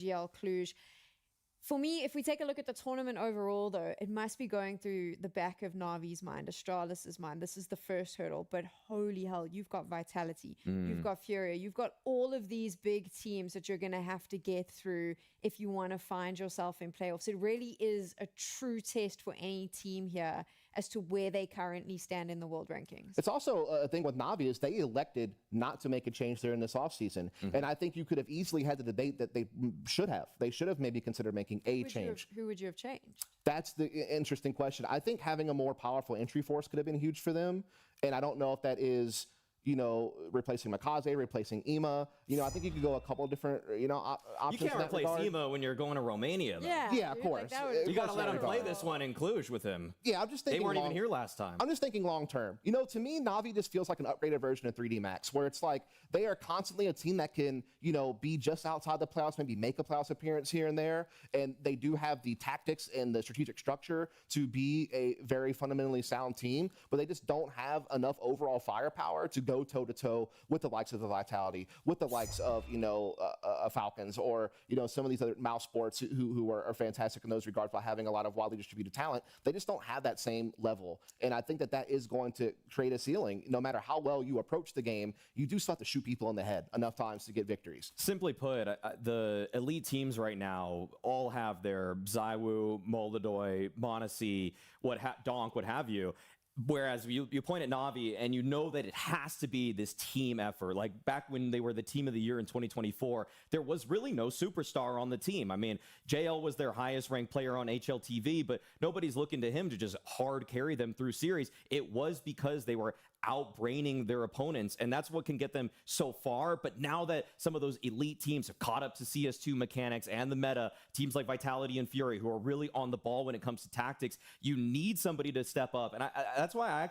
PGL Cluj. For me, if we take a look at the tournament overall, though, it must be going through the back of Navi's mind, Astralis' mind. This is the first hurdle, but holy hell, you've got Vitality, you've got Furia, you've got all of these big teams that you're going to have to get through if you want to find yourself in playoffs. It really is a true test for any team here as to where they currently stand in the world rankings. It's also a thing with Navi is they elected not to make a change there in this offseason. And I think you could have easily had the debate that they should have. They should have maybe considered making a change. Who would you have changed? That's the interesting question. I think having a more powerful entry force could have been huge for them. And I don't know if that is, you know, replacing Makaze, replacing Ema. You know, I think you could go a couple of different, you know, options. You can't replace Ema when you're going to Though. Romania. Yeah, of course. Like you got to let him play this one in Cluj with him. Yeah, I'm just thinking they weren't even here last time. I'm just thinking long term. You know, to me, Navi just feels like an upgraded version of 3D Max, where it's like they are constantly a team that can, you know, be just outside the playoffs, maybe make a playoffs appearance here and there. And they do have the tactics and the strategic structure to be a very fundamentally sound team, but they just don't have enough overall firepower to go toe to toe with the likes of the Vitality, with the likes of, you know, Falcons, or, you know, some of these other mouse sports who are fantastic in those regards by having a lot of widely distributed talent. They just don't have that same level. And I think that is going to create a ceiling. No matter how well you approach the game, you do still have to shoot people in the head enough times to get victories. Simply put, the elite teams right now all have their Zywoo, Moldoy, Monacy, Donk, what have you. Whereas you point at Navi and you know that it has to be this team effort. Like back when they were the team of the year in 2024, there was really no superstar on the team. I mean, JL was their highest ranked player on HLTV, but nobody's looking to him to just hard carry them through series. It was because they were outbraining their opponents, and that's what can get them so far. But now that some of those elite teams have caught up to CS2 mechanics and the meta, teams like Vitality and Fury, who are really on the ball when it comes to tactics, you need somebody to step up. And that's why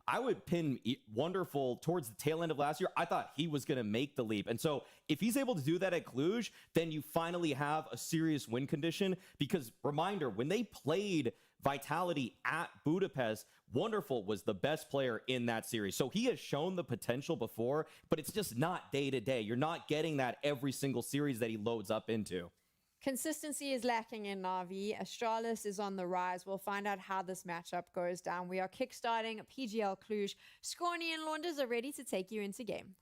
I would pin Wonderful towards the tail end of last year. I thought he was going to make the leap. And so if he's able to do that at Cluj, then you finally have a serious win condition. Because reminder, when they played Vitality at Budapest, Wonderful was the best player in that series. So he has shown the potential before, but it's just not day to day. You're not getting that every single series that he loads up into. Consistency is lacking in Navi. Astralis is on the rise. We'll find out how this matchup goes down. We are kickstarting PGL Cluj. Scorny and Launders are ready to take you into game.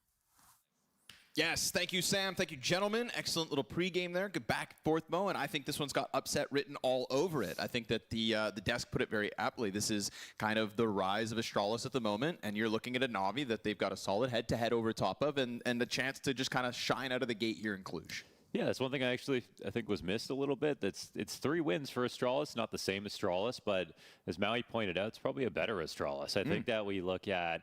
Yes, thank you, Sam. Thank you, gentlemen. Excellent little pregame there. Good back and forth, Mo, and I think this one's got upset written all over it. I think that the desk put it very aptly. This is kind of the rise of Astralis at the moment, and you're looking at a Navi that they've got a solid head-to-head over top of, and the chance to just kind of shine out of the gate here in Cluj. Yeah, that's one thing I think was missed a little bit. It's 3 wins for Astralis, not the same Astralis, but as Maui pointed out, it's probably a better Astralis. I think that we look at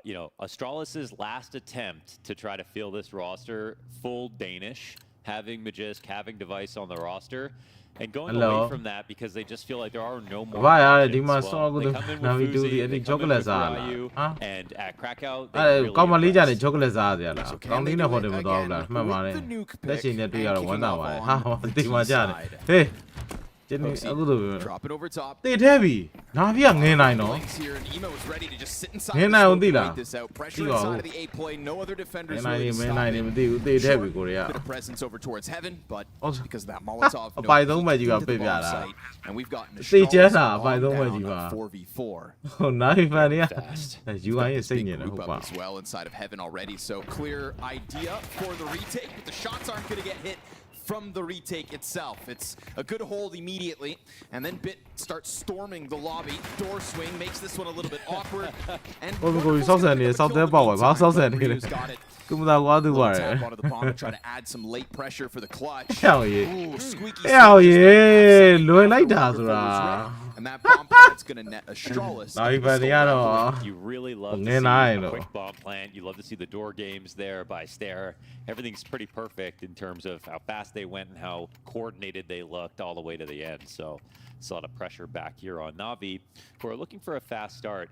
you know, Astralis' last attempt to try to fill this roster full Danish, having Magisk, having Device on the roster, and going away from that because they just feel like there are no more options. Well, they come in with Fuzi, they come in with Ryu, and at Krakow, they really impressed. chocolate sauce with the nuke side. Drop it over top. They heavy. Navi Here, and Ema was ready to just sit inside to wait this out. Pressure inside of the A play. No other defenders really to stop it. Short bit of presence over towards Heaven, but because of that Molotov, no peek into the bomb site, and we've gotten a strong bomb down on 4v4. Navi fan Fast. you are Big group up as well inside of Heaven already, so clear idea for the retake, but the shots aren't going to get hit from the retake itself. It's a good hold immediately, and then Bit starts storming the lobby. Door swing makes this one a little bit awkward. And Ryu's got it. Tap onto the bomb to try to add some late pressure for the clutch. Hell yeah. Ooh, squeaky Hell yeah. and that bomb plant's gonna net Astralis. You really love to see a quick bomb plant. You love to see the door games there by Stare. Everything's pretty perfect in terms of how fast they went and how coordinated they looked all the way to the end. So it's a lot of pressure back here on Navi, who are looking for a fast start.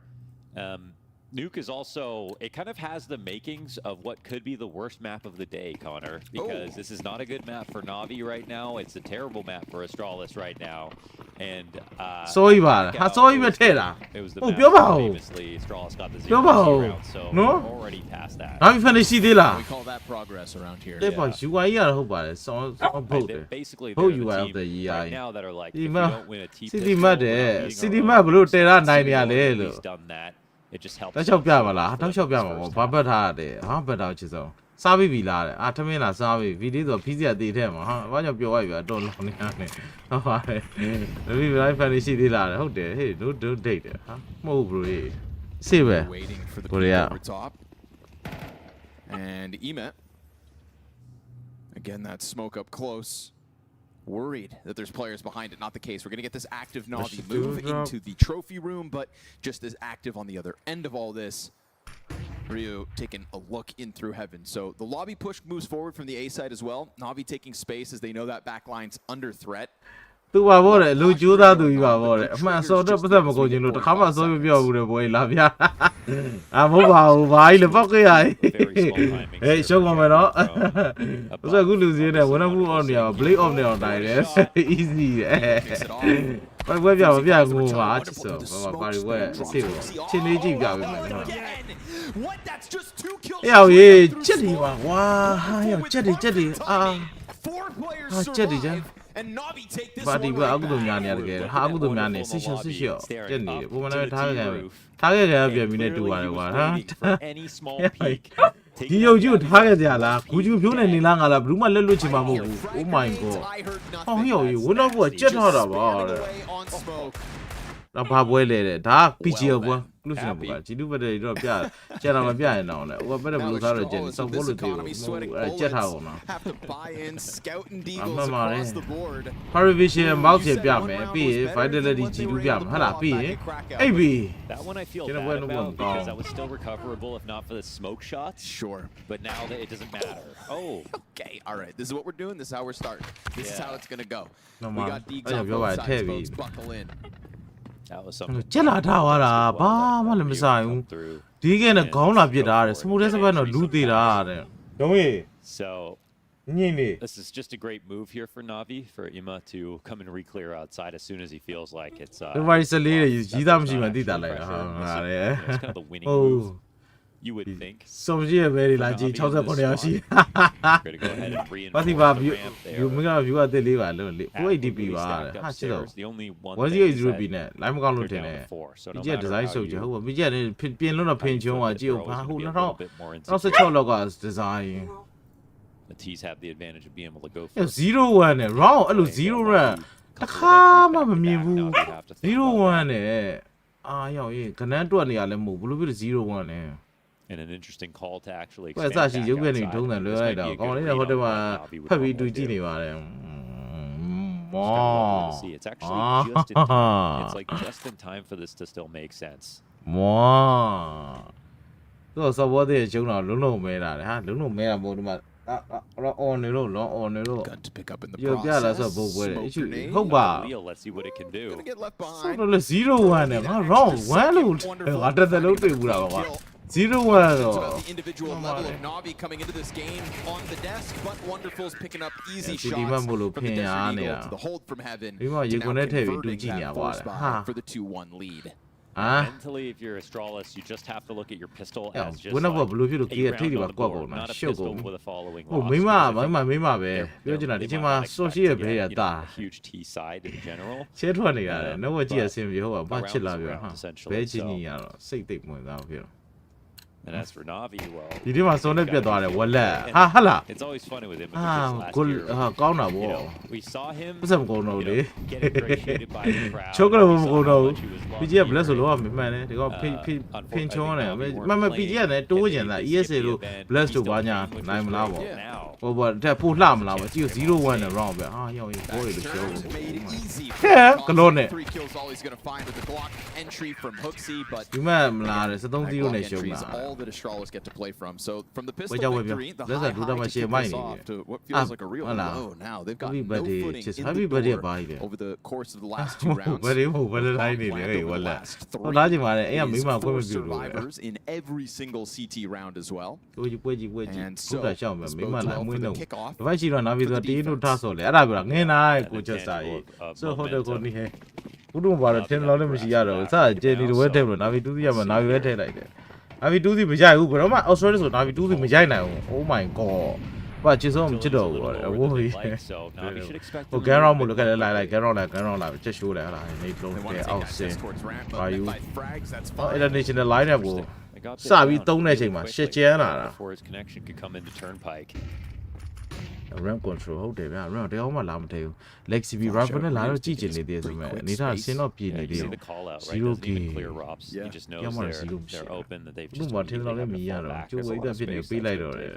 Nuke is also, it kind of has the makings of what could be the worst map of the day, Connor, because this is not a good map for Na'Vi right now. It's a terrible map for Astralis right now. And Sorry ပါဟာ sorry ပဲထည့်တာ it was the ဟို map ပြောပါဦး famously Astralis got the ပြောပါဦး 0 round, so နော် we're already past that. Navi fan ရှိသေးလား We call that progress around here. တဲ့ပါ UI ရဟုတ်ပါတယ်စောင်းဖုတ်တယ် Basically, Who they're you the are team the EI? right now that are like, if City you map- don't win a T City pistol, map we're တဲ့ beating City our map own. ဘလို့တဲရနိုင်နေရလဲ He's လို့ done that. It just helps. တောက်လျှောက်ပြပါလားတောက်လျှောက်ပြမှာပေါ့ဘာပတ်ထားရတယ်ဟာပတ်တော့ချစ်ဆုံးစားပြီးပြီလားတဲ့အာထမင်းလားစားပြီးဗီဒီယိုဆိုဖီးစီရတေးထဲမှာဟာဘာကြောင့်ပြောလိုက်ပြီတော့လောနေရတယ်ဟုတ်ပါတယ်ဒါပြီး live fan ရှိသေးလားတဲ့ဟုတ်တယ်ဟေး no don't date တဲ့ဟာမဟုတ်ဘူး bro စေးပဲ Waiting for the Korea. peek over top. And Emet. Again, that smoke up close. Worried that there's players behind it. Not the case. We're going to get this active Na'Vi should move do into the trophy room, but just as active on the other end of all this. Ryu taking a look in through heaven. So the lobby push moves forward from the A side as well. Na'Vi taking space as they know that backline's under threat. သူပါဗောတဲ့လူကျိုးသားသူကြီးပါဗောတဲ့အမှန်စောတော့ပတ်သက်မကုန်ချင်လို့တစ်ခါမှစောမပြောဘူးတဲ့ဘွေလာဗျာအာမဟုတ်ပါဘူးဘာကြီးလဲပောက်ခဲ့ရဟေးရှုံးပါမယ်နော်ဆိုအခုလူစင်းနဲ့ဝန်မှု on နေအောင် blade off နေအောင်တိုင်းတယ် easy တဲ့ဘယ်ပြမပြငိုပါချစ်စောဘာပါရီဝဲအစ်ကိုချင်းလေးကြည့်ပြပေးမယ်နော် What? That's just 2 kills. အေးရေချက်ဒီပါဝါဟာရောက်ချက်ဒီအာ 4 players Ah, chết đi chứ. survive, and Na'Vi take this ပါတီ one က right အခုတို့ back. ညာနေရတယ်ဟာအခုတို့ညာနေဆစ်ရှော့တက်နေတယ်ပုံမှန်လည်းထားခဲ့ပြန်ပြီးနေတူပါတယ်ကွာဟာ Any small peak. ဒီရုပ်ကြီးကိုထားခဲ့ကြလားဂူဂျူဖြိုးနေနေလားငါလားဘယ်သူမှလက်လွတ်ချင်မှာမဟုတ်ဘူး Oh my god I heard ဟော nothing. ဟိုကြီးဝန်တော့ကကြက်ထားတာပါတဲ့ Away on smoke. တော့ဘာပွဲလဲတဲ့ဒါ PGL ကွာလူစင်ကွာဂျီလူဘက်တွေတော့ပြကျန်တာမပြရင်တော့လေဟိုဘက်ဘလူးသားတော့ကျန်စောက်ဖို့လို့သေးဘူးအဲကြက်ထားအောင်နော် Have to buy in, scout and deagles I'm not across in. the board. Parivision mouse ပြမယ်ပြီးရင် Vitality ဂျီလူပြမယ်ဟာလားပြီးရင်အိပ်ပြီ That one I feel Get bad away, no about one because gone. that was still recoverable if not for the smoke shots. Sure. But now that it doesn't matter. Oh, Okay, all right. This is what we're doing. This is how we're starting. This is Yeah. how it's going to go. No, We man. got deags I on know, both you're sides, right, folks. heavy. Buckle in. that was something. ကျက်လာထားသွားတာဘာမှလည်းမဆိုင်ဘူးဒီကဲနဲ့ခေါင်းလာပြစ်ထားတယ်စမူတဲ့စပတ်တော့လူသေးတာတဲ့ဒုံးကြီး So ညင်နေ this is just a great move here for Na'Vi, for Ima to come and re-clear outside as soon as he feels like it's. ဒီဗိုက်စလေးကြီးသားမရှိမှသိတာလိုက်ဟာငါလေ It's kind of the winning Oh. move, you would think. စုံကြီးရဲ့ဘယ်ဒီလာကြီး69ရောက်ရှိ We're gonna go ahead and ဘာစီ reinforce ပါ the ဗျူ ramp ယူ there. မကဗျူအသက်လေးပါလို့လေ 480p ပါတဲ့ Stacked ဟာရှစ်တော့ upstairs. The only one 108 thing is p that နဲ့ line မကောင်းလို့ထ they're င်တယ် down 4, so ဒီ no ကျက် matter ဒီဇိုင်း how စုပ်ချ you င်ဟုတ်ပါဒီကျက်ပြင်လို့တော့ဖင်ချုံးကကြည့်အောင်ဟာဟို throw, it's 2000 gonna be a bit more insecure. 16လောက်ကဒီဇိုင်း The T's have the advantage of being able to go အဲ for 01နဲ့ round အဲ့လို0 run တခါမှမမြင်ဘူး01နဲ့အာရောက်ရေးခဏန်းတွက်နေရလဲမဟုတ်ဘူးဘလို့ဖြစ်01နဲ့ and an interesting call to actually ကွာ expand စရှိ back ရုပ်ကနေ outside. ထုံးတယ်လွှဲ This လိုက် might တော့ be a ကောင်း good လေးနဲ့ read ဟို on တည်းမှာ what Na'Vi would ဖက်ပြီး normally တွေ့ကြည့် do. နေပါတယ် It's kind of lovely to see. It's actually just in time. It's like just in time for this to still make sense. မောတော့စဘောတဲ့ကျုံတော့လုံးလုံးမဲတာလေဟာလုံးလုံးမဲတာမို့ဒီမှာအော် on နေလို့လော on နေလို့ Gun to pick up in the ရုပ်ပြလာ process. ဆိုဘိုးပွဲတယ် Smoke အချူ grenade. ဟုတ်ပါ Leo, let's see what it can do. Gonna get left ဆို behind. တော့လေ01နဲ့ငါ round 1လို့ငါတက်တက်လုံးတွေ့ဘူးတာပါကွာ01တော့ It's about the individual level of Na'Vi coming into this game on the desk, but Wonderful's picking up easy Yeah, shots City from Mambolo the Desert Pin Eagle ya. to the hold from heaven Di ba, to you now connect heavy converting to Gini that awal. force buy Ha. for the 2-1 lead. ဟာ Mentally, if you're Astralis, you just have to look at your pistol Yeah, as just whenever like blue hit a the key, round take it on back the board, up, not a sure, pistol go. with a following ဟို loss, မိမ because I မိ think မမိမပဲ they're- ပြောချင်တာဒီ they ချိန် might မှာ not ဆို expect ရှိရ to ဘေး get, ရ you တာ know, a huge T side in general. ချဲထွက်နေရတယ်နှုတ်ဝကြည့်ရဆင်းပြေဟုတ်ပါဘာချစ်လာပြောဟာ essentially, ဘဲချင်းကြီးရတော့စိတ်သိပ်ဝင်သားပြော And as for Na'Vi, well, ဒီထဲမှာစုံနဲ့ပြတ်သွားတယ်ဝလက်ဟာဟာလား it's always funny with him အာ because last ကို year, ဟာကောင်းတာ you ဗော know, we saw him ပတ်စံမကုန်တော့ you လေ know, get ingratiated by the crowd. ချုပ်ကတော့ We မ saw ကုန် how တော့ much he was loved ပီဂျီကဘလက် here. ဆိုတော့မမှန်နဲ့ဒီကဖင်ချောတယ်မမပီဂျီကလည်းတိုးကျင်လာ ESA လို့ bless တို့ဘာညာနိုင်မလားဗော Now, ဟိုဘောတက်ပို့လှမလားဗောကြည့်01နဲ့ round ပဲဟာရောက်ရင်ဘောတွေလို့ပြော Turns made it easy. Yeah, Colonne. 3 kills all he's going to find with the Glock entry from Hooksy, but ဒီမဲ့မလားတဲ့73 that 0နဲ့ Glock ရှုံး entry တာ is all all that Astralis get to play from. So from the Wait, pistol wait, victory, the let's high do that to much kick here, this mate. off to what feels like a real low now. They've got Happy no birthday, footing just in happy the birthday, door bye. over the course of the last 2 rounds. Very well, well, Both I have need planned it. over the Well, last well, 3 that's why I am is my 4 comment. survivors in every single CT round as well. And so that this bodes well for the kickoff. If I see one, I'll be the team to toss all. I don't know. I go just say. So how the go ni hai. Kudu bara 10 dollar မရှိရတော့စာကျင်းနေဝဲတဲ့လို့နာဗီ2စီရမှာနာဗီပဲထည့်လိုက်တယ်နာဗီ2စီမရိုက်ဘူးဘယ်တော့မှ Australia ဆိုနာဗီ2စီမရိုက်နိုင်ဘူး Oh my god ဘာချစ်ဆုံးမချစ်တော့ဘူးဟိုဂန်ရောင်းမလို့ခဲ့လိုက်ဂန်ရောင်းလိုက်ချက်ရှိုးတယ်ဟာလားနေလုံးတဲ့အောက်စင်ဘာယူ international line နဲ့ကိုစပြီးသုံးတဲ့အချိန်မှာရှစ်ကျန်းလာတာ RAM control ဟုတ်တယ်ဗျာ RAM တရားမှလာမထည့်ဘူး Lexi B rifle နဲ့လာတော့ကြည့်ချင်နေသေးတယ်ဆိုမဲ့အနေထားဆင်းတော့ပြည်နေသေးတယ် 0 k ရမှာစီလို့မရှိဘူးဘာထင်းတော့လည်းမရတော့ကျိုးဝေးတဲ့ဖြစ်နေပေးလိုက်တော့တယ်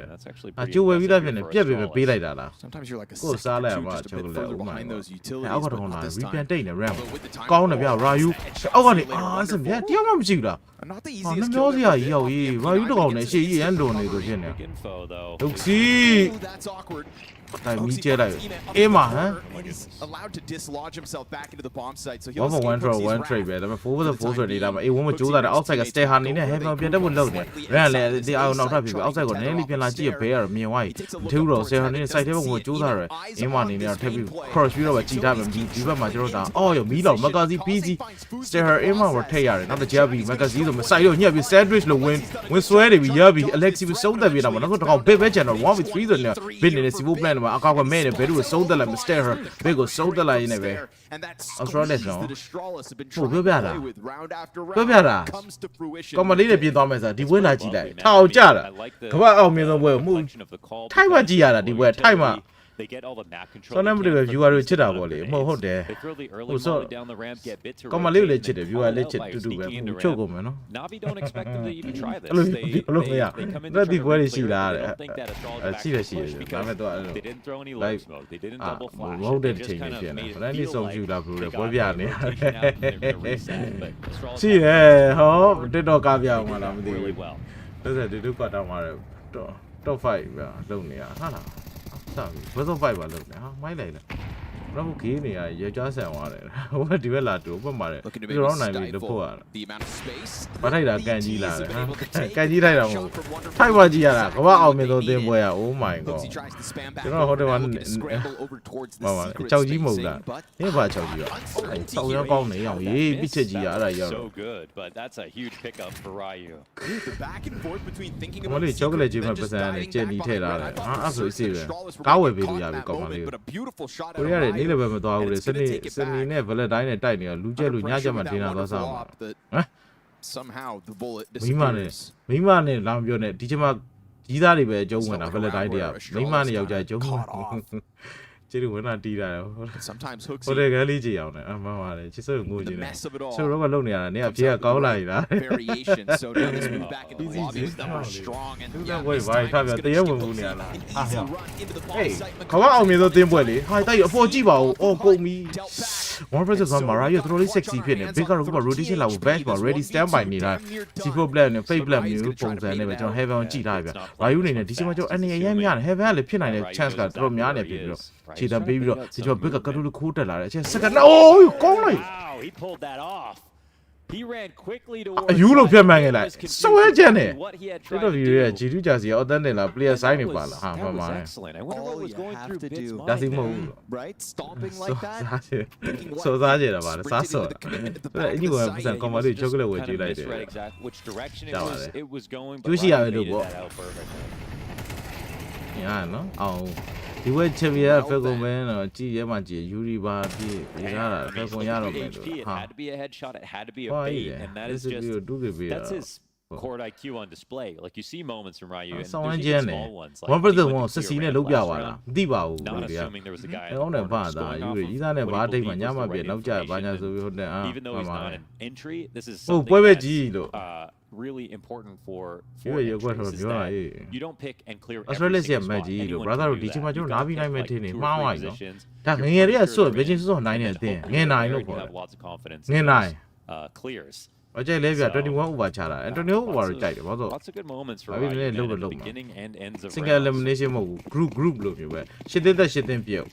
ကျိုးဝေးပြီးသားဖြစ်နေပြက်ပဲပေးလိုက်တာလားကိုစားလိုက်မှာချုပ်လဲဥမာအောက်ကတော့လာ repan တိတ်နေ RAM ကောင်းတယ်ဗျာ Ryu အောက်ကနေစင်ဗျာတရားမှမရှိဘူးလား Not the နှ easiest မျောစရာကြီးရောက်ရေး Ryu တကောင်နဲ့ရှေ့ကြီးရန်လွန်နေဆိုဖြစ်နေဒုက္စီ That's awkward. တိုင်မီကျဲလိုက်အေးမှာဟမ် He's allowed to dislodge himself back into the bomb site, so 1 for 1 draw 1 trade ပဲဒါပေမဲ့4 for 4ဆိုနေတာမှာအေး1မကြိုးစားတယ် outside က stay ဟာနေနဲ့ heavy ပြန်တက်ဖို့လုပ်တယ်ရန်လည်းဒီအောင်နောက်ထပ်ဖြစ်ပြီး outside ကိုနည်းနည်းလေးပြန်လာကြည့်ရဘဲရမြင်သွားပြီမထူးတော့ stay ဟာနေနဲ့ side ထဲကိုကြိုးစားတယ်အင်းမနေနဲ့ထပ်ပြီး cross ပြီးတော့ပဲကြည်ထားမယ်ဒီဘက်မှာကျွန်တော်ဒါအော်ရမီးတော့ magazine PC stay ဟာအင်းမကိုထိတ်ရတယ်နောက်တစ်ချက်ပြီး magazine ဆိုမဆိုင်တော့ညက်ပြီး sandwich လို့ဝင်ဆွဲနေပြီးရပြီး Alexi ကိုစုံးတက်ပြီးတော့နောက်တစ်ကောင် bit ပဲကျန်တော့ 1 with 3ဆိုနေ bit နေတဲ့ civil plan မှာအကောက်ကမဲ့နေဘယ်လိုစုံးတက်လိုက် Mr. Her ဘယ်ကိုစုံးတက်လိုက်နေပဲ Australia နော်ဟုတ်ပြောပြတာကောမလေးတွေပြင်သွားမယ်ဆိုတာဒီပွဲလာကြည့်လိုက်ထောင်ကြတာကမ္ဘာအောင်မြင်ဆုံးပွဲမှုထိုက်မှကြည့်ရတာဒီပွဲထိုက်မှ They get all the map control. ဆောင်းနေမှုတွေ viewer တွေချစ်တာပေါ့လေမဟုတ်တယ် ဟိုဆို ကောမလေးကိုလည်းချစ်တယ် viewer လည်းချစ်တူတူပဲချုပ်ကုန်မယ်နော် Navi don't expect them to even try this. အဲ့လိုမရဒါဒီပွဲတွေရှိလားတဲ့ရှိတယ်ဒါပေမဲ့တော့ they didn't throw any low smoke. They didn't double flash. မဟုတ်တဲ့ချိန်တွေဖြစ်နေဘယ်နည်းဆုံးကြည့်လားဘလို့လဲပွဲပြနေရှိတယ်ဟောတက်တော့ကားပြအောင်မလားမသိဘူးဒါဆိုဒီတို့ကတော့မှာတော့ fight ပဲလုပ်နေတာဟာလားစပြီဘယ်တော့ fight ပါလုပ်နေဟာမိုင်းလိုက်လားတော့ခေးနေရရကြဆန်သွားတယ်ဟိုဒီဘက်လာတူဘက်မှာတယ်ဒီတော့နိုင်ပြီလို့ပို့ရတာမထိုက်တာကန်ကြီးလာတယ်ကန်ကြီးထိုက်တာမဟုတ်ထိုက်ပါကြည့်ရတာကမ္ဘာအောင်မြင်ဆုံးသင်ပွဲရ Oh my god ကျွန်တော်ဟိုတယ်မှာကြောက်ကြီးမဟုတ်လားဒီဘာကြောက်ကြီးอ่ะဆောက်ရကောင်းနေအောင်ရေးပြစ်ချက်ကြီးอ่ะအဲ့ဒါရောက် So good, but that's a huge pickup for Ryu. The back and forth between thinking မလေးချောကလက်ကြီးမှာပတ်စံနဲ့ကျန်နီထည့်လာတယ်ဟာအဲ့ဆိုအစ်စ်ပဲကားဝယ်ပေးလို့ရပြီကောင်းပါလေကိုရတဲ့နေ့လည်းပဲမသွားဘူးလေစနေနဲ့ Valentine နဲ့တိုက်နေတော့လူကျက်လူညချက်မှထင်တာသွားစားမှာဟမ် somehow the bullet မိမနဲ့လာမပြောနဲ့ဒီချက်မှကြီးသားတွေပဲအကျုံးဝင်တာ Valentine တွေကမိမနဲ့ယောက်ျားကျုံးကျေးဇူးဝင်တာတီးတာဟိုတယ်ကလေးကြည့်အောင်နဲ့အမှန်ပါတယ်ချစ်စိုးငိုကြည့်တယ်ဆိုတော့လုံနေရတာနေအပြေကကောင်းလာပြီလား variation so now this move back into the lobby is number strong and ဝေးဘာထားပြတရားဝင်ဘူးနေရလားဟာဟေးခေါင်းအောင်မြင်သောတင်းပွဲလေဟာတိုက်အပေါ်ကြည့်ပါဦးအော်ကုန်ပြီ one versus one Mirage တော်တော်လေး sexy ဖြစ်နေ big ကတော့ rotation လာဖို့ bench မှာ ready stand by နေတာ C4 plan နဲ့ fake plan မျိုးပုံစံနဲ့ပဲကျွန်တော် heaven ကြည့်ထားပြီဗျ Ryu အနေနဲ့ဒီချိန်မှာကျွန်တော်အနေအရမ်းများတယ် heaven ကလည်းဖြစ်နိုင်တဲ့ chance ကတော်တော်များနေပြီပြီးတော့ခြေတံပေးပြီးတော့ဒီကျွန်တော် big ကကတူးခိုးတက်လာတယ်အချက်စက္ကန့်အိုးကောင်းလိုက် Wow, he pulled that off. He ran quickly to အယူလို့ဖြတ်မှန်းခဲ့လိုက်စွဲကြတယ်တော်တော်ကြီးရဲ့ G2 ကြာစီအတန်းတင်လာ player sign တွေပါလားဟာမှန်ပါတယ် excellent. I wonder what was going through Bit's mind. ဒါစီမဟုတ်ဘူး right stomping like that စောစားကြတာပါစားစောအဲ့အညီကပတ်စံကော်မလေးချောကလက်ဝယ်ကြည့်လိုက်တယ် Which direction it was going. ကျူးရှိရတယ်လို့ပေါ့ညာနော်အောင်ဒီဝက်ချဗီယာဖက်ကွန်မင်းတော့ကြည့်ရမှကြည့်ယူရီပါပြည့်ဒီကားတာဖက်ကွန်ရတော့မယ်လို့ဟာ had to be a headshot, it had to be a bait, and that is just that's his court IQ on display. Like you see moments from Ryu and there's small ones like 1% ဆက်စီနဲ့လုတ်ပြသွားတာမသိပါဘူး not ဗျာ assuming there was a guy ကောင်းတယ်ဘာသာယူရီကြီးသားနဲ့ဘာတိတ်မှညမပြနောက်ကြဘာညာဆိုပြီးဟုတ်တယ်အာ even though he's not an entry, this is ဟို something ပွဲပဲ that's ကြီးလို့ really important for you don't pick and clear Australia ရဲ့ match ကြီးလို့ brother တို့ဒီချိန်မှာကျွန်တော်နားပြီးနိုင်မဲ့ထင်နေမှားသွားပြီနော်ဒါငယ်တွေကစွတ်ဘယ်ချင်းစွတ်နိုင်နေတဲ့အတင်းငယ်နိုင်လို့ခေါ်တယ်ငယ်နိုင် clears အကျိုက်လဲပြ21 over ချတာ21 over ကိုကြိုက်တယ်ဘာလို့ Lots of good moments for Maybe Ryu they load at it the up, man. beginning and ends of single rounds. elimination မဟုတ်ဘူး group လို့မျိုးပဲရှစ်သိန်းပြုတ်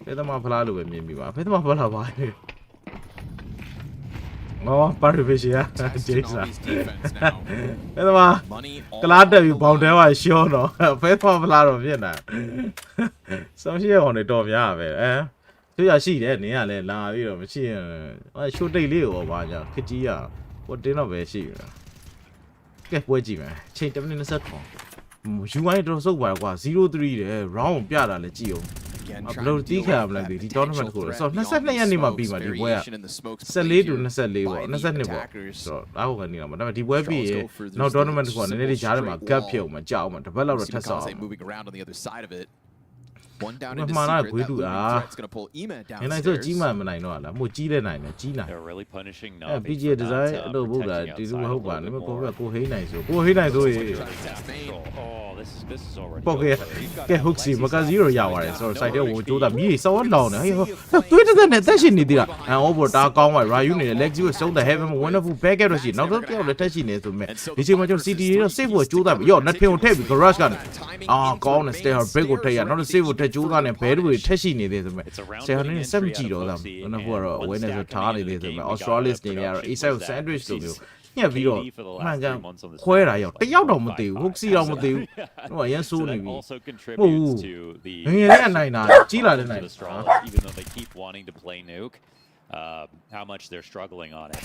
ဖဲသမားဖလားလို့ပဲမြင်မိပါဖဲသမားဖလားပါပါရဗေးရှာဂျေးစာဖဲသမားကလာတက်ပြီးဘောင်တဲဝါရှောတော့ဖဲသမားဖလားတော့ဖြစ်နေတာစောင်းရှိရအောင်နေတော်များပဲသူရရှိတယ်နင်းကလည်းလာပြီးတော့မရှိရင်ရှိုးတိတ်လေးကိုပါညာခကြီးရဟိုတင်းတော့ပဲရှိတယ်ကဲပွဲကြည့်မယ်ချိန်10မိနစ်20ခေါ်ယူဝိုင်းတော့စုပ်ပါကွာ0-3တယ် round ပြတာလည်းကြည့်အောင်ဘလို့တီးခံရမလဲဒီ tournament ကိုဆို22ရက်နေ့မှပြီးမှဒီပွဲက14 to 24ပေါ့22ပေါ့ဆိုတော့အားကိုကနေတော့ဒါပေမဲ့ဒီပွဲပြီးရင်နောက် tournament ကိုနည်းနည်းလေးကြားထဲမှာ gap ဖြစ်အောင်မကြောက်အောင်တစ်ပတ်လောက်တော့ထပ်ဆောက်အောင်One down မှန်လား into ခွေး secret. တူ That တာ looming threat's gonna pull Ema နိုင်နိုင်ဆိုကြီးမှ downstairs. မနိုင်တော့လားမို့ကြီးတဲ့နိုင်တယ်ကြီးနိုင် They're really punishing Navi PG for design not, အလုပ်ဖို့တာ protecting ဒီလို outside ဟုတ်ပါ a နဲ့ little ကို bit ကို more. ဟိနိုင်ဆိုကိုဟိနိုင်ဆိုရေ Oh, this is already ပေါ့ကဲ over. ကဲဟုတ်စီမကဇီရိုရပါတယ်ဆိုတော့ site တဲ့ကိုကြိုးတာမြည်စောင်းလောင်းနေဟေးသွေးတဲ့နဲ့တက်ရှင်နေသေးတာover တာကောင်းပါ Ryu နဲ့ leg ကြီးကိုစုံတဲ့ heaven wonderful back ရရှိနောက်တော့ကြောက်လက်တက်ရှိနေဆိုမဲ့ဒီချိန်မှာကျွန်တော် CT တော့ save ကိုကြိုးတာပြီးရောနှစ်ထင်ကိုထည့်ပြီး garage ကနေကောင်းတယ် stay break ကိုထည့်ရနောက်တော့ save ကိုထည့်ကြိုးတာနဲ့ဘဲတွေထက်ရှိနေသေးဆိုမဲ့ဆယ်နှစ်စက်မကြည့်တော့သားနောက်ကတော့ awareness ကိုထားနေသေးဆိုမဲ့ Australis နေရတော့ A side ကို sandwich လိုမျိုးညက်ပြီးတော့မှန်ကန်ခွဲတာရောက်တယောက်တော့မသေးဘူးဟုတ်စီတော့မသေးဘူးဟိုအရင်ဆိုးနေပြီ Also ဟုတ် contributes to the ငယ်လေးကနိုင်တာကြီးလာတဲ့နိုင် the Astralis, even though they keep wanting to play Nuke, how much they're struggling on it.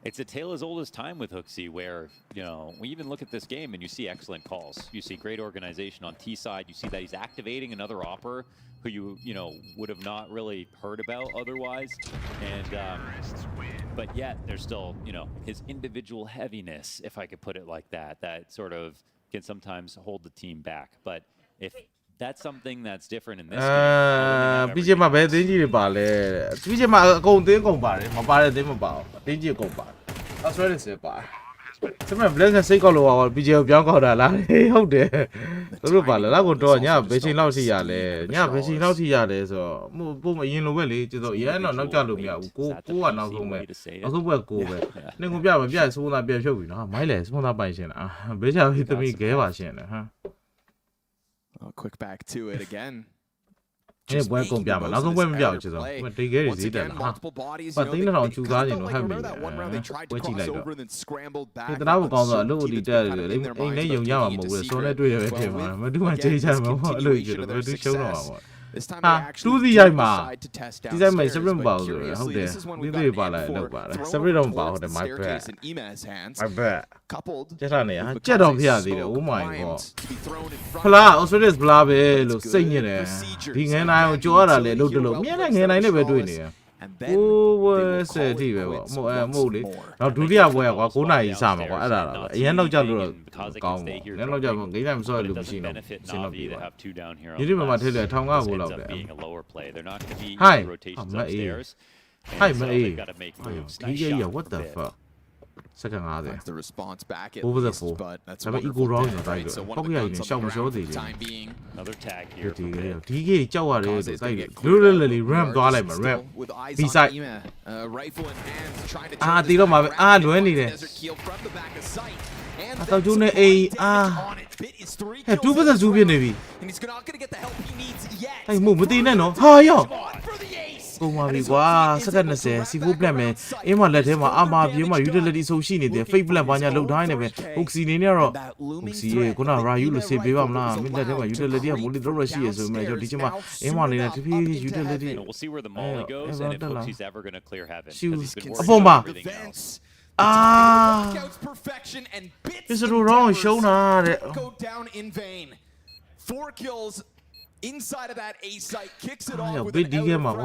It's a tale as old as time with Hooksy, where, you know, we even look at this game and you see excellent calls. You see great organization on T side. You see that he's activating another opper who you know, would have not really heard about otherwise. And, but yet there's still, you know, his individual heaviness, if I could put it like that, that sort of can sometimes hold the team back. But if that's something that's different in this game. ပြီးချင်မှာပဲအတင်းကြီးတွေပါလဲပြီးချင်မှာအကုန်တင်းကုန်ပါတယ်မပါတဲ့တင်းမပါဘူးအတင်းကြီးအကုန်ပါတယ် Australis ပဲပါစမဘလက်နဲ့စိတ်ကောက်လို့ပါပြီးချင်ပြောင်းကောက်တာလားဟုတ်တယ်သူတို့ပါလဲလောက်ကတော့ညဘယ်ချိန်လောက်ထိရလဲညဘယ်ချိန်လောက်ထိရလဲဆိုတော့ပုံအရင်လိုပဲလေကျတော့ရဲတော့နောက်ကျလို့မရဘူးကိုကနောက်ဆုံးပဲနောက်ဆုံးပဲကိုပဲနေကုန်ပြမပြစိုးသားပြဖြုတ်ပြီနော်မိုင်းလေစိုးသားပိုင်ရှင်လားဘေးချာပြီးသမီးခဲပါရှင်တယ်ဟာ Quick back to it again. အဲ့ပွဲကုန်ပြမှာနောက်ဆုံးပွဲမပြဘူးချစ်စောတိတ်ခဲတွေဈေးတက်လာပတ်သိန်းတော်ကျူသားနေလို့ဟပ်မိတယ်ပွဲကြည့်လိုက်တော့ဒီတနာကိုကောင်းတော့အလို့ဒီတက်တယ်လေအိမ်နဲ့ယုံရမှာမဟုတ်ဘူးစောနဲ့တွေ့ရပဲထင်ပါမတူမှကြေးချမှာပေါ့အဲ့လိုကြီးတယ်ဘယ်သူရှုံးတော့မှာပေါ့ တူးစီရိုက်မှာဒီဇိုင်းမှာ separate မပါဘူးဟုတ်တယ်ဒီသေးပါလာလောက်ပါလား separate တော့မပါဟုတ်တယ် my bad my bad ကျက်တာနေဟာကြက်တော့ဖျက်သေးတယ် oh my god ဖလား Australis ဖလားပဲလို့စိတ်ညစ်တယ်ဒီငန်းတိုင်းကိုကြောရတာလေလို့တလို့မြင်တဲ့ငန်းတိုင်းနဲ့ပဲတွေ့နေတယ်โอ้เว้ยเสร็จที่ပဲပေါ့မဟုတ်လေနောက်ဒုတိယပွဲကွာ9နာရီစမှာကွာအဲ့ဒါအရင်တော့ကြောက်လို့ကောင်းတယ်လည်းတော့ကြောက်ဂိမ်းတိုင်းမစောရလို့မရှိတော့စင်တော့ပြီဒီဒီမှာထည့်တယ်ထောင်ကဘိုးလောက်တယ် Hi Hi mate DJ what the fuck second 50 The response back at over the least, four but that's ဒါပေမဲ့ equal round တော့တိုက်တယ်ပောက်ရည်နဲ့ရှောက်မရှောသေးတယ် time being Another tag here. ဒီကေကြောက်ရတယ်တိုက်တယ်လွတ်လပ်လည် ramp သွားလိုက်မှာ ramp B side rifle in hand trying to တီတော့မှာပဲလွဲနေတယ်အတော့ကျိုးနဲ့အိမ်ဟဲ့2 versus 2ဖြစ်နေပြီ and he's not going to get the help he needs yet အဲ့မို့မတည်နဲ့နော်ဟာယောကုန်ပါပြီကွာစက္ကန့်20 C4 plan မယ်အင်းမလက်ထဲမှာအာမာပြေးမှာ utility ဆိုရှိနေတယ် fake plan ဘာညာလောက်ထားနေပဲ Oxy နေနဲ့တော့ Oxy ရေခုန Ryu လို့စေပေးပါမလားမင်းလက်ထဲမှာ utility က moly တော့ရှိရဆိုပေမဲ့ကျွန်တော်ဒီချိန်မှာအင်းမနေတဲ့တဖြည်းဖြည်း utility We'll see where the molly goes and if Hooksy's ever going to clear heaven. အပေါ်မှာ အာ perfection and bits ဒီစရူရောင်းရှုံးတာတဲ့ go down in vain 4 kills inside of that A site kicks it off with an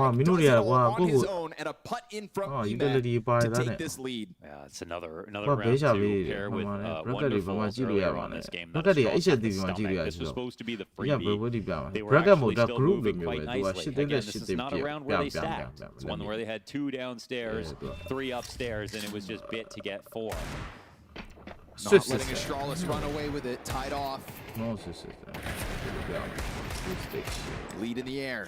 on his own and a putt in from to take this lead. Yeah, it's another round to pair with wonderful earlier on this game. This was supposed to be the freebie. They were actually still moving quite nicely. Again, this is not a round where they stacked. It's one where they had 2 downstairs, 3 upstairs, and it was just bit to get 4. Not letting Astralis run away with it, tied off. Lead in the air.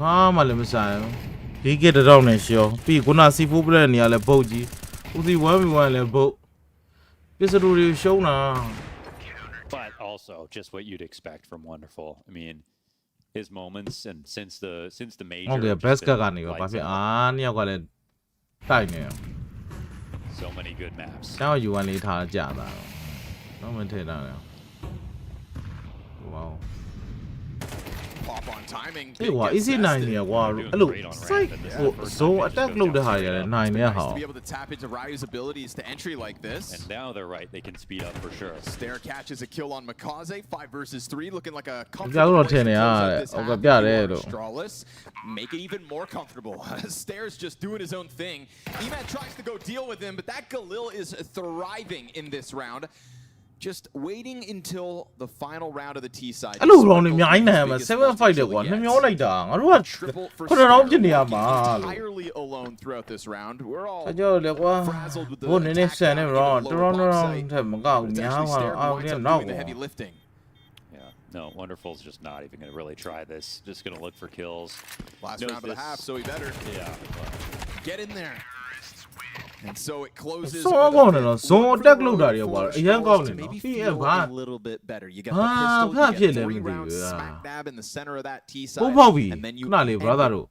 ဟာမှလည်းမဆိုင်ဘူးဒီကတတော့နဲ့ရှောပြီးခုနစီဖူးပလက်နေရလဲပုတ်ကြီးဦးစီ 1v1 လဲပုတ် Pistol တွေရှုံးတာ But also just what you'd expect from Wonderful. I mean, his moments and since the major. ဟုတ်တယ် have just best been ကနေရောဘာ lights ဖြစ် out. အာနှစ်ယောက်ကလည်းတိုက်နေ So many good maps. ကျောင်းယူကနေထားကြတာတော့မထင်တာလေဝေါ Pop on timing. အေးကွာ Big gets easy 9 နေ tested. ကွာအဲ့လို site ဟို zone attack လုပ်တဲ့ဟာတွေလည်းနိုင်နေဟာ Nice to be able to tap into Ryu's abilities to entry like this. And now they're right. They can speed up for sure. Stair catches a kill on Makaze. 5 versus 3, looking like a Dạ, comfortable nó place trên to này close à, out this ông half gặp ra if you đây are rồi. Astralis. Make it even more comfortable. Stair's just doing his own thing. Eman tries to go deal with him, but that Galil is thriving in this round. Just waiting until the final round of the T side. အဲ့လို round တွေအများကြီးနိုင်မှာ7 fight တယ်ကွာနှမျောလိုက်တာငါတို့က Triple for ခုနတော့ဖြစ်နေရ Stair, မှာ looking လို့ entirely alone throughout this round. We're all အကြောလေကွာ frazzled with the ဘိုးနည်းနည်း attack ဆန်နေ down တော့ into the တော် lower တော် box တော် site. ထက်မကောက် But ဘူး it's များ actually ပါ Stair အော် winds ဒီ up နောက် doing the heavy lifting. Yeah. No, Wonderful's just not even going to really try this. Just going to look for kills. Last Knows round of the this- half, so he better Yeah. get in there. And so it closes. စော with a ကောင်းနေ fifth. တော့ One zone for the attack road လုပ်တာတွေ for ကွာအရင်ကောင်း Astralis နေ to တော့ maybe ပြီးရ feel ပါ a little bit better. You got ဟာ the pistol, ဖတ်ဖြစ် you လဲ get မ 3 သိ rounds ဘူး smack dab in the center of that T ဘိုး side. ပေါက်ပြီ And then you ခုနလေ end brother it. တို့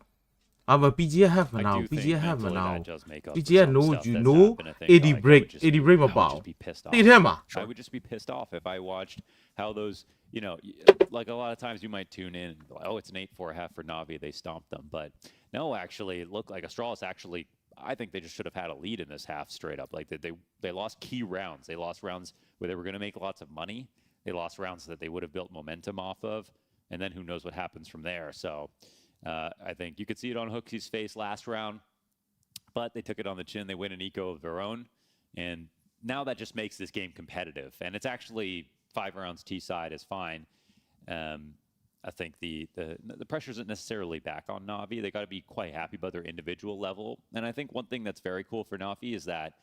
အမ PGF have မ I နာ do ဘူး think PGF have မ mentally နာ that ဘူး does make up for PGF some no stuff you that's know happened. I think, 80 like, I break would just 80 break မ I ပါ would ဘူး just be pissed off. တိထဲမှာ I would just be pissed off if I watched how those, you know, like a lot of times you might tune in and go, oh, it's an 8-4 half for Na'Vi. They stomped them. But no, actually, it looked like Astralis actually, I think they just should have had a lead in this half straight up. Like they lost key rounds. They lost rounds where they were going to make lots of money. They lost rounds that they would have built momentum off of. And then who knows what happens from there. So I think you could see it on Hooksy's face last round. But they took it on the chin. They win an eco of their own. And now that just makes this game competitive. And it's actually 5 rounds T side is fine. I think the pressure isn't necessarily back on Na'Vi. They got to be quite happy about their individual level. And I think one thing that's very cool for Na'Vi is that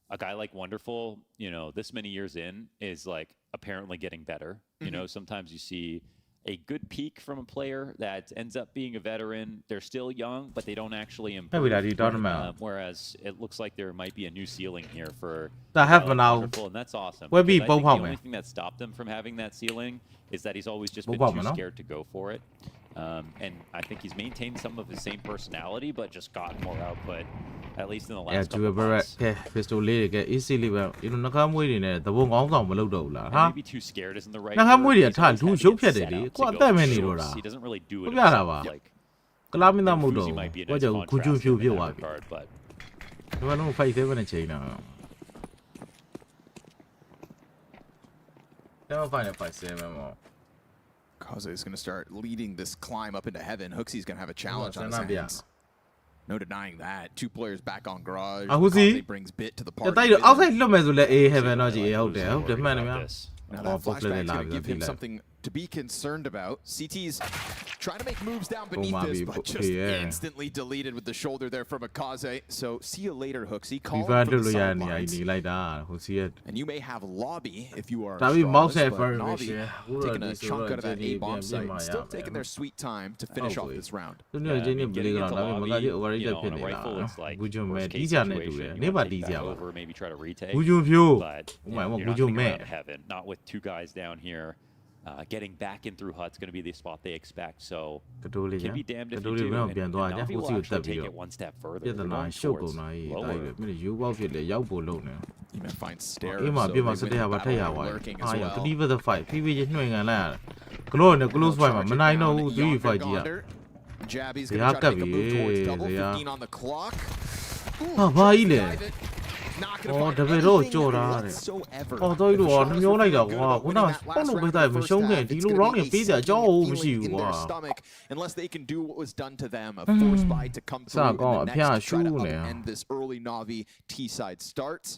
a guy like Wonderful, you know, this many years in is like apparently getting better. You know, sometimes you see a good peak from a player that ends up being a veteran. They're still young, but they don't actually အဲ့ improve. ဝိဒါဒီတော်တယ်မှာ Whereas it looks like there might be a new ceiling here for ဒါ have မ Alex နာ Wonderful, and that's awesome. ဝက်ပြီး because I ပုံ think ဖောက် the မယ် only thing that stopped him from having that ceiling is that he's always just ပုံ been ဖောက် too မယ်နော် scared to go for it. And I think he's maintained some of his same personality, but just gotten more output, at least in the အဲ last ဂျူ couple ဘရက် months. ကဲ pistol လေးတွေက easy လေးပဲဒီလိုနှကားမွေးတွေနဲ့သဘုံကောင်းဆောင်မလုပ်တော့ဘူးလား And ဟာ maybe too scared isn't the right နှကားမွေး word. တွေက He's ထား always လူ had to ရုပ် get ဖြတ်တယ် set လေ up ကို to ယ်အ go သက် for မဲ့နေတော့ shorts. တာ He doesn't really do it ဟုတ်ပြတာ himself. ပါ Like, ကလာမင်းသားမဟုတ် Fuzi တော့ might be a ကို nice ကြောင့်ကူကျူ contrast ဖြိုး in ဖြစ် that သွားပြီ regard, but ဒီမှာတော့ fight 7နဲ့ချိန်တာတော့ဖိုင်5 7မှာ Kaze is going to start leading this climb up into heaven. Hooksy's going to have a challenge on his Senna hands. No denying that. 2 players back on garage. Hookzy? Kaze brings bit to the တ party. တိုက်တော့ with him. outside လွတ်မယ်ဆိုလဲ A heaven တော့ကြည့်ဟုတ်တယ်ဟုတ်တယ် worried မှန်တယ် about များ this. Now Oh, that Book flashback is Lily going to live, give him live. something to be concerned about. CT's trying to make moves down beneath Mabi, this, but just yeah. instantly deleted with the shoulder there from Akaze. So see you later, Hooksy. Call Viva him from လွတ် the လို့ရနေရ sidelines. နေလိုက်တာဟိုစီရ And you may have lobby if you are ဒါပြီး Astralis, mouse but at first Navi taking a chunk out of that A bomb site, still taking their sweet time to finish off this round. သူတို့ချင်းနေ Getting ဘလီက into တော့ဒါပေမဲ့မက lobby, ကြီး you overrated know, ဖြစ် on နေ a လား rifle, it's like ဘူးဂျုံမဲ့ worst တီး case ကြနဲ့တူတယ် situation. နေ You ပါ wanna တီး take ကြ that ပါ over, maybe try to retake. ဘူးဂျုံဖြိုး But Oh my, you're what not would you gonna get make? out of heaven, not with 2 guys down here. Getting back in through Hut's going to be the spot they expect. So တတိုးလေး can ညာ be damned တ if တိုး you လေး do. တော့ And ပြန်သွားညာ Navi ဟို will စီကိုတက် actually ပြီး take တော့ it one step ပြ further. ဿ They're နာ going ရှုပ်ကုန် towards တာကြီးဒါ lower. ကြီးမင်းယူပေါက်ဖြစ်လေရောက်ဖို့လုပ်နေ Even find stairs. အေးမှာ so ပြမ they စ win တဲ့ the ဟာပါထက်ရ battle ပါ lurking အာ as ရ well. 3 for the fight ဖိဖိချင်းနှွင့်ကန်လိုက်ကလောနဲ့ close fight မှာမနိုင်တော့ဘူး 3 fight ကြီးอ่ะ Jabby's They going are to try to make a move towards cutting, double. they are. 15 on the clock. ဟာဘာကြီးလဲ Drive it. Not gonna အော် find တပည့်တော့ anything ကြော်တာတဲ့ whatsoever. အော်တော့လို့ The နှမျိုး Shadows လိုက်တာ were ကွာ feeling ခု good န about ပေါက် winning လို့ that ပေး last တာ round မ of the ရှုံး first ခင် half. ဒီ It's လို gonna round be တွေ a ပေးစရာအကြောင်း sinking မရှိ feeling ဘူး in ကွာ their stomach unless they can do what was done to them. A force buy to come through in Sao the có next phía to try to su này à? upend this early Na'Vi T-side starts.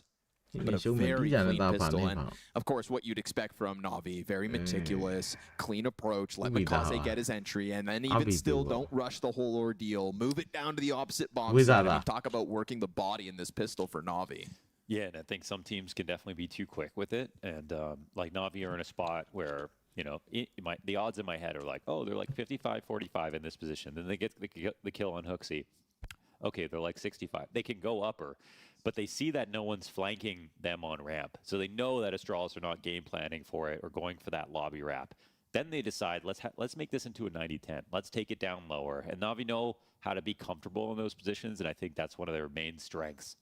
ဒီ But နေ့ a ရှုံးမယ် very ပြီးကြတယ် clean တာပါ pistol, နေ and ပါ of course, what you'd expect from Na'Vi. Very meticulous, clean approach. Let Ui, Makaze da. get his entry, and then even Abi still, duo. don't rush the whole ordeal. Move it down to the opposite bomb Ui, da, side. da. And talk about working the body in this pistol for Na'Vi. Yeah, and I think some teams can definitely be too quick with it. And like Na'Vi are in a spot where, you know, the odds in my head are like, oh, they're like 55-45 in this position. Then they get the kill on Hooksy. okay, they're like 65. They can go upper, but they see that no one's flanking them on ramp. So they know that Astralis are not game planning for it or going for that lobby wrap. Then they decide, let's make this into a 90-10. Let's take it down lower. And Na'Vi know how to be comfortable in those positions, and I think that's one of their main strengths.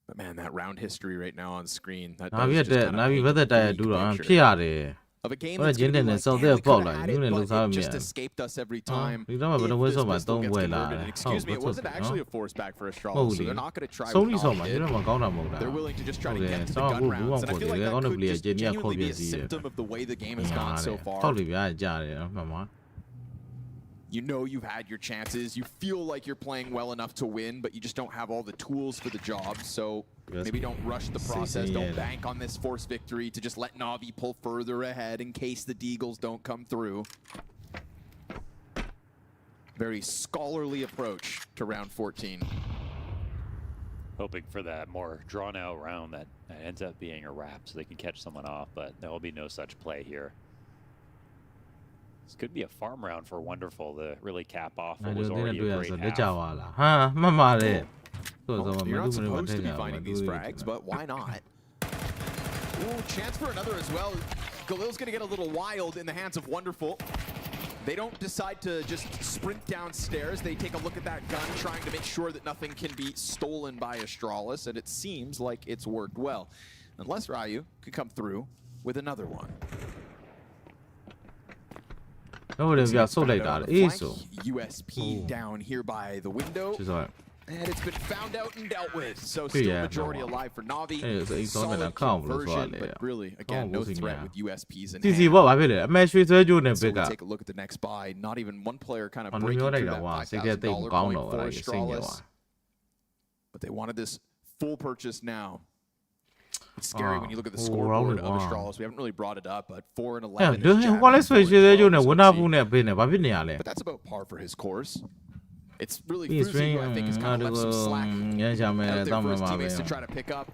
But man, that round history right now on screen. That Na'Vi does just kind of Na'Vi paint ဘက်သက်တိုင် a တူတော့ picture ဖြစ်ရတယ် of a game What a that's gonna be gentleman, like, so damn, they're we coulda fault, like, had you it, didn't but lose out, it just man. escaped us every time. You don't have If to win this so much, pistol don't gets win, converted, like, and excuse me, it what's wasn't up, actually no? a force back for Astralis, so Holy. they're not going to try Sony what ဆုံး Na'Vi မှာ did. ကျွန်တော်မကောင်းတာမဟုတ်တာ They're willing to just try to get to the Okay, gun so rounds, and I feel like that could just genuinely be a ကြီးတယ် symptom of the way the game has gone so ဖောက် far. လိဗျာကြားတယ်နော်မှန်ပါ You know you've had your chances. You feel like you're playing well enough to win, but you just don't have all the tools for the job. So maybe don't rush the process. Don't bank on this forced victory to just let Na'Vi pull further ahead in case the Deagles don't come through. Very scholarly approach to round 14. Hoping for that more drawn-out round that ends up being a wrap so they can catch someone off, but there will be no such play here. This could be a farm round for Wonderful to really cap off what was already a great လက်ကြ half. ွားလားဟာမှတ်ပါတယ် Well, you're not supposed to be finding these frags, but why not? Ooh, chance for another as well. Galil's going to get a little wild in the hands of Wonderful. They don't decide to just sprint downstairs. They take a look at that gun, trying to make sure that nothing can be stolen by Astralis, and it seems like it's worked well. Unless Ryu could come through with another one. တော့လည်းပြဆုတ်လိုက်တာလေအေးဆို USP down here by the window. ကျဆို And it's been found out and dealt with. So still majority alive for Na'Vi. Solid conversion, but really, again, no threat with USPs in hand. စီစီပေါ့ဘာဖြစ်လဲအမဲရွှေဆွဲကြိုးနေ So ပစ်က we take a look at the next buy. Not even one player kind of အ breaking မျိုးလိုက် through တာ that ကွာစိတ်ကတိတ်မ $5,000 ကောင်း point တော့ for အဲ့စိတ်ညစ် Astralis. ပါ But they wanted this full purchase now. It's scary when you look at the Oh, scoreboard wow. of Astralis. We haven't really brought it up, but 4 and 11. အဲ့ is ဒို jabbing ဟိုလည်းဆွဲရွှေ forward ဆွဲကြိုး well, နေ so ဝ let's နာ see. ဖူးနဲ့ပေးနေဘာဖြစ်နေရလဲ But that's about par for his course. It's really He's Fruzy, who I think has kind of left some slack ရမ်းချမယ် out there တောင်း for မှ his မှာပဲ teammates to try to pick up.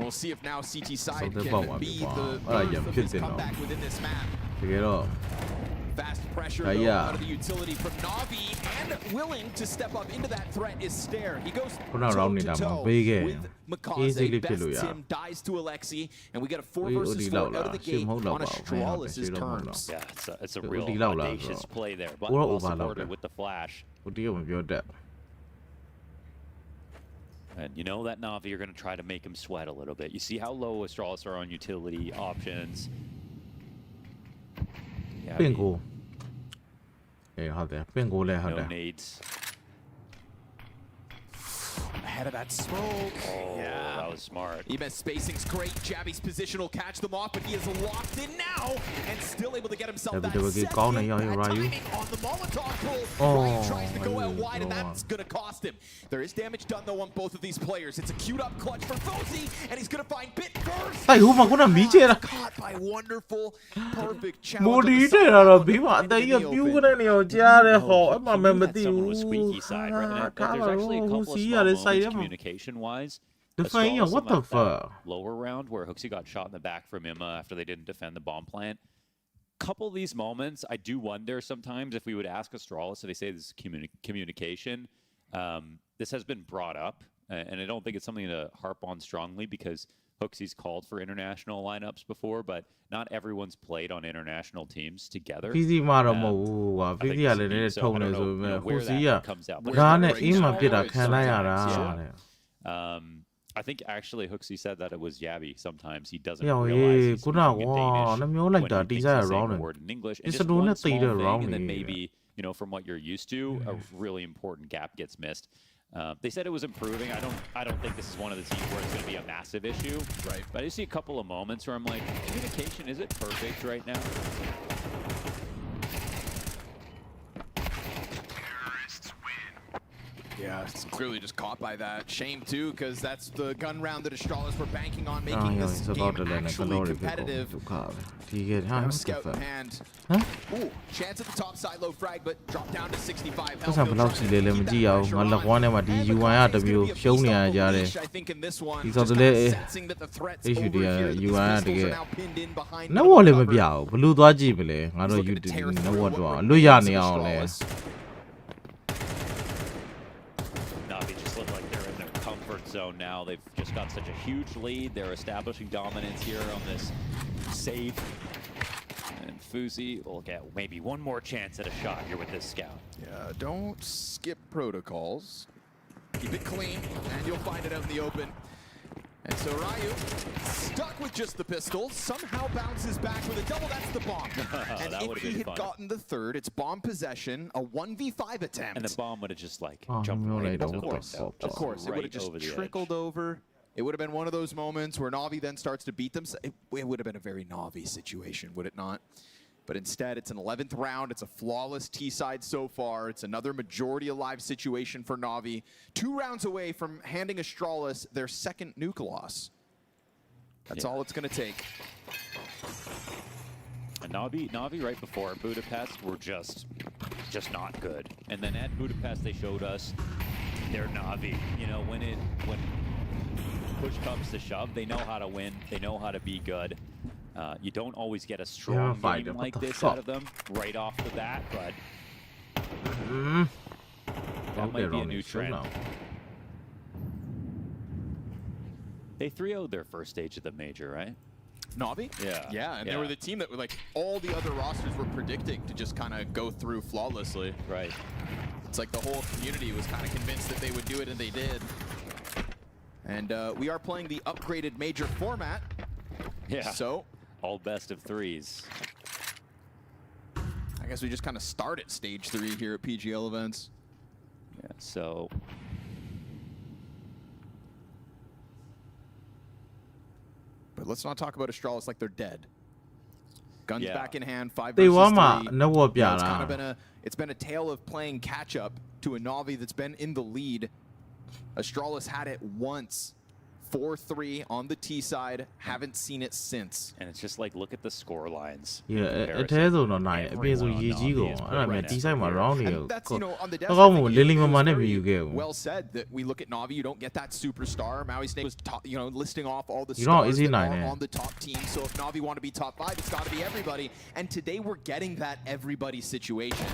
We'll see if now CT side So can they're both be happy. the Wow. birth Yeah, of his fits in, comeback within this map. တကယ်တော့ Fast pressure Yeah. though, out of the utility from Na'Vi, and willing to step up into that threat is Stare. He goes Kuna round toeနေတာ to မှာ toe ပေးခဲ့ with easily Makaze. ဖြစ်လို့ရ Bests him, dies to Alexi, and we get a 4 Ui, versus udi 4 လောက် out of လား the ရှင်း gate မဟုတ်တော့ on ပါဘူးခင်ဗျာ Astralis' ရှင်းတော့မဟုတ်တော့ terms. Yeah, it's a Udi real lao lao audacious so. play there, but Ura well over lao supported there. with the flash. ဟိုတကယ်မပြောတတ် And you know that Na'Vi are going to try to make him sweat a little bit. You see how low Astralis are on utility options. ပင့်ကိုအေးဟုတ်တယ်ပင့်ကိုလည်းဟုတ်တ No ယ် nades. Ahead of that smoke. Oh, that was smart. Emes spacing's great. Jabby's position will catch them off, but he is locked in now and still able to get himself that Jabby second.ကောင်းနေ Bad ရော Ryu timing on the Molotov pull. Oh, Ryu tries to go out Ryu, wide, and no. that's going to cost him. There is damage done, though, on both of these players. It's a queued up clutch for Fozy, and he's going to find Bit first. တိုက်ဟိုမှာခုနမီးချတာ Caught by Wonderful. Perfect မို challenge. ဒီ on the တဲ့ side တာတော့ of ဘေးမှာအ the တိုင်ရ open. ပြူးကနေနေအောင်ကြားတယ်ဟောအမှမ He မ had သိ someone ဘူး with squeaky side, right? And there's actually a couple of စီး small ရတဲ့ moments ဆိုင်ရမှာ communication-wise. Define Astralis what in, the like, that fuck? lower round where Hooksy got shot in the back from Imma after they didn't defend the bomb plant. Couple of these moments, I do wonder sometimes if we would ask Astralis, so they say this is communication. This has been brought up, and I don't think it's something to harp on strongly because Hooksy's called for international lineups before, but not everyone's played on international teams together. ဖီစီမှာတော့မဟုတ်ဘူးကွာဖီစီကလည်းနည်းနည်းထုံနေဆိုပေမဲ့ဟိုစီက But ဒါနဲ့အင်းမှာပြစ်တာခံလိုက်ရတာတဲ့ I think actually Hooksy said that it was Yabby. Sometimes he doesn't Yo, realize he's kuna speaking in wa, Danish na myo like when da, he thinks tisa he's saying wrong a eh. word in English. And It's just a one donut small tita thing, wrong and then eh. maybe, you know, from what you're used to, a really important gap gets missed. They said it was improving. I don't think this is one of the teams where it's going to be a massive issue. Right. But I see a couple of moments where I'm like, communication, is it perfect right now? Yeah, it's clearly just caught by that. Shame, too, because that's the gun round that Astralis were banking on making this game actually competitive. ဒီကဟာ Now scout in hand. Ooh, chance at the top side low frag, but drop down to 65 ပတ်စံဘယ်လောက်ရှိလဲလည်းမကြည့်ရအောင်ငါလက်ဝါးထဲမှာဒီ U1 ကတစ်မျိုးရှုံးနေရကြတယ် ဒီဆိုတော့လေ issue တွေက U1 ကတကယ်နဝလည်းမပြဘူးဘလို့သွားကြည့်မလဲငါတို့ YouTube နဝတော့လွတ်ရနေအောင်လဲ Navi just look like they're in their comfort zone now. They've just got such a huge lead. They're establishing dominance here on this save. And Fuzi will get maybe one more chance at a shot here with this scout. Yeah, don't skip protocols. Keep it clean, and you'll find it out in the open. And so Ryu, stuck with just the pistol, somehow bounces back with a double. That's the bomb. And That if would've he been had fun. gotten the third, it's bomb possession, a 1v5 attempt. And the bomb would have just like Oh, jumped no, right they into don't. the Of window. Of course, it would have right just over the trickled edge. over. It would have been one of those moments where Na'Vi then starts to beat them. It would have been a very Na'Vi situation, would it not? But instead, it's an 11th round. It's a flawless T-side so far. It's another majority alive situation for Na'Vi. 2 rounds away from handing Astralis their second nuke loss. That's all it's going to take. And Na'Vi right before Budapest were just not good. And then at Budapest they showed us they're Na'Vi. You know, when push comes to shove, they know how to win. They know how to be good. You don't always get a strong game like this out of them right off the bat, but that might be a new trend. They 3-0'd their first stage of the major, right? Na'Vi? Yeah, and they were the team that were like all the other rosters were predicting to just kind of go through flawlessly. Right. It's like the whole community was kind of convinced that they would do it, and they did. And we are playing the upgraded major format. Yeah. So all best of threes. I guess we just kind of start at stage 3 here at PGL events. Yeah. So. But let's not talk about Astralis like they're dead. Guns back in hand, 5 they versus want 3. no what You know, it's kind of been a tale of playing catch up to a Na'Vi that's been in the lead. Astralis had it once. 4-3 on the T side. Haven't seen it since. And it's just like, look at the score lines. Yeah, အဲဆိုတော့နိုင်အပြင်ဆိုရေကြီးကုန်အဲ့ဒါမြန်ဒီဆိုင်မှာ round တွေကို And that's, you know, on the desk, ကောင်း I မှု think လင်းလင်း it မ was မနဲ့မ very ယူခဲ့ဘူး well said that we look at Na'Vi, you don't get that superstar. Maui Snake was you know, listing off all the You don't stars easy that nine, are yeah. on the top team. So if Na'Vi want to be top 5, it's got to be everybody. And today we're getting that everybody situation.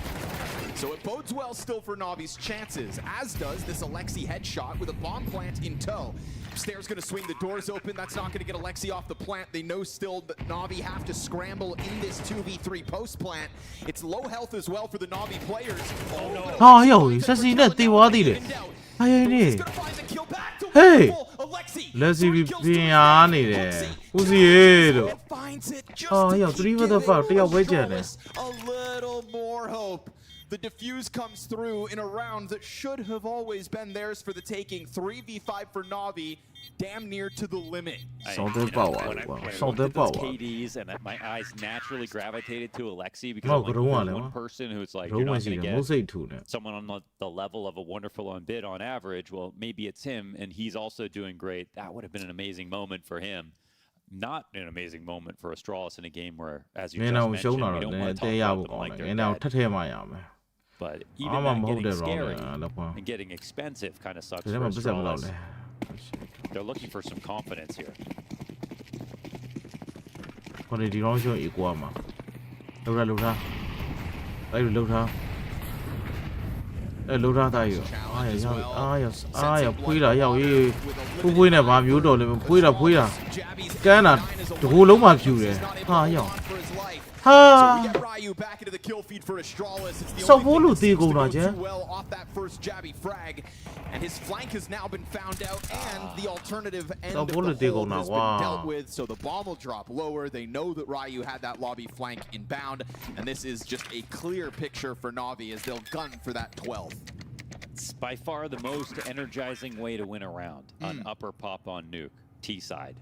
So it bodes well still for Na'Vi's chances, as does this Alexi headshot with a bomb plant in tow. Stairs going to swing the doors open. That's not going to get Alexi off the plant. They know still that Na'Vi have to scramble in this 2v3 post plant. It's low health as well for the Na'Vi players. Oh no. ဟာယောဆက်စီနဲ့တေသွားသေးတယ်ဟာယေနေ Hey! Let's see if ပြင်ရနေတယ်ဦးစီရေလို့ဟာယော3 with the 5တယောက်ပဲကျန်တယ် A little more hope. The defuse comes through in a round that should have always been theirs for the taking. 3v5 for Na'Vi, damn near to the limit. Something When I Something looked at those power. KDs and my eyes naturally gravitated to Alexi because No, I'm like, good one, there's huh? one person who's like, ရုံး you're မ not ရှိ going to တယ်မိုး get စိတ်ထူနေ someone on the level of a wonderful on bid on average. Well, maybe it's him, and he's also doing great. That would have been an amazing moment for him. Not an amazing moment for Astralis in a game where, as you မင်း just တော့ mentioned, ရှုံး we တာ don't တော့ want to တဲ talk ရ about ဖို့ them ကောင်း like တယ် they're မင်းတော့ dead. ထက်ထဲမှရမယ် But အာ even မ that မဟုတ် getting တဲ့ round scary လည်းကွာ and getting expensive kind of sucks ဒီထဲ for မှာပတ်သက်မလို့ Astralis. လဲ They're looking for some confidence here. ခေါ်ဒီ round ရှုံး equal မှာလောက်ထားအဲ့လိုလောက်ထားအဲ့လိုထားတာရောအာရဖွေးတာရောက်ရေးဖွေးနဲ့ဗာမျိုးတော်လေဖွေးတာကန်းတာတကူလုံးမှဖြူတယ်ဟာရောက်ဟာ So we get Ryu back into the kill feed for Astralis. It's the So only thing Bolu that seems to Tigo go na, too well off that first jabby frag. And his flank has now been found out, and the alternative end So of Bolu the Tigo hold na, has been wow. dealt with. So the bomb will drop lower. They know that Ryu had that lobby flank inbound, and this is just a clear picture for Na'Vi as they'll gun for that 12th. It's by far the most energizing way to win a round. An upper pop on Nuke, T side.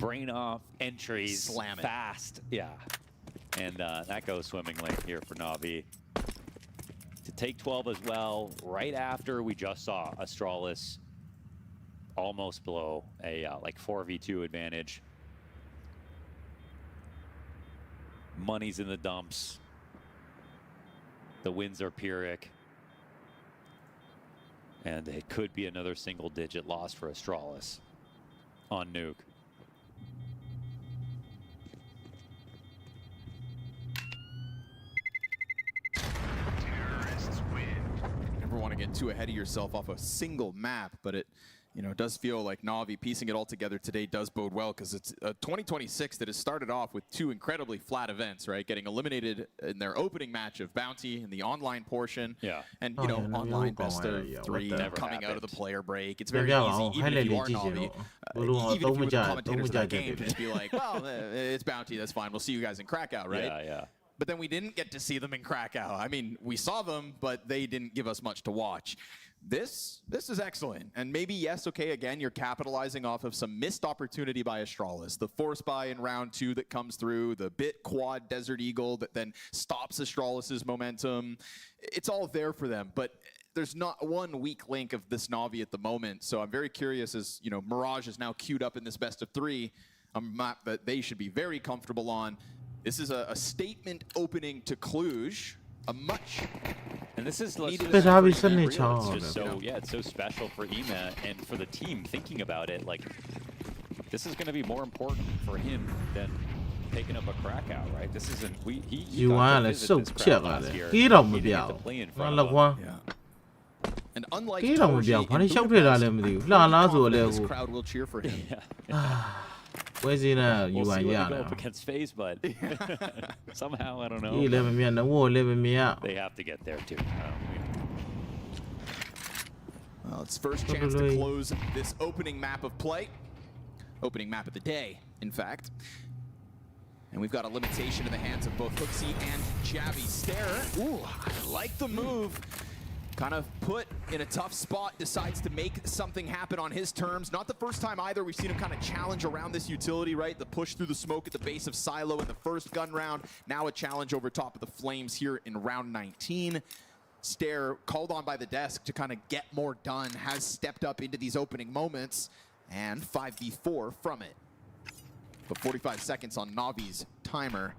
Brain off, entries, Slam it. fast. Yeah. And that goes swimmingly here for Na'Vi. To take 12 as well, right after we just saw Astralis almost blow a like 4v2 advantage. Money's in the dumps. The wins are Pyrrhic. And it could be another single-digit loss for Astralis on Nuke. Never want to get too ahead of yourself off a single map, but it, it does feel like Na'Vi piecing it all together today does bode well, because it's a 2026 that has started off with 2 incredibly flat events, right? Getting eliminated in their opening match of Bounty in the online portion. Yeah. And, online best of 3 coming out of the player break. It's very easy, even if you are Na'Vi. Even if you were the commentators of that game, just be like, well, it's Bounty, that's fine. We'll see you guys in Krakow, right? Yeah. But then we didn't get to see them in Krakow. I mean, we saw them, but they didn't give us much to watch. This is excellent. And maybe, yes, okay, again, you're capitalizing off of some missed opportunity by Astralis. The force buy in round 2 that comes through, the bit quad Desert Eagle that then stops Astralis' momentum. It's all there for them, but there's not one weak link of this Na'Vi at the moment. So I'm very curious as, Mirage is now queued up in this best of 3, a map that they should be very comfortable on. This is a statement opening to Cluj, and this is it's just so it's so special for Ema and for the team thinking about it. Like, this is going to be more important for him than taking up a Krakow, right? This isn't he got to visit this crowd last year. He didn't get to play in front of them. And unlike This crowd will cheer for him. We'll see when we go up against FaZe, but somehow, I don't know. They have to get there too. Well, it's first chance to close this opening map of play. Opening map of the day, in fact. And we've got a limitation in the hands of both Hooksy and Javi. Stare, ooh, I like the move. Kind of put in a tough spot, decides to make something happen on his terms. Not the first time either. We've seen him kind of challenge around this utility, right? The push through the smoke at the base of Silo in the first gun round. Now a challenge over top of the Flames here in round 19. Stare, called on by the desk to kind of get more done, has stepped up into these opening moments, and 5v4 from it. But 45 seconds on Na'Vi's timer.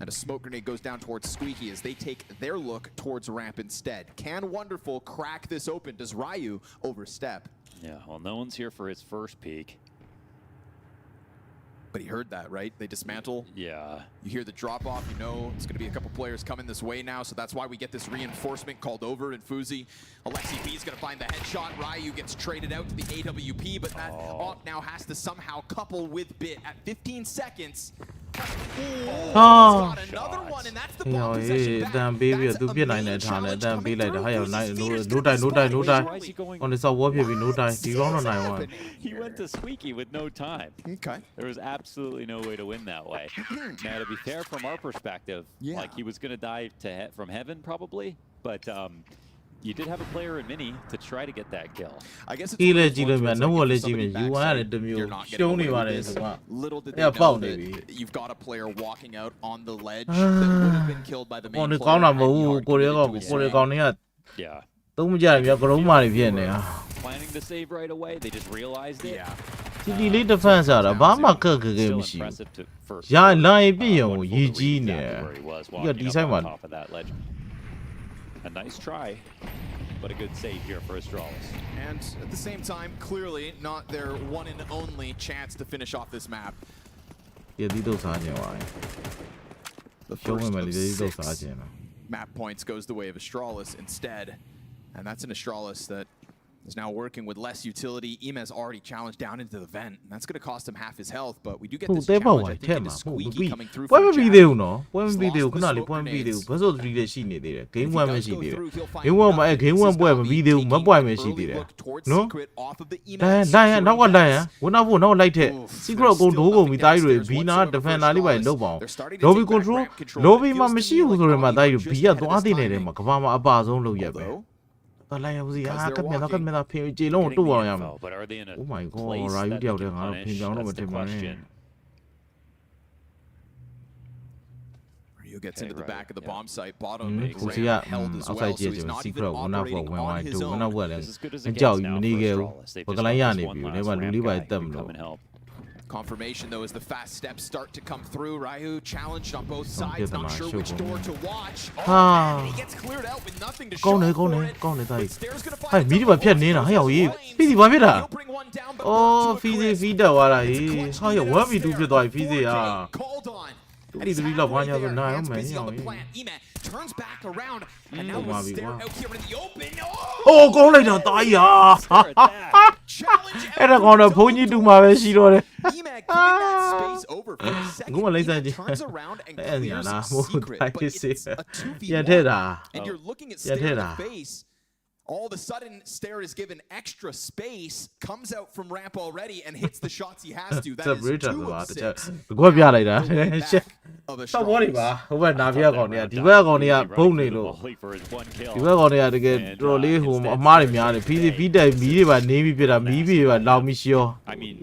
And a smoke grenade goes down towards Squeaky as they take their look towards ramp instead. Can Wonderful crack this open? Does Ryu overstep? Yeah, well, no one's here for his first peek. But he heard that, right? They dismantle. Yeah. You hear the drop off, you know it's going to be a couple players coming this way now, so that's why we get this reinforcement called over in Fuzi. Alexi B is going to find the headshot. Ryu gets traded out to the AWP, but that op now has to somehow couple with Bit at 15 seconds. Got another one, and that's the ball possession back. That's amazing challenge coming through. He went to Squeaky with no time. Okay. There was absolutely no way to win that way. Now, to be fair, from our perspective, like, he was going to die from heaven probably, but you did have a player in Mini to try to get that kill. I guess it's little did they know that you've got a player walking out on the ledge that would have been killed by the main player. Yeah. Planning to save right away, they just realized it. Yeah. Defense Still impressive for where he was walking up on top of that ledge. A nice try, but a good save here for Astralis. And at the same time, clearly not their one and only chance to finish off this map. The first of 6 map points goes the way of Astralis instead. And that's an Astralis that is now working with less utility. Ima's already challenged down into the vent, and that's going to cost him half his health, but we do get this challenge, I think, into Squeaky coming through from Jack. He's lost the smoke grenades. If he does go through, he'll find nothing. This is Na'Vi taking an early look towards Secret off of the Ema. But are they in a place that they can punish? That's the question. Ryu gets into the back of the bomb site. Bottom held as well, so he's not even operating on his own. This is good as it gets now for Astralis. They've just lost one last ramp guy to come and help. Confirmation, though, as the fast steps start to come through. Ryu challenged on both sides, not sure which door to watch. And he gets cleared out with nothing to show for it. But Stairs gonna find Hey, medium ဖြတ်နေတာဟဲ့ရောက်ရေးဖီစီဘာဖြစ်တာအော်ဖီစီတက်သွားတာဟေးဟာရ 1v2 ဖြစ်သွားပြီဖီစီอ่ะ ဒီဒီလောက်ဘာညာဆိုနိုင်အောင်မယ်ရောက်ရေး turns back around and now with Stair out here in the open. အိုးကောင်းလိုက်တာတားကြီးဟာအဲ့ဒါကောင်တော့ဘုန်းကြီးတူမှာပဲရှိတော့တယ် Emek giving that space over for a second. ငုံမလိုက်စမ်းကြည့် turns around and အဲ့ညာ clears လား a မို့ secret, တိုင်း but ဖြစ်စေ it's a 2v1. ရထက်တာ And you're looking at Yeah, Stair in did the I? face. All of a sudden, Stair is given extra space, comes out from ramp already, and hits the shots he has to. That ဆက် is ဘရီတာ 2 ဆိုတာ of တချက် 6. ကွက်ပြလိုက်တာ Back of a တော့ဘောနေ Astralis. ပါဟိုဘက်နာပြကောင်တွေကဒီဘက်ကောင်တွေကဘုံနေလို့ဒီဘက်ကောင်တွေကတကယ်တော်တော်လေးဟိုအမားတွေများတယ်ဖီစီဖီတိုင်မီးတွေပါနေပြီးပြတာမီးတွေပါလောင်ပြီးရှော I mean,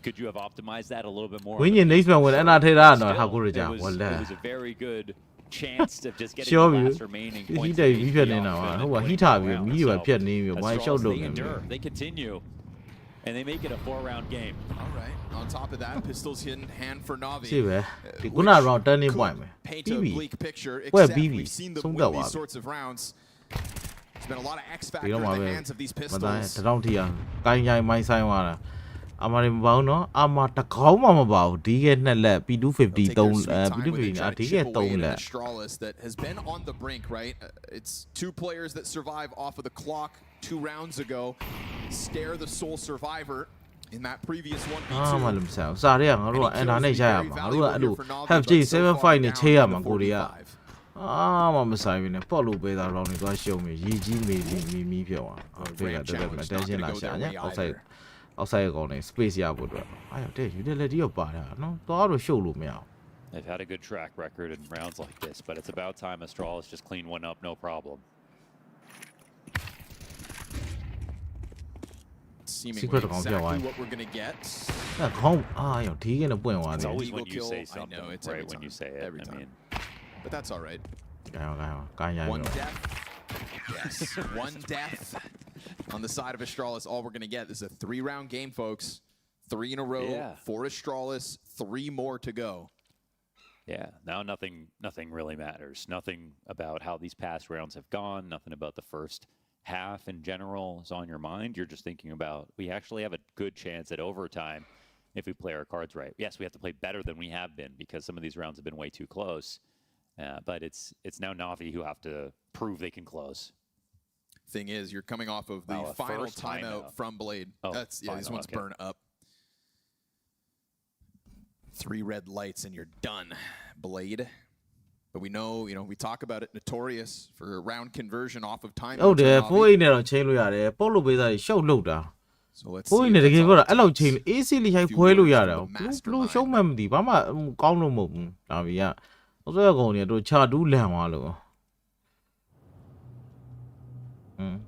could you have optimized that a little bit more? ဝင်းကြီး next man ဝင်အနာထဲတာတော့ဟာကိုရကြ It ဝလက် was a very good chance of just getting Sure, the you. last remaining ဟီ points တိုင် of မီး the ဖြတ်နေတာပါဟိုကဟီထားပြီးမီးတွေပါဖြတ်နေပြီးဝိုင်းရှောက်လုပ် they နေတယ် endure, they continue, and they make it a 4-round game. All right. On top of that, pistols in hand for Navi. ရှိပဲဒီခုန round turning point ပဲ Paint ပြီး a ပြီ bleak picture, ပွဲ except ပြီးပြီ we've seen them ဆုံး win သက်သွား these ပြီ sorts of rounds. There's been a lot of X ဒီ factor တော့ in မှာ the ပဲ hands of these မတိုင်း pistols. တထောင်ထီအောင်ကိုင်းရိုင်းမိုင်းဆိုင်သွားတာအမရီမပေါင်းနော်အမတကောင်းမှမပါဘူးဒီကဲ2လက် P250 They'll take their sweet 3 time with it, P250 try ဒီ to ကဲ chip away 3 at လက် an Astralis that has been on the brink, right? It's 2 players that survive off of the clock 2 rounds ago. Stair, the sole survivor in that previous 1v2. အာမလို့မဆိုင်ဘူးစာတွေကငါတို့ကအန်တာနဲ့ရရမှာငါတို့ကအဲ့လို have J75 နဲ့ቼးရမှာကိုတွေကအာမမဆိုင်ဘူးနဲ့ပေါ့လို့ပေးတာ round တွေသွားရှုံးပြီရေကြီးမေးမီးဖြစ်သွားဟုတ်ကဲ့တက်တက် attention လာရှာညာ outside ကောင်နေ space ရဖို့အတွက်အားရတဲ့ utility ရောပါတာနော်သွားတော့ရှုပ်လို့မရအောင် They've had a good track record in rounds like this, but it's about time Astralis just clean one up, no problem. Seemingly Secret account, yeah, exactly why? what we're gonna get. အဲ့ခေါင်းအားရဒီကနေ့ပွင့်သွားတ It's ယ် always Eagle when you kill, say I something, know, it's right? every When you time, say it, every I time. mean, But that's all right. ကိုင်းရိုင်း One တော့ death. Yes, one death on the side of Astralis. All we're gonna get is a 3-round game, folks. 3 in a row Yeah. for Astralis. 3 more to go. yeah. Now nothing really matters. Nothing about how these past rounds have gone. Nothing about the first half in general is on your mind. You're just thinking about we actually have a good chance at overtime if we play our cards right. Yes, we have to play better than we have been because some of these rounds have been way too close. But it's now Navi who have to prove they can close. Thing is, you're coming off of the Oh, a final first timeout timeout. from Blade. Oh, That's these final, ones okay. burn up. 3 red lights and you're done, Blade. But we know, we talk about it, notorious for round conversion off of timeout. ဟုတ်တယ်4-8နဲ့တော့ချိန်လို့ရတယ်ပေါ့လို့ပေးစားရှုပ်လို့တာ So let's 4-8 see နဲ့ if တကယ် that's ပြော all တာ it အဲ့လောက် takes. ချိန် AC လေးရိုက်ခွဲလို့ရတယ်ဘလို့ရှုံးမှမသိဘာမှကောင်းလို့မဟုတ်ဘူးဒါပြီးကဟိုဆိုရကောင်တွေတို့ချာတူးလန်သွားလို့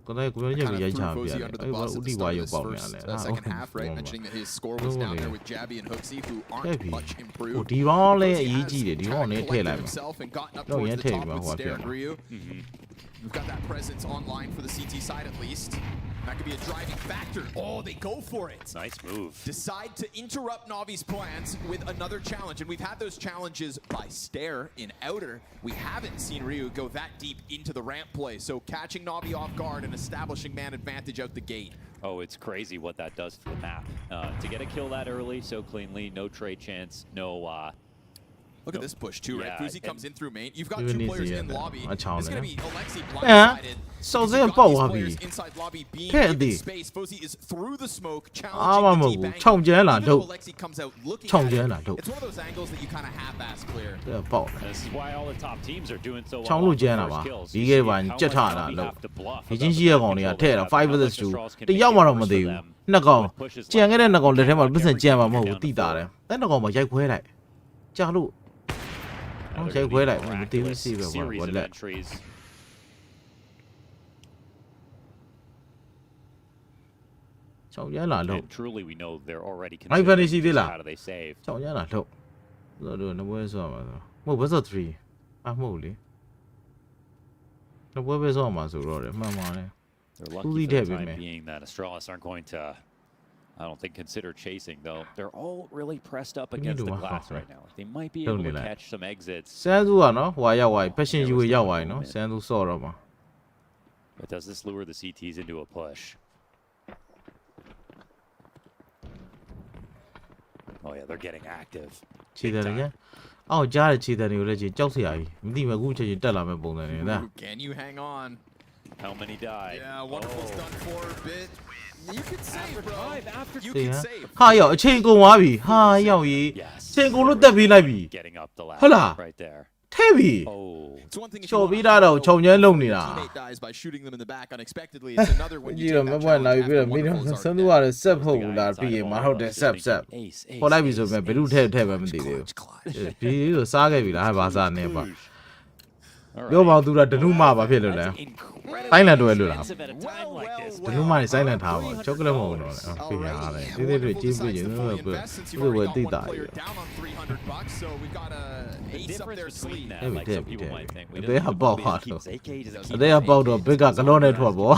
ကိုယ်တိုင်ကိုယ်ညက်ပြီးရိုက်ချပြတယ်အဲ့ဘာဥတီဝါရုပ်ပေါက်နေရတယ် second half, right? Mentioning that his score was down there with Jabby and Hooksy, who aren't much ဟို improved. ဒီဘောင်းလေးအရေးကြီးတယ်ဒီဘောင်းနဲ့ထည့်လိုက်မှာ himself and gotten up No, towards yeah, the take top him, with I'll Stair and watch Ryu. We've got that presence online for the CT side at least. That could be a driving factor. Oh, they go for it. Nice move. Decide to interrupt Navi's plans with another challenge. And we've had those challenges by Stair in Outer. We haven't seen Ryu go that deep into the ramp play. So catching Navi off guard and establishing man advantage out the gate. Oh, it's crazy what that does to the map. To get a kill that early so cleanly, no trade chance, no Look at this push too, right? Yeah, Fuzi comes in through main. You've got Even 2 players easier in than lobby. a challenge, It's going to yeah. be Alexi Yeah. blindsided. So because they're you've got these both players happy. inside lobby being Can't given they? space. Fuzi is through the smoke, Ah, challenging the deep mama, angle. 冲ကျန်းလာ Even တို့ though Alexi comes out looking 冲 at ကျန်း it, လာတို့ it's one of those angles that you kind of half-ass clear. ပေါက်တယ် This is why all the top teams are doing so well. ချောင်းလို့ on ကျန်း the တာ first ပါ kills. ဒီ You ကဲ see ပါ how ကြက် much ထတာ Navi လို့ have to bluff ဒီ about ချင်း the ရှိရကောင် first တွေက kill ထဲ they တာ have. 5 Not vs like 2 Astralis can တ make ယောက် it မှတော့ worse မ for သေးဘူး them. နှစ်ကောင် With pushes ကြံခဲ့တဲ့နှစ်ကောင်လက်ထဲမှာ like ပတ်စံ every ကြံမှာမ game ဟုတ်ဘူး down တိတာတယ်အဲ့နှစ်ကောင်မှာရိုက်ခွဲလိုက်ကြာလို့ Now they're ရိုက် gonna ခွဲ be လိုက်မသိဘူး miraculous စီးပဲ series ဘာ of လက် entries. ချောင်းကျန်းလာလို့ And truly, we know they're already Ai considering fantasy justသေးလား how do they save. ချောင်းကျန်းလာလို့တို့နပွဲဆောမှာမဟုတ်ဘယ်ဆို3အမဟုတ်လေနပွဲပဲဆောမှာဆိုတော့တယ်မှန်ပါတယ် They're Who lucky lead for the heavy, time man? being that Astralis aren't going to I don't think consider chasing though. They're all really pressed up against the glass right now. They might be able to catch some exits. စန်းစုကနော်ဟွာရောက်သွားပြီ fashion ယူရောက်သွားပြီနော်စန်းစုစော့တော့မှာ But does this lure the CTs into a push? Oh yeah, they're getting active. ခြေတယ်လေအောက်ကြားတဲ့ခြေတယ်တွေကိုလည်းကြောက်စရာကြီးမသိမအခုချိန်တက်လာမဲ့ပုံစံတွေနော် Can you hang on? How many die? Yeah, wonderful's done for a bit. You can save, bro. You တေး can ဟ save. ဟာရောက်အချိန်ကုန်သွားပြီဟာရောက်ရေး Yes. ချိန်ကုန်လို့တက်ပြီးလိုက်ပြီ Getting up the ladder Hala. right there. ထဲပြီ Oh. It's one thing if ချော် you ပြီး wanna တော့ know ခြုံချဲလုံနေတာ your teammate dies by shooting them in the back unexpectedly. It's another when ကြ you ည့် take တော့မ that ပွင့်လာ challenge ပြီပြီး after တော့မင်း one တို့ of those စန်း are သူ dead. ကလည်းဆက်ဖို့လားပြီးရင်မဟုတ်တယ်ဆက်ခေါ်လိုက်ပြီဆိုပေမဲ့ဘယ်လိုထဲပဲမသိသေးဘူးဒီလိုစားခဲ့ပြီလားဘာစားနေပါ ပြောပါသူကဒနုမပါဖြစ်လို့လဲ တိုင်းလန်တွဲလို့လား ဒနုမနေဆိုင်လန်ထားပါချောကလက်မဟုတ်တော့လေဖေးရတယ်ဒီဒီတွေကျင်းပြရင်သူ့ဝယ်တိတာရ Down on $300, so we got a ace up their sleeve. Like some people might think. We အသေးကပေါက်သွား keep တော့ AK does it အ keep သေးကပေါက်တော့ဘစ်ကကလုံးနဲ့ထွက်ပေါ့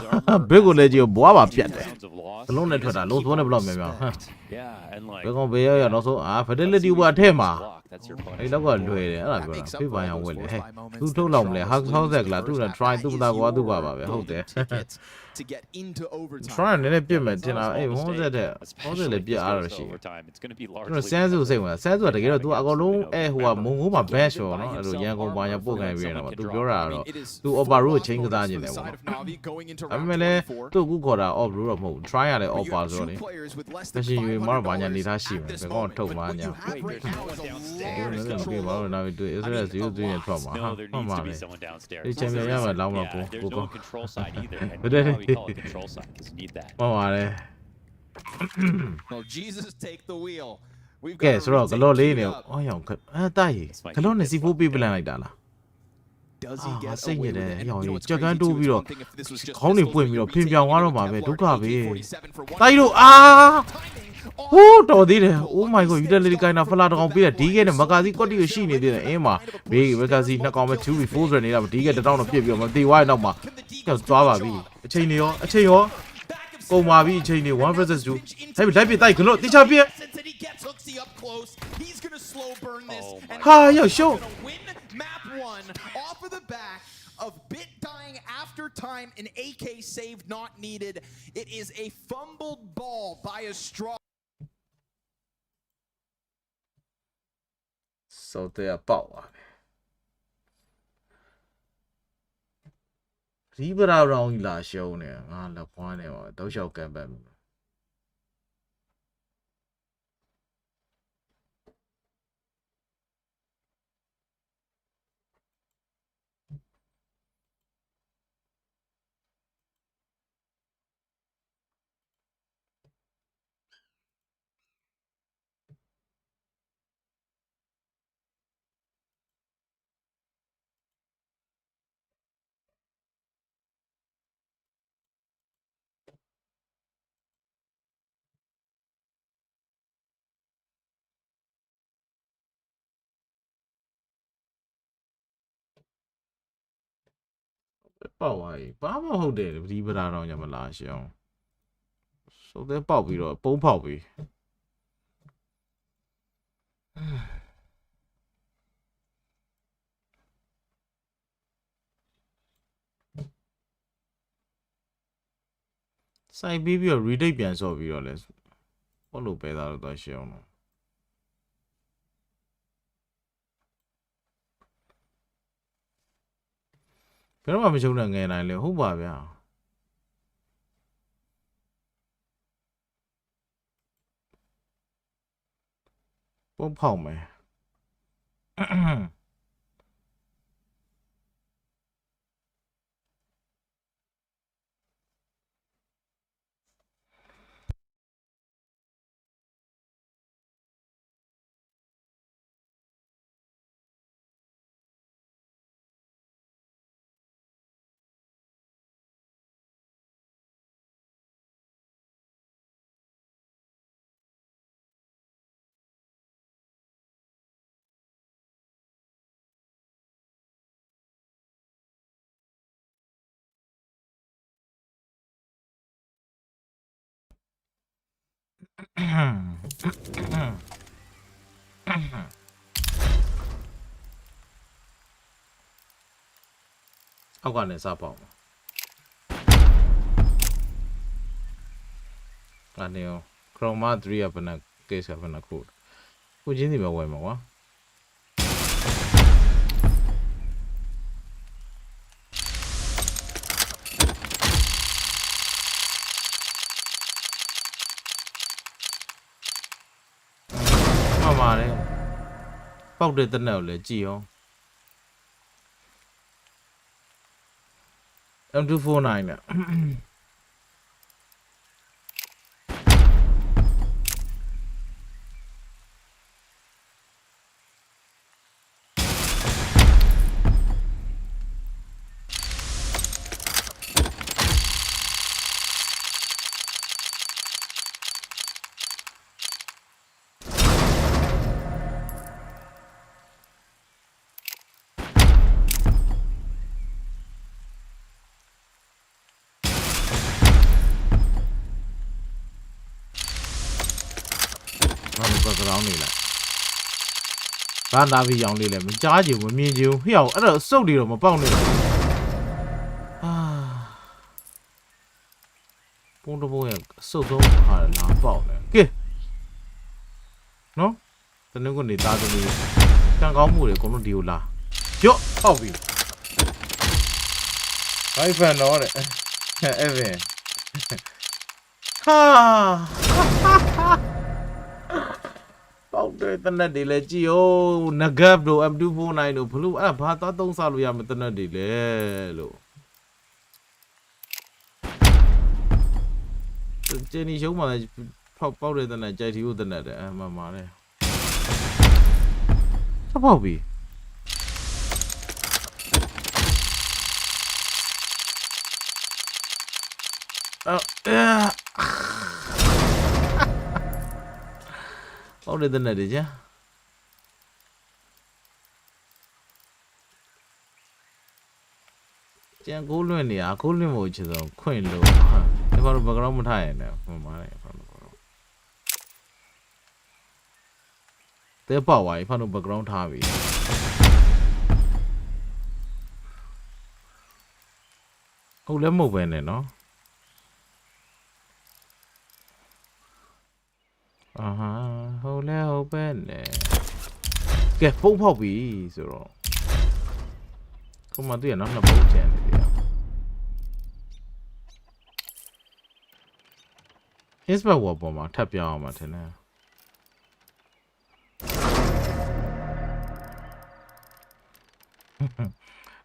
ဘစ်ကိုလည်းကြည့်ဘွားပါပြတ်တယ် rounds of loss? ကလုံးနဲ့ထွက်တာလုံးသွန်းနဲ့ဘယ်လောက်များများဟမ် Yeah, and like ဘယ်ကောင်ဘေးရောက်နောက်ဆုံးfertility ဘွားထဲမှာ block, that's your punch. အဲ့တော့ကလွယ်တယ်အဲ့ဒါပြောတာဖေးပါရဝယ်လေဟဲ့သူထုတ်လောက်မလဲ how that ကလာသူက try သူ့တာကွာသူ့ပါပါပဲဟုတ်တယ် Tickets to get into overtime. try နည်းနည်းပြစ်မယ်တင်တာအေးဟုတ်တဲ့ဟုတ်တယ်လေပြစ်အားရရှိ overtime. It's going to be ကျွန် largely တော်ဆန်းစုစိတ်ဝင်ဆန်းစုကတကယ်တော့ तू အကောင်လုံးဟိုကမုံကိုမှာ bash ရောနော်အဲ့လိုရန်ကုန်ပါရပို့ခိုင်းပြီးတော့ तू ပြောတာတော့ तू offer road ကိုချင်းကစားနေတယ်ပေါ့နော်ဒါပေမဲ့လည်းသူ့ကူခေါ်တာ off road တော့မဟုတ်ဘူး try ရတယ် offer ဆိုတော့လေ fashion ယူမှာတော့ဘာညာနေသားရှိမယ်ဘယ်ကောင်ထုတ်မှညာနည်းနည်းပြေပါတော့နောက်ပြီးတွေ့ Israel 0 0နဲ့ထွက်မှာ no, there ဟုတ် needs မှာ to ပဲ be someone downstairs. ဒီချန်ပီယံရမှာလောင်းတော့ Yeah, ကို there's ကို no control side either. And But that's then- why we call it control side because you need that. မှန်ပါတယ် Well, Jesus, take the wheel. We've ကဲ got ဆိုတော့ a ဂလော့ retake လေး queued နေ up. အော်ရောင်တိုက်ဂလော့နဲ့ C4 ပေးပလန်လိုက်တာလား Does he getစိတ်ည away စ်တယ် with it? And ရောင် you know ကြီး what's ကြက်ကန်း crazy တိုး too? ပြီး It's တော့ one thing if this was just ခေါင်းတွေ pistols, ပွင့် we ပြီးတော့ would ဖင် retake ပြောင်သွား it. တော့မှာပဲ Kevlar ဒုက္ခပဲ AK-47 for one. တိုက်လို့ဟိုးတော်သေးတယ် Oh my god utility ကိုင်းတာဖလာတကောင်ပေးတာဒီကဲနဲ့မကာစီကွက်တီကိုရှိနေသေးတယ်အင်းမှာဘေးမကာစီနှစ်ကောင်ပဲ 2v4 ဆိုနေတာဒီကဲတစ်တောင်းတော့ပြစ်ပြီးတော့မတေဝါရဲ့နောက်မှာကြောက်သွားပါပြီအချိန်တွေရောကုန်ပါပြီအချိန်တွေ1 versus 2ဟဲ့လိုက်ပြတိုက်ဂလော့တိချပြက် And he gets Hooksy up close. He's gonna slow burn this. Oh and my God. Yo, show. gonna win map 1 off of the back of Bit dying after time. An AK save not needed. It is a fumbled ball by a straw. စောတဲ့ပေါက်သွားတယ်ရီဘရာရောင်းကြီးလာရှုံးနေငါလက်ဖွားနေပါတောက်လျှောက်ကမ်ပတ်ပေါက်သွားပြီဘာမှမဟုတ်တယ်ရီဘရာရောင်းညမလာရှုံးစောတဲ့ပေါက်ပြီးတော့ပုံးဖောက်ပြီးစိုက်ပြီးတော့ redate ပြန်ဆော့ပြီးတော့လဲဟောလို့ပဲသားတော့ရှုံးတော့ဘယ်တော့မှမရှုံးတဲ့ငယ်နိုင်လေဟုတ်ပါဗျာပုံဖောက်မယ် အောက်ကနေစပေါက်မှာအနေရော Chroma 3ကဘယ်နှ case ကဘယ်နှခုကိုချင်းစီပဲဝယ်မှာကွာပါတယ်ပေါက်တဲ့တနက်ကိုလည်းကြည့်အောင် M249 နဲ့ဘာနေလိုက်ဘာနာပြီးရောင်းလေးလဲမကြားချင်မမြင်ချင်ဟိအောင်အဲ့တော့စုပ်တွေတော့မပေါက်နေဘူးပုံတပုံရဲ့စုပ်ဆုံးဟာလာပေါက်နေကဲနော်တနင်္ဂနွေသားသမီးကံကောင်းမှုတွေအကုန်လုံးဒီကိုလာရော့ပေါက်ပြီဘိုင်ဖန်တော့တဲ့အဲ့ဗင်ဟာပေါက်တဲ့တနက်တွေလည်းကြည့်အောင်နဂပ်တို့ M249 တို့ဘလို့အဲ့ဘာသွားသုံးစားလို့ရမတနက်တွေလဲလို့ကျင်းနေရှုံးမှာပေါက်တဲ့တနက်ကြိုက်တီကိုတနက်တယ်အမှန်ပါတယ်စပေါက်ပြီပေါက်တဲ့တနက်တွေကြာကျန်ကိုလွင့်နေရကိုလွင့်ဖို့ချင်ဆုံးခွင့်လို့ဒီဘာလို့ background မထားရနဲ့မှန်ပါတယ်တဲပေါက်သွားပြီဖန်တို့ background ထားပြီဟုတ်လည်းမဟုတ်ပဲနဲ့နော်အာဟာဟုတ်လည်းဟုတ်ပဲနဲ့ကဲပုံဖောက်ပြီဆိုတော့ခုမှတွေ့ရနော်နှစ်ပုံကျန်နေတယ်Facebook ဝပေါ်မှာထပ်ပြောင်းအောင်မှာထင်တယ်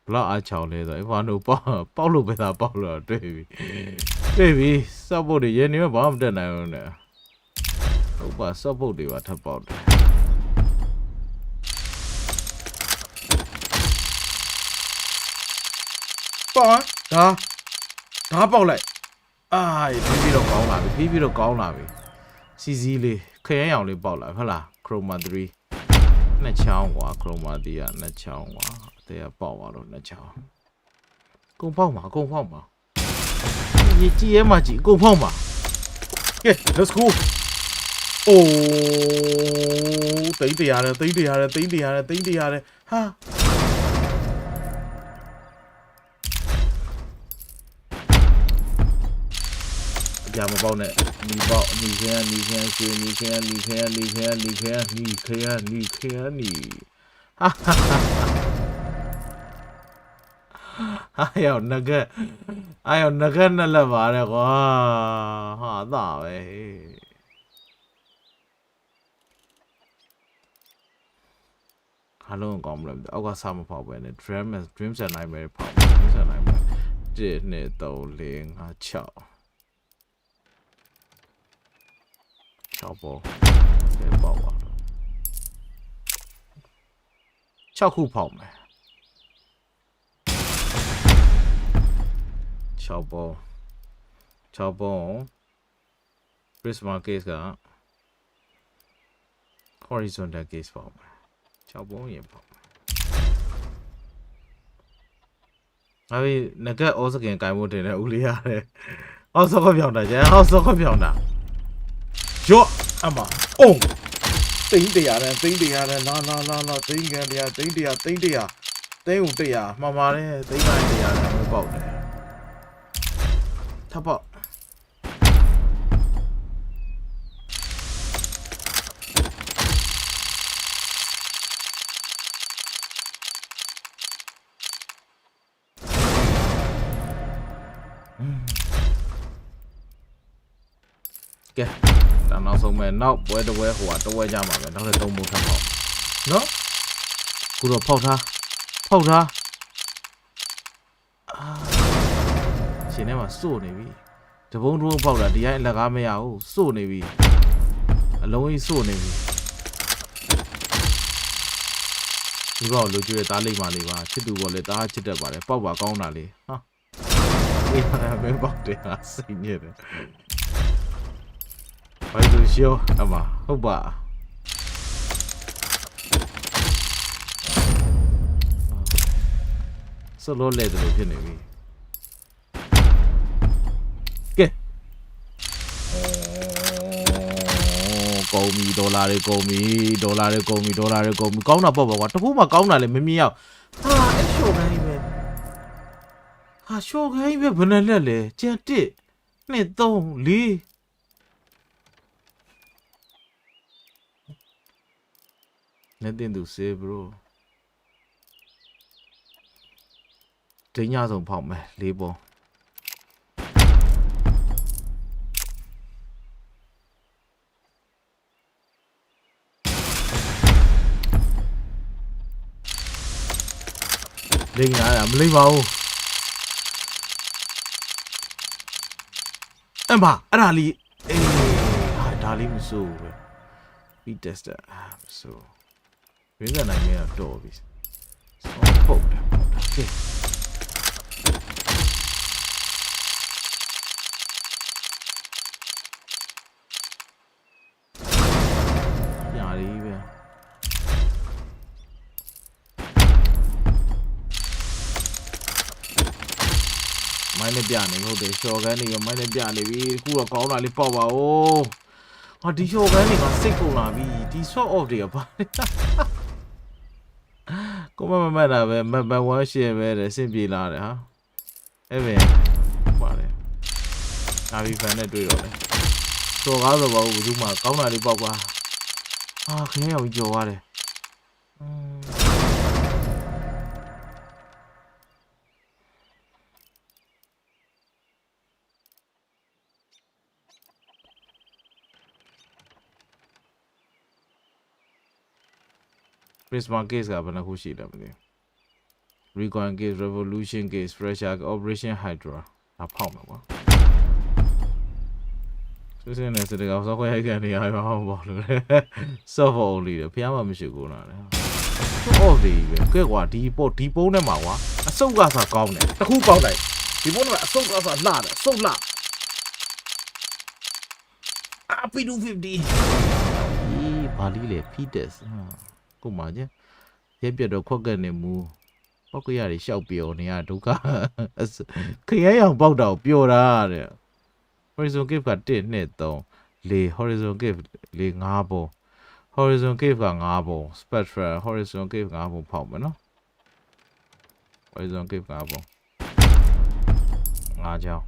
ဘလောက်အားချောင်းလဲဆိုဘာလို့ပေါက်လို့ပဲသာပေါက်လို့တွေ့ပြီစောက်ဖို့တွေရနေမှဘာမှမတက်နိုင်ဘူးနဲ့ဟုတ်ပါစောက်ဖို့တွေပါထပ်ပေါက်တယ်ပေါက်ဒါပေါက်လိုက်အာပြီးတော့ကောင်းလာပြီပြီးတော့ကောင်းလာပြီစီစီလေးခရမ်းရောင်လေးပေါက်လာဟုတ်လား Chroma 3နှစ်ချောင်းကွာ Chroma 3ကနှစ်ချောင်းကွာတဲ့ပေါက်သွားတော့နှစ်ချောင်းကုန်ပေါက်မှာကြည်ရဲမှာကြည်ကုန်ပေါက်မှာကဲ let's go အိုးတိတ်တရားတယ်ဟာပြမပေါက်နဲ့နီခင်းနီဟာအာယောနဂတ်နဲ့လက်ပါတယ်ကွာဟာသာပဲဟာလုံးကောင်းမလို့အောက်ကစားမဖောက်ပဲနဲ့ dreams and nightmare ဖောက် dreams and nightmare 1 2 3 4 5 6 6ပေါ်ပဲပေါက်သွားတော့6ခုဖောက်မယ်6ပေါ် prisma case က horizontal case ဖောက်မယ်6ပေါ်ရင်ဖောက်မယ်အဲဒီငကက်အော်စကင်ကိုင်ဖို့တင်တဲ့ဦးလေးရတယ်အောက်ဆော့ကပြောင်းတာကျန်အောက်ဆော့ကပြောင်းတာ ရော့အမအုံးသိန်း100နဲ့သိန်း100နဲ့လာသိန်းကန်100သိန်း100သိန်း100သိန်းဦး100မှားပါတယ်သိန်းတိုင်း100နဲ့မပေါက်တယ်ထပ်ပေါက်ကဲဒါနောက်ဆုံးမဲ့နောက်ပွဲတစ်ပွဲဟိုကတစ်ပွဲကြမှာပဲနောက်ထပ်3ပုံထပ်ပေါက်နော်ခုတော့ဖောက်ထားရှင်ထဲမှာစိုးနေပြီတပုံးပေါက်တာဒီတိုင်းအလက်ကားမရဘူးစိုးနေပြီအလုံးကြီးစိုးနေပြီဒီတော့လူကျွေးသားလိမ့်ပါလေပါချစ်သူပေါ်လေသားချစ်တတ်ပါတယ်ပေါက်ပါကောင်းတာလေဟာအေးပါပဲပေါက်တယ်စိတ်ညစ်တယ်ဘာလို့ရှိရောအမဟုတ်ပါစလိုလေတယ်လို့ဖြစ်နေပြီကဲကုန်ပြီဒေါ်လာတွေကုန်ပြီကောင်းတာပေါ့ကွာတခုမှကောင်းတာလည်းမမြင်ရောက်ဟာအဲ့ရှိုးခိုင်းပဲဟာရှိုးခိုင်းပဲဘယ်နဲ့လက်လဲကျန်1 2 3 4Nothing to say, bro. တင်းညဆုံးဖောက်မယ်၄ပုံလိမ့်ရတာမလိမ့်ပါဘူးအဲ့မအဲ့ဒါလေးအေးဟာဒါလေးမစိုးဘူးပဲပြီး tester မစိုးရင်းစားနိုင်ရတော့ပြီပုတ်တယ်ကဲညာလေးပဲမိုင်းနဲ့ပြနေဟုတ်တယ်ရှော့ကန်နေကမိုင်းနဲ့ပြနေပြီခုတော့ကောင်းတာလေးပေါက်ပါဦးဟာဒီရှော့ကန်တွေကစိတ်ကုန်လာပြီဒီ short off တွေကပါကိုမတာပဲမဝမ်းရှယ်ပဲတဲ့စင်ပြေလာတယ်ဟာအဲ့ပဲပါတယ်နာဗီဖန်နဲ့တွေ့တော့တယ်စော်ကားဆိုပါဘူးဘူးမှကောင်းတာလေးပေါက်ပါဟာခင်းရောက်ကြော်သွားတယ်Prisma case ကဘယ်နှခုရှိတယ်မသိဘူး Recon case Revolution case Pressure Operation Hydra ဒါဖောက်မှာကွာစနေစတဲ့ကောင်စောခွဲရိုက်ကနေရအောင်ပေါ့လို့ Soft only တယ်ဖျားမှမရှိဘူးလား Off ဒီပဲကဲကွာဒီပုံးထဲမှာကွာအစုပ်ကစားကောင်းတယ်တခုကောင်းလိုက်ဒီပုံးထဲမှာအစုပ်ကစားလှတယ်စုပ်လှP250 ဒီဘာလီလေ Fides ကိုမကြီးရက်ပြတော့ခွက်ကနေမူပောက်ကရတွေရှောက်ပြောနေရဒုက္ခခရမ်းအောင်ပေါက်တော့ပျော်တာတဲ့ horizon cave က1 2 3 4 horizon cave 5ပုံ horizon cave က5ပုံ SpeXtres horizon cave 5ပုံဖောက်မယ်နော် horizon cave 5ပုံ5ချောင်း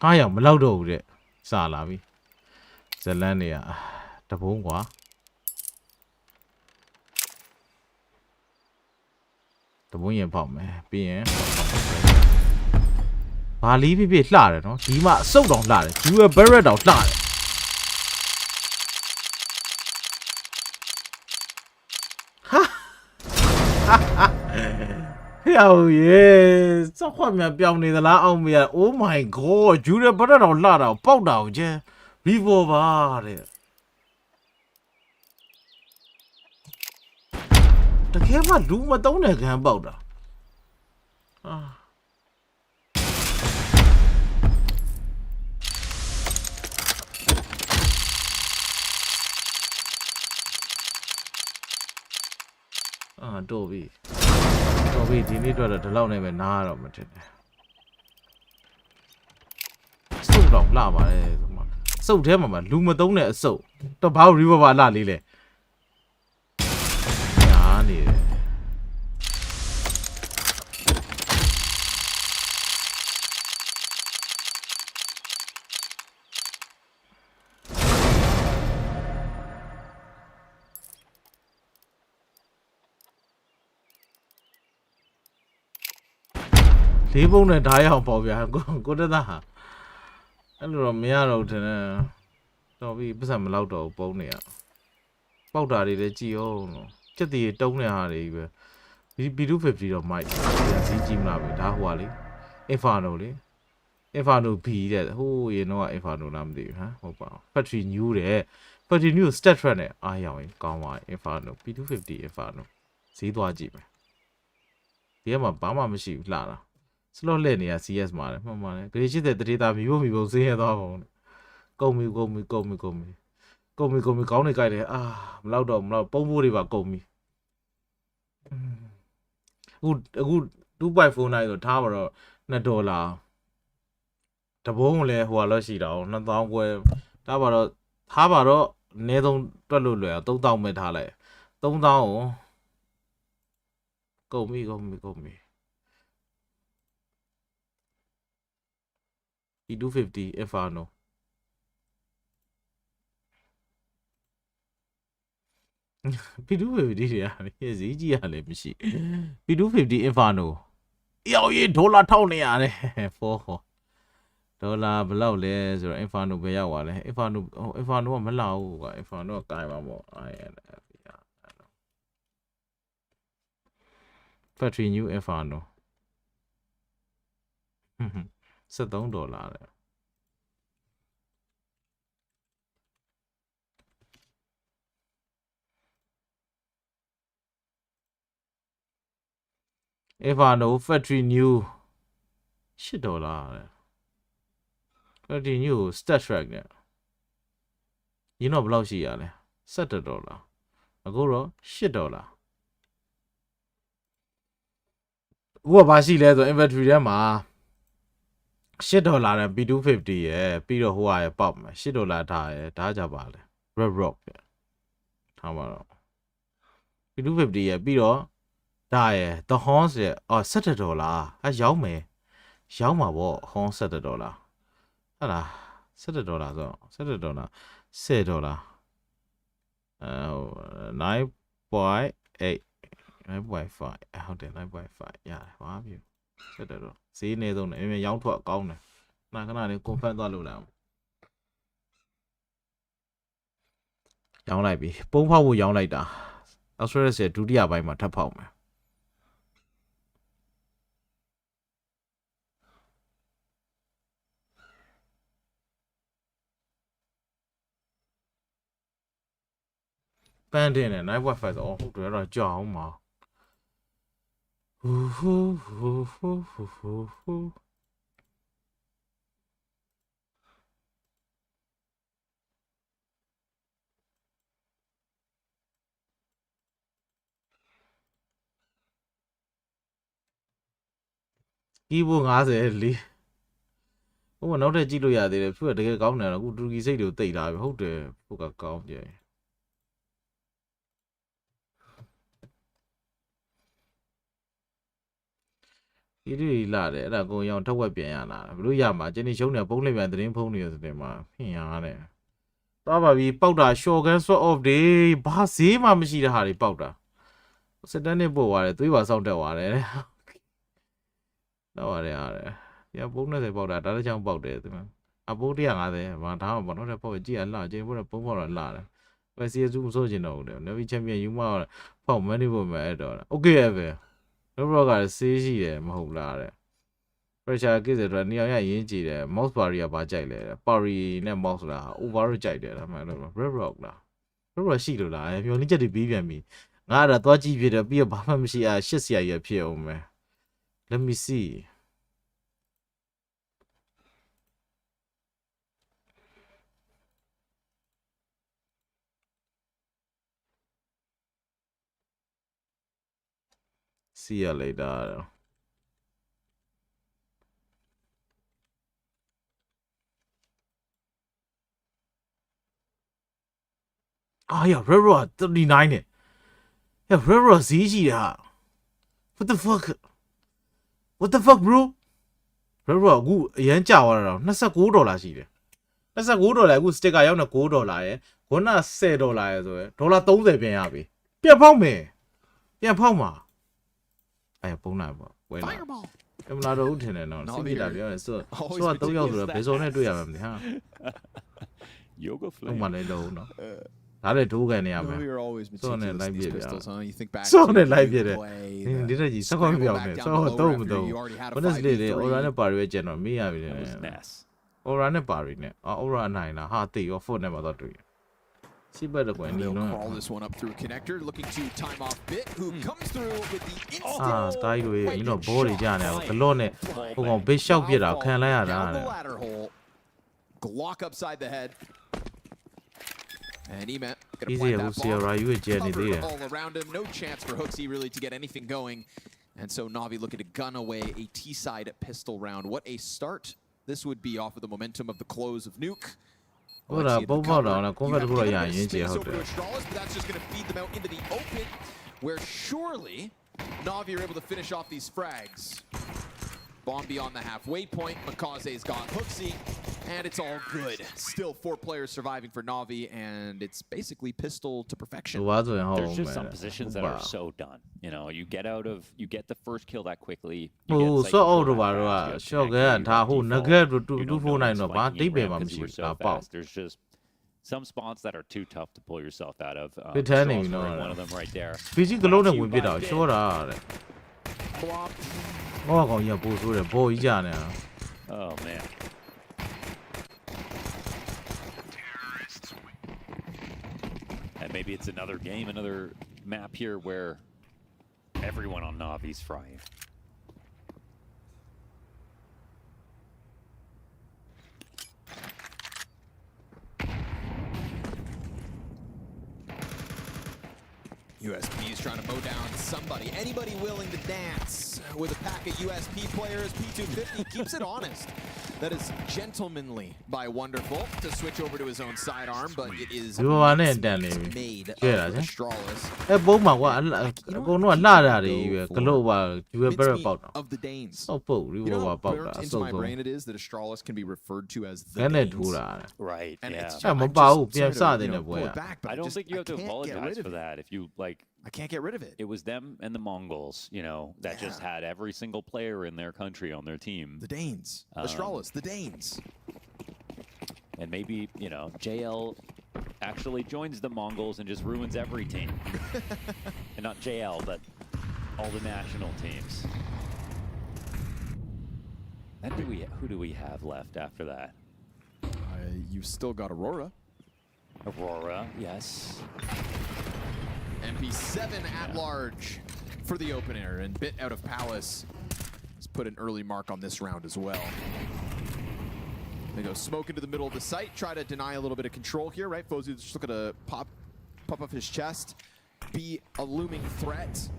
9ရောက်မလောက်တော့ဘူးတဲ့စလာပြီဇလန်းတွေကတပုံးကွာတပုံးရင်ပေါက်မယ်ပြီးရင်ဘာလီပြပြလှတယ်နော်ဒီမှာအစုပ်တောင်လှတယ် Jewel Barrett တောင်လှတယ်ဟဲ့စောက်ခွမြပြောင်းနေသလားအောင်မရ Oh my god Jewel Barrett တောင်လှတာပေါက်တာကိုကျဲRevolver တဲ့တကယ်မှလူမသုံးတဲ့ခံပေါက်တာတော့ပြီဒီနေ့တော့ဒီလောက်နဲ့ပဲနားရတော့မထင်နဲ့ တော့လှပါတယ်ဆိုမှအစုပ်ထဲမှာလူမသုံးတဲ့အစုပ်တော့ဘာလို့ revolver လှလေးလဲညာနေတယ်လေးပုံးနဲ့ဓာတ်ရအောင်ပေါ့ဗျာကိုတက်သားဟာအဲ့လိုတော့မရတော့ထင်တယ်တော်ပြီပတ်စံမလောက်တော့ပုံးနေရပေါက်တာတွေလည်းကြည်အောင်လို့ချက်တည်တုံးတဲ့ဟာတွေပဲB250တော့မိုက်ဈေးကြီးမလားပဲဒါဟိုဟာလေ Inferno လေ Inferno B တဲ့ဟိုးရေတော့ Inferno လားမသိဘူးဟမ်ဟုတ်ပါ Factory New တဲ့ Factory New Stat Track နဲ့အားရအောင်ကောင်းပါ Inferno B250 Inferno ဈေးသွားကြည့်မယ်ဒီကမှာဘာမှမရှိဘူးလှတာစလော့လက်နေရ CS မှာလေမှန်ပါတယ်ဂရေရှိတဲ့တတိတာမိဖို့ဈေးရသွားပုံကုန်ပြီကောင်းနေကြိုက်တယ်မလောက်တော့ပုံဖို့တွေပါကုန်ပြီအခု2.49ဆိုထားပါတော့$2တဘုံလည်းဟိုလောက်ရှိတာ2000ကျွဲထားပါတော့အနည်းဆုံးတွက်လို့လွယ်အောင်3000ပဲထားလိုက်3000ကိုကုန်ပြီ B250 Inferno B250 တွေကဈေးကြီးရလည်းမရှိ B250 Inferno ရောက်ရေးဒေါ်လာ1400တဲ့ဒေါ်လာဘယ်လောက်လဲဆိုတော့ Inferno ပဲရောက်သွားလဲ Inferno ကမလာဘူးကွာ Inferno ကကိုင်ပါပေါ့ Factory New Inferno $13တဲ့Inferno Factory New $8တဲ့ Factory New Stat Track နဲ့ရင်းတော့ဘယ်လောက်ရှိရလဲ$17အခုတော့$8အခုကဘာရှိလဲဆို inventory ထဲမှာ$8တဲ့ B250 ရယ်ပြီးတော့ဟိုဟာရယ်ပေါက်မယ်$8ထားရယ်ဒါကြပါလဲ Red Rock ပြထားပါတော့ B250 ရယ်ပြီးတော့ဒါရယ် The Horns ရယ်$17ရောင်းမှာပေါ့ Horns $17ဟုတ်လား$17ဆိုတော့$10 9.5 ဟုတ်တယ် 9.5 ရတယ်ဘာဖြစ်ဆက်တယ်တော့ဈေးနေဆုံးတယ်အမြင်ရောင်းထွက်ကောင်းတယ်ခဏလေး confirm သွားလို့လားရောင်းလိုက်ပြီပုံဖောက်ဖို့ရောင်းလိုက်တာ Australia ရဲ့ဒုတိယပိုင်းမှာထပ်ဖောက်မယ်ပန်းတင်တယ် 9.5 ဆိုဟုတ်တယ်တော့ကြောက်အောင်ပါကီးဘိုး54ဟိုနောက်ထပ်ကြည့်လို့ရသေးတယ်သူကတကယ်ကောင်းတယ်တော့အခုတူရကီစိတ်တွေကိုတိတ်လာပြီဟုတ်တယ်သူကကောင်းတယ်ဒီလာတယ်အဲ့ဒါကိုရောင်ထက်ဝက်ပြန်ရလာဘလို့ရမှာကျင်းနေရှုံးနေပုံးလေးပြန်သတင်းဖုံးနေရဆိုတယ်မှာဖင်ရတယ်သွားပါပြီပေါက်တာ short gun sword off တွေဘာဈေးမှမရှိတဲ့ဟာတွေပေါက်တာစက်တန်းနဲ့ပို့သွားတယ်သွေးပါစောင့်တက်သွားတယ်တော့ရတယ်ဒီကပုံး20ပေါက်တာဒါလည်းချောင်းပေါက်တယ်သူအပိုး150ဘာဒါမှမဟုတ်တော့ဖောက်ကြည့်ရလာကျင်းဖို့ပုံးဖောက်တော့လာတယ်ပဲစီစုမစိုးကျင်တော့ဘူးတယ် Navy Champion ယူမဖောက်မနေဖို့မဲ့တော့ Okay ပဲ Robot ကဆေးရှိတယ်မဟုတ်လားတဲ့ pressure ကိစ္စတော့နေရာရရင်းကြည့်တယ် mouse bar ကဘာကြိုက်လဲ Parry နဲ့ mouse လား overall ကြိုက်တယ်ဒါမှမဟုတ် Robot လား Robot ရှိလို့လားမျောလင်းချက်တွေပြီးပြန်ပြီငါအဲ့ဒါသွားကြည့်ဖြစ်တယ်ပြီးတော့ဘာမှမရှိရှစ်ဆရာကြီးဖြစ်အောင်မယ် Let me see See you later. Ah, yeah, Rero 39နဲ့ Yeah, Rero ဈေးကြီးတာ What the fuck? What the fuck, bro? Rero အခုအရန်ကြာသွားတာတော့$29ရှိတယ်$29အခု sticker ရောက်နေ$9ရယ်ခုန$10ရယ်ဆိုရယ်$30ပြန်ရပြီပြန်ဖောက်မယ်ပြန်ဖောက်မှာအဲ့ပုံလာပေါ့ဝဲလာကင်မရာတော့ဦးထင်တယ်နော်စိတ်ပြတာပြောတယ်ဆိုတော့3ယောက်ဆိုတော့ဘယ်စုံနဲ့တွေ့ရမှာမသိဟာ Yoga ပုံ flame. မှန်လည်းလုံးနော်ဒါလည်းဒိုးကန်နေရမယ် We are always So on meticulous that in these live pistols, huh? You think back So to on that the live gameplay, video. the This is just scramble second back video. down So below don't after don't. you already had a What is this? 5v3. Aura နဲ့ပါရီရဲ့ကျွန်တော်မေးရပြီလေ That was Ness. Aura နဲ့ပါရီနဲ့ Aura နိုင်လားဟာတေရော phone နဲ့ပါတော့တွေ့စိတ်ပဲတော့ကွယ်နေ They'll နော် crawl this one up through connector, looking to time off Bit, who comes through with the instant. အာတိုင်းတွေမင်းတို့ဘောတွေကြာနေတာဂလော့နဲ့ဟိုကောင်ဘေးလျှောက်ပြစ်တာခံလိုက်ရတာ Down တဲ့ the ladder hole. Glock upside the head. And Emet gonna Easy plant to that see bomb. right you with Jenny Covered there. all around him. No chance for Hooksy really to get anything going. And so Na'Vi looking to gun away a T-side pistol round. What a start this would be off of the momentum of the close of Nuke. ဟုတ်လားပုံပေါက်တော့လားကွန်ဖက်တခုတော့ရရင်ကျဲဟုတ်တယ် But that's just going to feed them out into the open, where surely Na'Vi are able to finish off these frags. Bomb beyond the halfway point. Makaze's got Hooksy, and it's all good. Still 4 players surviving for Na'Vi, and it's basically pistol to perfection. ဟိုပါဆိုရင်ဟော There's just some positions that are so done. You know, you get the first kill that quickly. ဟိုဆော့အောက်တော့ပါတော့ရှော့ကဲဒါဟိုနဂက်249တော့ဘာတိတ်ပဲမှမရှိဘူးဒါပေါ့ There's just some spots that are too tough to pull yourself out of. Good turning, Strauss you know. wearing one of them right there. PG ကလုံးနဲ့ဝင်ပြစ်တာရှော့တာတဲ့ Blop. ဟောကောင်ကြီးပို့ဆိုးတယ်ဘော်ကြီးကြနေတာ Oh man. And maybe it's another game, another map here where everyone on Navi's frying. USP is trying to mow down somebody. Anybody willing to dance with a pack of USP players? P250 keeps it honest. That is gentlemanly by Wonderful to switch over to his own sidearm, but it is made of Astralis. အဲပုံမှာကွာအကုန်လုံးကလှတာတွေပဲဂလို့ပါယူဘက်ပေါက်တာ Of the Danes. စောက်ပုတ်ရီ You know ဘော how ပေါက် burnt တာအ into စုပ် my ဆုံး brain it is that Astralis can be referred to as the ကဲနဲ့ Danes. ထိုးတာ Right. And Yeah. it's အဲ့မပါဘူးပြန်စတဲ့နဲ့ပွဲ pull อ่ะ it back, but I don't just- think you have to can't get apologize rid of for it. that. If you like, I can't get rid of it. it was them and the Mongols, you know, that just Yeah. had every single player in their country on their team. The Danes. Astralis, the Danes. And maybe, you know, JL actually joins the Mongols and just ruins every team. And not JL, but all the national teams. Then who do we have left after that? You've still got Aurora. Aurora, yes. MP7 at large for the opener, and Bit out of Palace has put an early mark on this round as well. They go smoke into the middle of the site, try to deny a little bit of control here, right? Fozu just looking to pop up his chest, be a looming threat.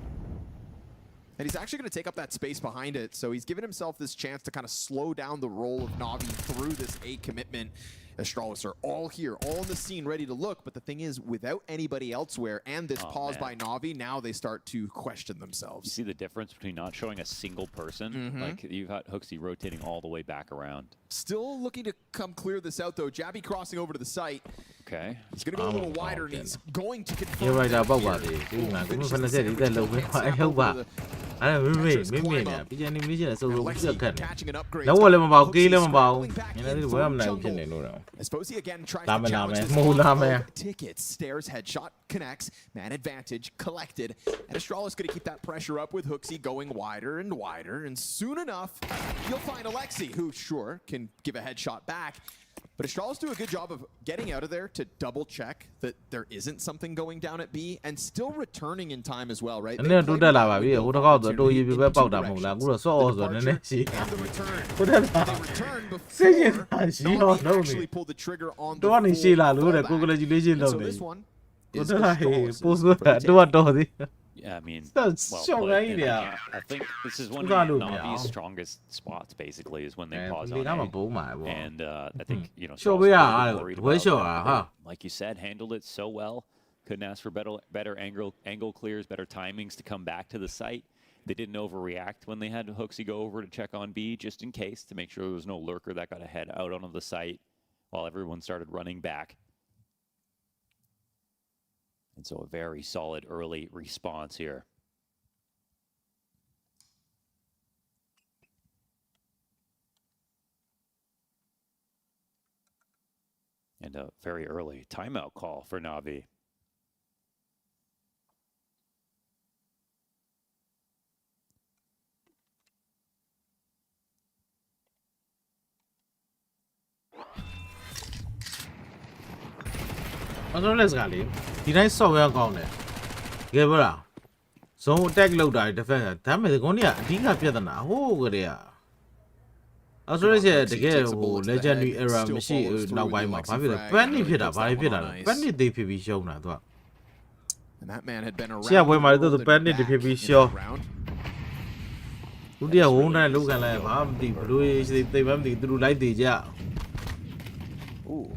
And he's actually going to take up that space behind it, so he's given himself this chance to kind of slow down the roll of Na'Vi through this A commitment. Astralis are all here, all in the scene, ready to look, but the thing is, without anybody elsewhere and this pause by Na'Vi, now they start to question You themselves. see the difference between not showing a single person? Like, you've got Hooksy rotating all the way back around. Still looking to come clear this out, though. Jabby crossing over to the site. Okay. He's going to go a little wider, and he's going to confirm. ဒီရိုက်တာ that ပေါက်ပါ here. သေးဒီမှာကို Finishes ဖက် the လက်ချက်တွေတက်လုံးပဲ Can't အဲ့ဟုတ်ပါ over the- အဲ့မင်းနေပြီးချင်နေမင်းချင်းဆို And လို့ Alexi ပြတ်ခတ်နေ catching an upgrade. တော့လည်းမပေါက်ကေးလည်းမပေါက် Scrambling back ညနေ in ဘယ်မှမ through နိုင်ဘူးဖြစ်နေ jungle. လို့တော့ As Posey again tries Dame, to challenge dame. this Mula, combo man. of tickets. Stairs, headshot, connects, man advantage, collected. And Astralis going to keep that pressure up with Hooksy going wider and wider. And soon enough, you'll find Alexi, who sure can give a headshot back. But Astralis do a good job of getting out of there to double check that there isn't something going down at B and still returning in time as well, right? နည်းတိုးတက်လာပါပြီဟိုတစ်ခေါက်တော့တိုးရီပြပဲပေါက်တာမဟုတ်လားအခုတော့ဆော့အော်ဆိုနည်းနည်းရှိ And the return. ဟုတ်တယ်လား They return Say before it, she Na'Vi don't know me. actually pulled the trigger on the တော့နေရှိလာလို့တဲ့ full fallback. congratulation And လုပ် so နေ this one ဟုတ် is တယ်လားဟေး Astralis' ပို့ဆိုတာ for the တော့ taking. တော့သည် Yeah, I mean, That's well so put. right, And yeah. I think this is one Got of it, Navi's yeah. strongest spots, basically, is when they အဲ pause ဒီ on ကမှ A. ပုံမှာပေါ့ And I think, you know, Sure, Strauss we was are. worried We're about sure, that, huh? but like you said, handled it so well. Couldn't ask for better angle clears, better timings to come back to the site. They didn't overreact when they had Hooksy go over to check on B, just in case, to make sure there was no lurker that got ahead out onto the site while everyone started running back. And so a very solid early response here. And a very early timeout call for Na'Vi. Australis ကလေဒီတိုင်း software ကောင်းတယ်တကယ်ပြောတာ zone attack လောက်တာ defense ဒါပေမဲ့ဒီကုန်းကြီးကအဓိကပြဿနာဟိုးကလေးက Australis ရဲ့တကယ်ဟို legendary era မရှိနောက်ပိုင်းမှာဘာဖြစ်လဲ panic ဖြစ်တာဘာတွေဖြစ်တာလဲ panic တွေဖြစ်ပြီးရှုံးတာသူက And that man had been around. ရှေ့ပွဲမှာသူ panic တွေဖြစ်ပြီးရှုံးလူတယောက်ဝုန်းတိုင်းလောက်ခံလိုက်ဘာမှမသိဘလို့သိမှမသိသူတို့လိုက်သေးကြ Ooh.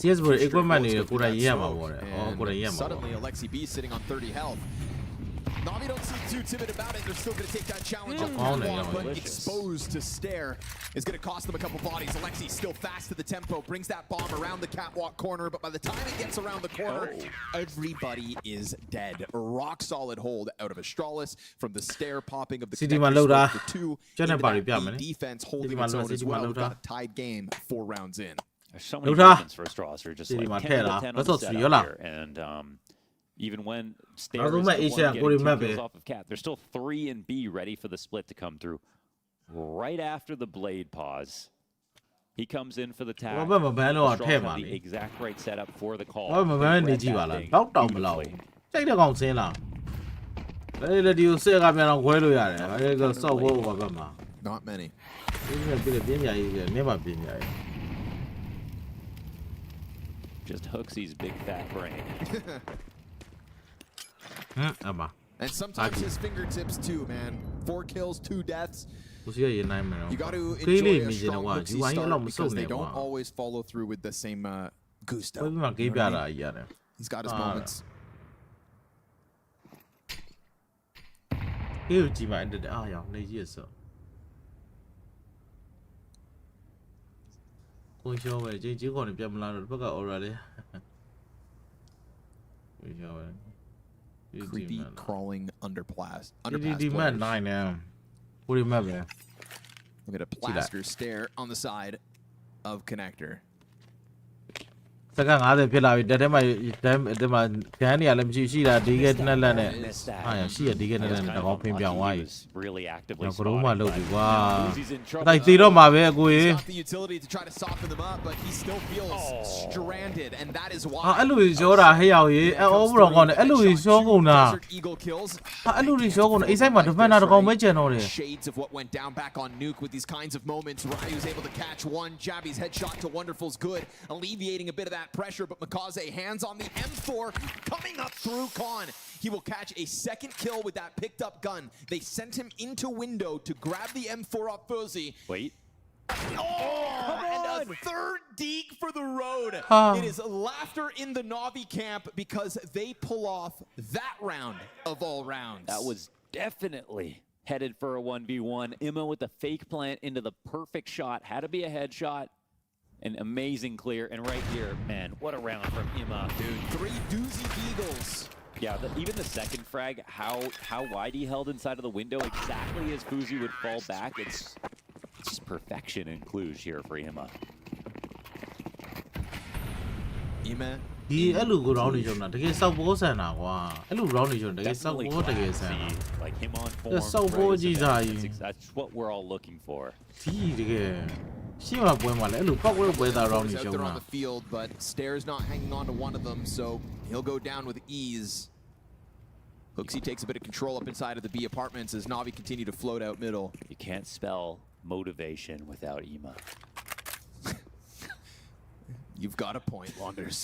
CS ဘယ် equipment တွေကိုယ်တိုင်ရေးရမှာပေါ့လေ။အော်ကိုယ်တိုင်ရေးရမှာပေါ့ Suddenly, Alexi B sitting on 30 health. Na'Vi don't seem too timid about it. They're still going to take that challenge on one, but exposed to stare is going to cost them a couple bodies. Alexi still fast to the tempo, brings that bomb around the catwalk corner, but by the time it gets around the corner, everybody is dead. A rock solid hold out of Astralis from the stare popping of the two defense holding its own as well. We've got a tied game 4 rounds in. There's so many moments for Astralis who are just like 10 out of 10 on the setup here. And even when Stare is the one getting 2 kills off of Cat, there's still 3 and B ready for the split to come through. Right after the blade pause, he comes in for the tag. Astralis had the exact right setup for the call. ဘာမှမနေကြည့်ပါလားတောက်တောင်မလောက်စိတ်တကောင်ဆင်းလာလေဒီကိုဆက်ကပြန်တော့ခွဲလို့ရတယ်အဲကစောက်ဖို့ဘာမှမ Not many. ပြင်းပြကြီးပြင်းပါပြင်းပြကြီး Just Hooksy's big fat brain. And sometimes his fingertips too, man. 4 kills, 2 deaths. You got to enjoy a strong Hooksy start because they don't always follow through with the same gusto. You know what I mean? He's got his moments. ဒီကြည့်မှအဲ့ဒါအားရအောင်နေကြည့်စို့ကိုရှောပဲကြီးကြီးခေါ်နေပြမလာတော့ဘက်က aura လေးကိုရှောပဲ Creepy crawling underpass.ဒီမှတ်နိုင်နေကိုဒီမှတ်ပဲ Look at a plaster stare on the side of connector. စက္ကန့်50ဖြစ်လာပြီတက်ထဲမှာဒီမှာခန်းနေရလည်းမရှိရှိတာဒီကဲနဲ့လက်နဲ့ဟာရရှိရဒီကဲနဲ့လက်နဲ့တကောင်းဖင်ပြောင်းသွားပြီကရုံးမှလုပ်ပြီကွာတိုက်သေးတော့မှာပဲအကိုကြီးအဲ့လိုပြောတာဟဲ့ရောက်ရေးအော်ဘရောကောင်းတယ်အဲ့လိုရှောကုန်တာအဲ့လိုရှောကုန်တာအိဆိုင်မှာဒီဖက်နာတကောင်းမဲကျန်တော့တယ် Shades of what went down back on Nuke with these kinds of moments. Ryu was able to catch one. Jabby's headshot to Wonderful's good, alleviating a bit of that pressure, but Makaze hands on the M4 coming up through Khan. He will catch a second kill with that picked up gun. They sent him into window to grab the M4 off Fuzzy. Wait. And a third deke for the road. It is laughter in the Na'Vi camp because they pull off that round of all rounds. That was definitely headed for a 1v1. Imma with the fake plant into the perfect shot. Had to be a headshot. An amazing clear. And right here, man, what a round from Imma. Dude, 3 doozy Eagles. Yeah, even the second frag, how wide he held inside of the window, exactly as Fuzi would fall back. It's just perfection in Cluj here for Imma. Imma. ဒီအဲ့လိုကို round နေကြတာတကယ်စောက်ဘောဆန်တာကွာအဲ့လို round နေကြတကယ်စောက်ဘောတကယ်ဆန် like him on form. That's what we're all looking for. ဒီတကယ်ရှင်းမှာပွဲမှာလည်းအဲ့လိုပောက်ပွဲပွဲသား round နေကြတာ on the field, but Stare's not hanging on to one of them, so he'll go down with ease. Hooksy takes a bit of control up inside of the B apartments as Na'Vi continue to float out middle. You can't spell motivation without Imma. You've got a point, Wanders.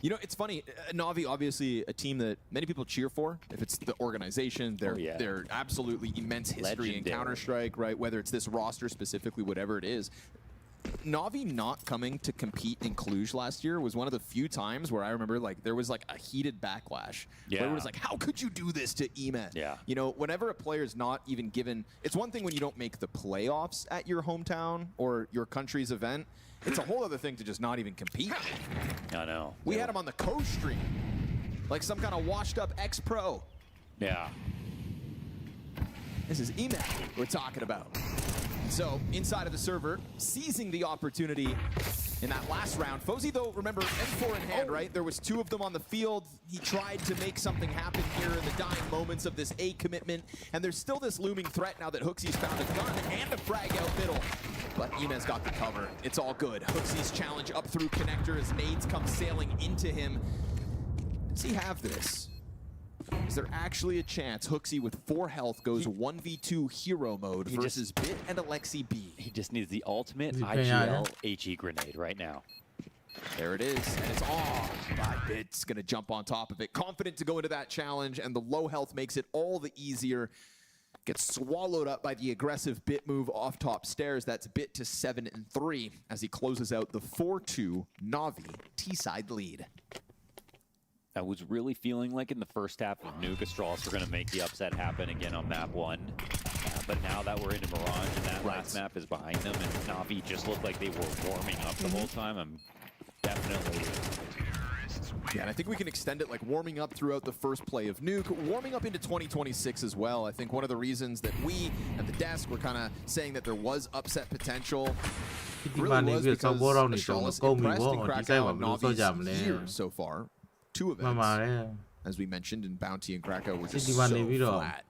You know, it's funny. Na'Vi, obviously, a team that many people cheer for. If it's the organization, they're absolutely immense history in Counter-Strike, right? Whether it's this roster specifically, whatever it is. Na'Vi not coming to compete in Cluj last year was one of the few times where I remember like there was like a heated backlash. Yeah. Where it was like, how could you do this to EMET? Yeah. You know, whenever a player is not even given, it's one thing when you don't make the playoffs at your hometown or your country's event. It's a whole other thing to just not even compete. I know. We had him on the co-stream, like some kind of washed up ex-pro. Yeah. This is EMET we're talking about. So, inside of the server, seizing the opportunity in that last round. Fozy, though, remember, M4 in hand, right? There was 2 of them on the field. He tried to make something happen here in the dying moments of this A commitment. And there's still this looming threat now that Hooksy's found a gun and a frag out middle. But Emez got the cover. It's all good. Hooksy's challenge up through connector as nades come sailing into him. Does he have this? Is there actually a chance Hooksy with 4 health goes 1v2 hero mode versus Bit and Alexi B? He just needs the ultimate IGL HE grenade right now. There it is, and it's off by Bit's gonna jump on top of it. Confident to go into that challenge, and the low health makes it all the easier. Gets swallowed up by the aggressive Bit move off top stairs. That's Bit to 7-3 as he closes out the 4-2 Na'Vi T-side lead. I was really feeling like in the first half of Nuke, Astralis were going to make the upset happen again on map 1. But now that we're into Mirage and that last map is behind them, and Na'Vi just looked like they were warming up the whole time, I'm definitely... Yeah, and I think we can extend it like warming up throughout the first play of Nuke, warming up into 2026 as well. I think one of the reasons that we at the desk were kind of saying that there was upset potential really was because Astralis impressed in Krakow and Na'Vi's year so far. 2 events, as we mentioned, in Bounty and Krakow were just so flat.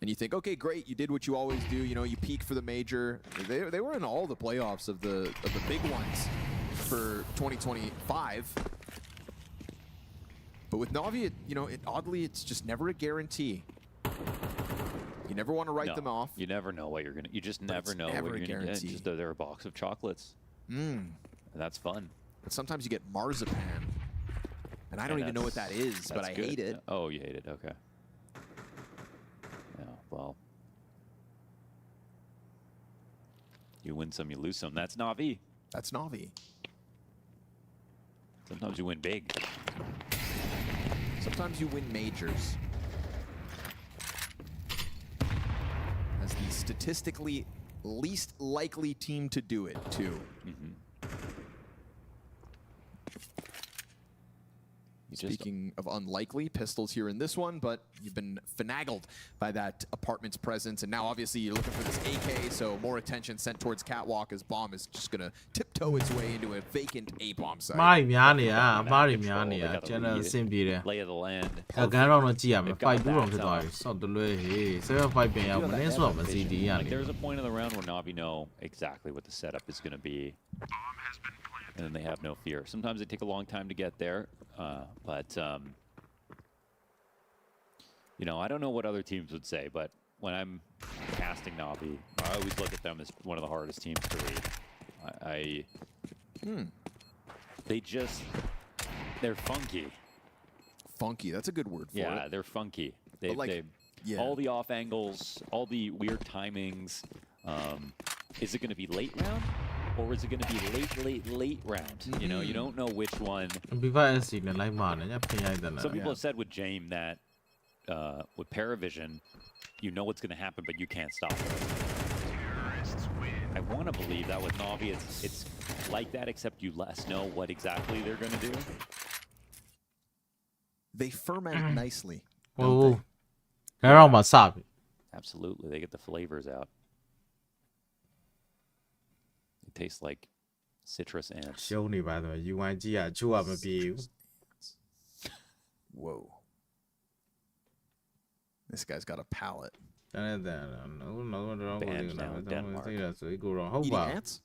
And you think, okay, great, you did what you always do. You know, you peak for the major. They were in all the playoffs of the big ones for 2025. But with Na'Vi, you know, oddly, it's just never a guarantee. You never want to write them off. You never know what you're gonna. You just never know what you're gonna get. Just they're a box of chocolates. And that's fun. But sometimes you get marzipan. And I don't even know what that is, but I hate it. Oh, you hate it? Okay. Yeah, well. You win some, you lose some. That's Na'Vi. That's Na'Vi. Sometimes you win big. Sometimes you win majors. As the statistically least likely team to do it, too. Speaking of unlikely, pistols here in this one, but you've been finagled by that apartment's presence, and now obviously you're looking for this AK, so more attention sent towards Catwalk as Bomb is just gonna tiptoe its way into a vacant A-bomb site. Lay of the land. Like there's a point in the round where Na'Vi know exactly what the setup is going to be. And then they have no fear. Sometimes they take a long time to get there, but you know, I don't know what other teams would say, but when I'm casting Na'Vi, I always look at them as one of the hardest teams to read. They're funky. Funky, that's a good word for it. Yeah, they're funky. Like, all the off angles, all the weird timings. Is it going to be late round? Or is it going to be late round? You know, you don't know which one. Some people have said with Jame that with Paravision, you know what's going to happen, but you can't stop it. I want to believe that with Na'Vi, it's like that, except you less know what exactly they're going to do. They ferment nicely. Oh, absolutely, they get the flavors out. Tastes like citrus ants. Whoa. This guy's got a palate. Banned now in Denmark. Eating ants?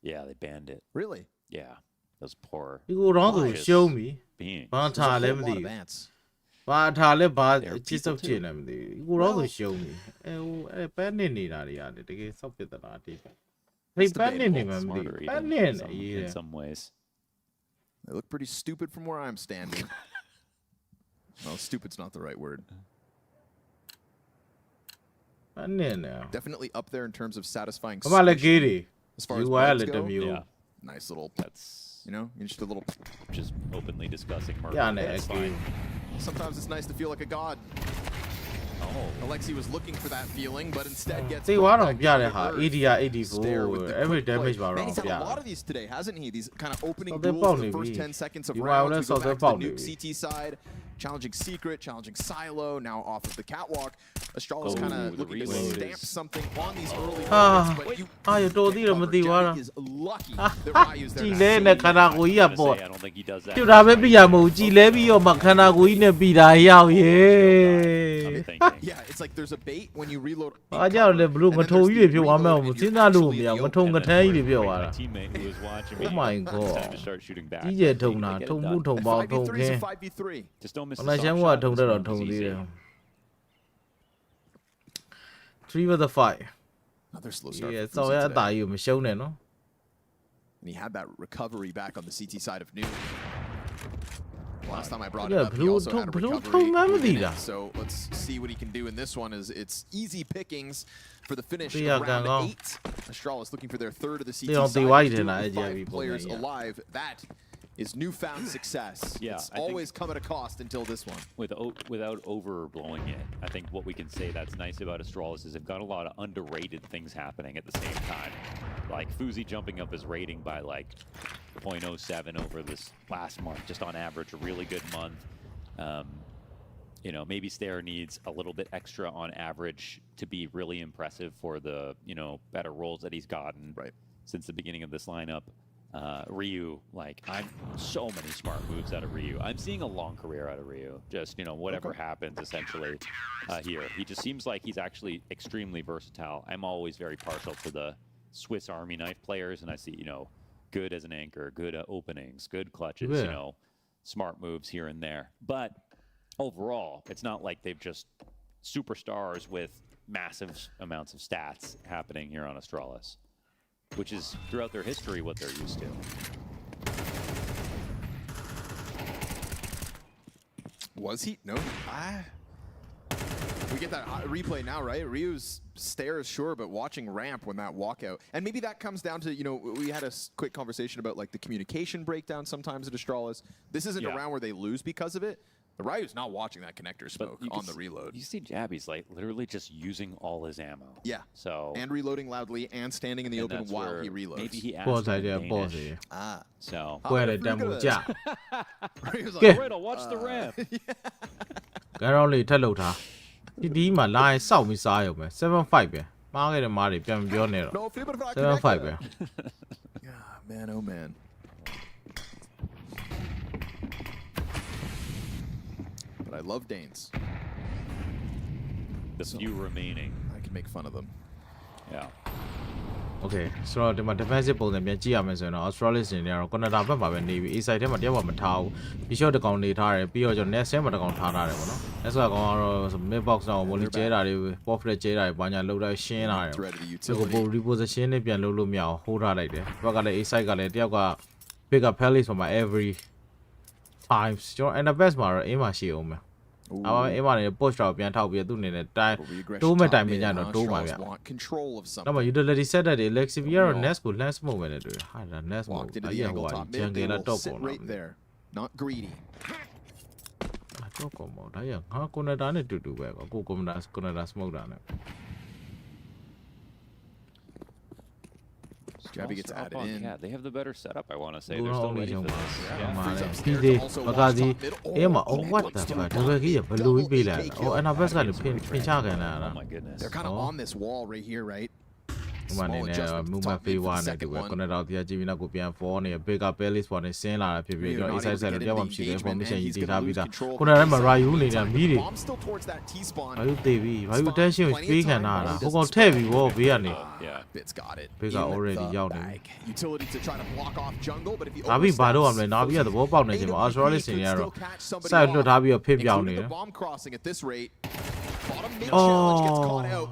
Yeah, they banned it. Really? Yeah. Those poor show me. beings. There's a whole lot of ants. In some ways. They look pretty stupid from where I'm standing. Well, stupid's not the right word. Definitely up there in terms of satisfying. Come on, Giri. as far as You are bugs little go. mule. Yeah, Nice little, that's you know, just a little. just openly discussing murder. Yeah, That's fine. Sometimes it's nice to feel like a god. Oh, Alexi was looking for that feeling, but instead gets. တေး brought သွားတော့ back ပြ to တဲ့ the ဟာ earth. AD က Stare with 84 the every quick play. damage ပါ Man, တော့ he's had ပြ a lot of these today, hasn't he? These kind of opening So they're duels in the probably first 10 seconds of You rounds. are We so go they're back to the probably Nuke CT side, challenging Secret, challenging Silo, now off of the catwalk. Astralis Oh, kind of the looking to reload stamp is- something on these early Ah. moments, but you အာရတော်သေးတယ်မသိဘူး Jabby ဟာ is lucky that Ryu's ကြည် there. လဲနဲ့ခန္ဓာကိုယ်ကြီးက I ပေါ့ don't think he does that. ပြတာပဲပြရမဟုတ်ကြည်လဲပြီးတော့မှခန္ဓာကိုယ်ကြီးနဲ့ပြီးတာရောက်ရေ I'm thinking. Yeah, it's like there's a bait when you reload. အားကြောင့်လေဘလို့ငထုံကြီးတွေဖြစ်သွားမဲ့မစဉ်းစားလို့မရဘူးငထုံငထမ်းကြီးတွေဖြစ်သွားတာ My teammate who was watching Oh me, my it's god time to start shooting back. ကြီးကျယ်ထုံတာ Get it ထုံ done. မှုထုံပေါင်းထုံ 5v3 ခ is င်း a 5v3. Just don't miss အ the နာ stop ရှမ်းက shot. ထုံ This တဲ့တော့ one ထုံ was သေး easy. တယ် 3 with the 5 Another slow start. ရေ for စော် Fuzi ရအ today. တာကြီးကိုမရှုံးနဲ့နော် And he had that recovery back on the CT side of Nuke. Last time I brought Yeah, it up, he blue also had a blue recovery remember in it. that. So let's see what he can do in this one. It's easy pickings for the finish Yeah, of round gang on. 8. Astralis looking for their third of the CT They don't side. think wide Two enough, of the yeah, 5 people, players yeah. alive. That is newfound success. Yeah, It's I think- always come at a cost until this one. Without overblowing it, I think what we can say that's nice about Astralis is they've got a lot of underrated things happening at the same time. Like Fuzi jumping up his rating by like 0.07 over this last month, just on average, a really good month. You know, maybe Stair needs a little bit extra on average to be really impressive for the, you know, better roles that he's gotten Right. since the beginning of this lineup. Ryu, like, I'm so many smart moves out of Ryu. I'm seeing a long career out of Ryu. Just, you know, whatever happens essentially here. He just seems like he's actually extremely versatile. I'm always very partial to the Swiss Army knife players, and I see, you know, good as an anchor, good at openings, good clutches, Yeah. you know, smart moves here and there. But overall, it's not like they've just superstars with massive amounts of stats happening here on Astralis, which is throughout their history what they're used to. Was he? No. We get that replay now, right? Ryu's stares, sure, but watching ramp when that walkout. And maybe that comes down to, you know, we had a quick conversation about like the communication breakdown sometimes at Astralis. This isn't a Yeah. round where they lose because of it. The Ryu's not watching that connector smoke you can on the reload. You see Jabby's like literally just using all his ammo. Yeah. So And reloading loudly and standing in the and open that's while where he reloads. maybe he asked Pause him in idea, pause Danish. idea. Ah. So ပွဲတဲ့တန်မှုကြ Ryu's Okay. like, Alright, I'll watch the ramp. ဂရောင်းလေးထက်လောက်ထားဒီမှာလာရင်စောက်ပြီးစားရုံပဲ75ပဲမှားခဲ့တယ်မားတွေပြန်မပြောနဲ့တော့ no, flip it 75ပဲ Yeah, man, oh man. But I love Danes. The few remaining. I can make fun of them. Yeah. Okay ဆိုတော့ဒီမှာ defensive ပုံစံပြန်ကြည့်ရမယ်ဆိုရင်တော့ Australis နေရာတော့ Canada ဘက်မှာပဲနေပြီး A side ထဲမှာတယောက်မှမထားဘူးပြီး shot တကောင်နေထားတယ်ပြီးတော့ကျွန်တော် next မှာတကောင်ထားထားတယ်ပေါ့နော် next ကောင်ကတော့ mid box တော့ volley ကျဲတာတွေ pop flat ကျဲတာတွေဘာညာလောက်တိုင်းရှင်းလာတယ် Threat of the ဒီကို utility. reposition နဲ့ပြန်လုပ်လို့မရအောင် hold ထားလိုက်တယ်ဘက်ကလည်း A side ကလည်းတယောက်က pick up palace မှာ every times ကျွန်တော် NFS မှာတော့ aim မှာရှိအောင်မယ် Ooh. အမ aim မှာနေ push တော့ပြန်ထောက်ပြီးသူ့အနေနဲ့တိုင်း Will be aggression တိုးမဲ့ top တိုင်မ mid, ကြ huh? တော့တိုးမှာဗျ Astralis want control of နောက် something. မှ utility set တဲ့ Lexi ကတော့ Oh. Nest ကို lens mode ပဲနဲ့တွေ့ဟာဒါ Nest mode Walked into အ the ရင် angle ဟို top ဂျန် mid. ကီ They လာ will တော့ sit ကုန် right there. Not greedy. တော့ကုန်ပေါ့ဒါရငါ Canada နဲ့တူတူပဲကို Canada smoke တာနဲ့ Jabby gets Small stop added on in. Cat. They have the better setup, I want to say. ဘူး They're တော့ still အုံး ready ချုံ for ပါ this. အ Yeah. မှန် Freeze တယ် upstairs, ဒီ also ပ watch ကာစီ top mid. Oh, အေးမ oh, what oh, the still fuck တ alive. ပည့်ကြီးဘလူးပေးလိုက် Double ဟို AK အနာဘက်ကလည်း That is ဖင် really ဖင်ချခံလာတာ Oh my goodness. They're kind of Oh. on this wall right here, right? ဟိုမှာနေ Small နဲ့ adjustment to movement top mid phase for 1 the နဲ့တူ second ပဲ one. Canada တရားကြည့်ပြီးနောက်ကိုပြန် fall နေ big up palace ပေါ်နေဆင်းလာတာဖြစ်ပြီး Ryu တော့ not inside able to side get တယောက်မှ into မရှိ the ဘူး engagement, information and ကြီး he's တည် gonna ထား lose ပြီးသား control of ခုန the ကလည်းမ A side. Ryu နေတယ်မီးတွေ Bomb still towards that T-spawn. ဘာလို့သေးပြီဘာလို့ tension ကို Plenty of speed ခံ time, တာ but he လား doesn't ဟိုကောင်ထည့်ပြီးဘောဘေးကနေ Yeah. Bit's got it. Big got in already the out there. bag. Utility to try to block off jungle, but if he နာပြီးဘာတော့ရမလဲ oversteps, နာပြီးကသဘောပေါက်နေချိန်မှာ AWP Australis နေ could ရ still တော့ catch somebody side လွတ် off, ထားပြီးတော့ဖြစ်ပြောင်းနေ including တယ် the bomb crossing at this rate. Bottom mid challenge gets caught out.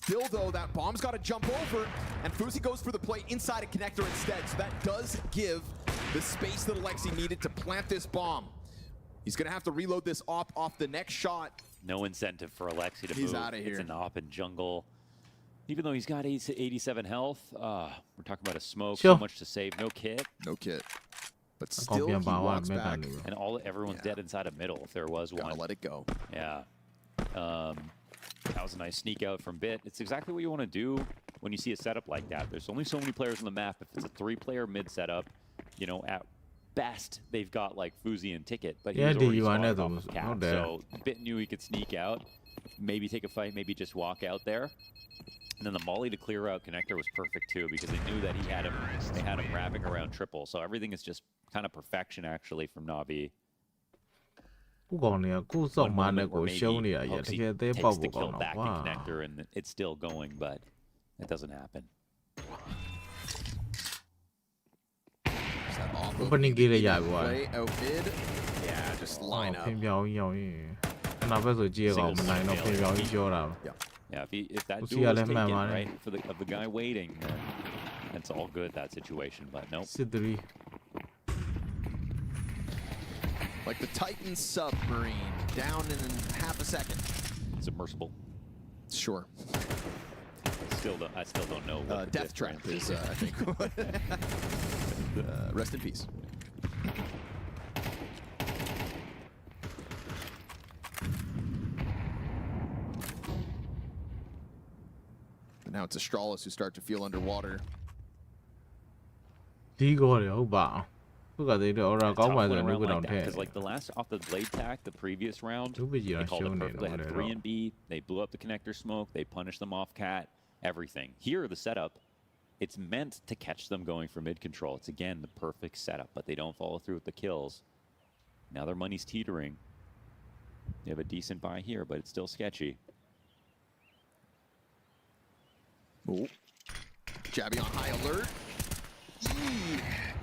Still though, that bomb's got to jump over, and Fuzi goes for the play inside a connector instead. So that does give the space that Alexi needed to plant this bomb. He's gonna have to reload this off the next shot. No incentive for Alexi to He's move. outta It's here. an op in jungle. Even though he's got 87 health, we're talking about a smoke, Sure. so much to save, no kit, No kit. But still, he Confiant walks power back. mega. and everyone's dead inside a middle if there was Gotta one. let it go. Yeah. That was a nice sneak out from Bit. It's exactly what you want to do when you see a setup like that. There's only so many players on the map. If it's a 3-player mid setup, you know, at best they've got like Fuzi and Ticket, but he Yeah, was already you are spotted not off those- of Cap, not there. so Bit knew he could sneak out, maybe take a fight, maybe just walk out there. And then the molly to clear out connector was perfect too, because they knew that he had him. They had him wrapping around triple, so everything is just kind of perfection actually from Navi. ခုကောင်တွေကကိုယ်စောက် One မာ moment နဲ့ where ကိုရှုံးနေရရဲ့ Hoaxie တကယ်အသေး takes ပေါက် the ဖို့ကော kill င်းတော့ back ဝါ in connector and it's still going, but it doesn't happen. Just have off Opening maybe gear ရ needed ပြီကွာ play out mid. Yeah, just line ဖင် up. ပြောင်းကြီးရောက်ရင်ခဏပဲဆိုကြည့်ရအောင်မနိုင်တော့ဖင်ပြောင်းကြီးပြောတာ Yeah, if that We'll see duel how is that man taken, man. right, of the guy waiting, then it's all good, that situation, but nope. စစ်3 Like the Titan submarine, down in half a second. Submersible. Sure. I still don't know what the Death Trap difference is, I think. Rest in peace. And now it's Astralis who start to feel underwater. ဒီကောတွေဟုတ်ပါအောင်သူကတည်းကတော့ Tough ကောင်းပါ one ဆို around လူက like တောင် that, ထဲ 'cause like the last off the blade tack, the previous round, Two big they years called it showing it perfect. They had over 3 there. and B, they blew up the connector smoke, they punished them off cat, everything. Here, the setup, it's meant to catch them going for mid control. It's again the perfect setup, but they don't follow through with the kills. Now their money's teetering. They have a decent buy here, but it's still sketchy. Oh. Jabby on high alert.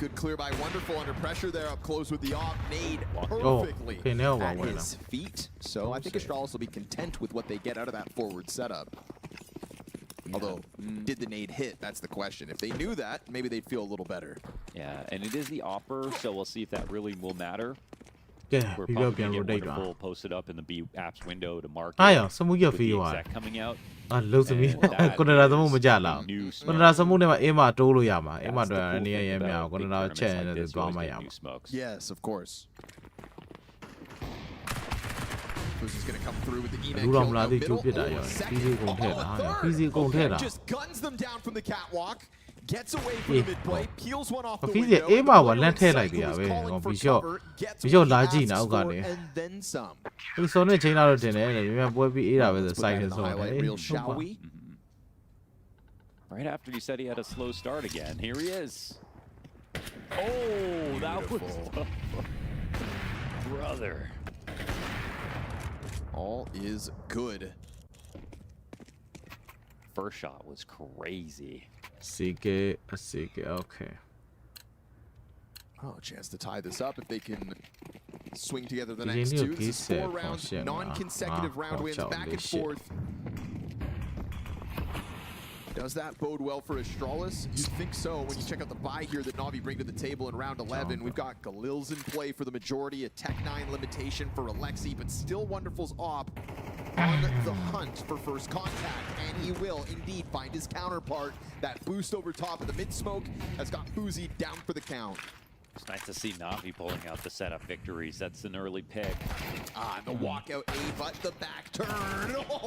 Good clear by Wonderful under pressure there up close with the off. Nade perfectly okay, now at one his feet. So I think Astralis will be content with what they get out of that forward setup. Although, did the nade hit? That's the question. If they knew that, maybe they'd feel a little better. Yeah, and it is the opper, so we'll see if that really will matter. ကဲ We're ပြီးတော့ probably ပြန် gonna get rotate ပါ Wonderful posted up in the B apps window to mark အား it ရစမှုရ with ဖီး the သွား exec coming out. အာလုံးစမီ And that ကွန်တရာစမှု is မကြလား new ကွန်တ smoke. ရာစမှုနဲ့မှအင်းမတိုးလို့ရမှာအင်းမ That's တော့ the cool အနေရ thing ရမြောက် about ကွန်တ big ရာ tournaments ချက် like နဲ့ this, you သွား always မ get ရ new မှာ smokes. Yes, of course. Who's just going to come through with the Emac လူ kill တော်မ out လားသိကျိုး middle. ပြစ်တာရော Oh, ဖီး second. စီကုန်ထည့်တာ Oh, ဖီးစီကုန်ထည့်တာ Just guns them down from the catwalk. Gets away from Yeah. the mid play, peels one off the ဖီးစီ window. အေး and မ the ကွာ player လမ်းထည့် inside လိုက် who ပြီ was ပဲ calling for ဘီရှော့ cover gets ဘီရှော့ what he လာကြည့် asks နောက် for ကနေ and then some. ဒီစောနဲ့ချိန်လာတော့တင်တယ်မြန်ပွဲပြီးအေးတာပဲဆို Let's put စိုက် that နေ in the ဆို highlight တယ် reel, shall we? Right after he said he had a slow start again, here he is. Oh, that was brother. All is good. First shot was crazy. စီကေအစီကေ okay Oh, a chance to tie this up if they can swing together the You next need to two. This is keep 4 set rounds, function, non-consecutive round wins, watch out, back and this shit. forth. Does that bode well for Astralis? You'd think so when you check out the buy here that Na'Vi bring to the table in round 11. We've got Galil's in play for the majority, a Tech 9 limitation for Alexi, but still Wonderful's op on the hunt for first contact, and he will indeed find his counterpart. That boost over top of the mid-smoke has got Fuzi down for the count. It's nice to see Navi pulling out the setup victories. That's an early pick. And the walkout A, but the back turn.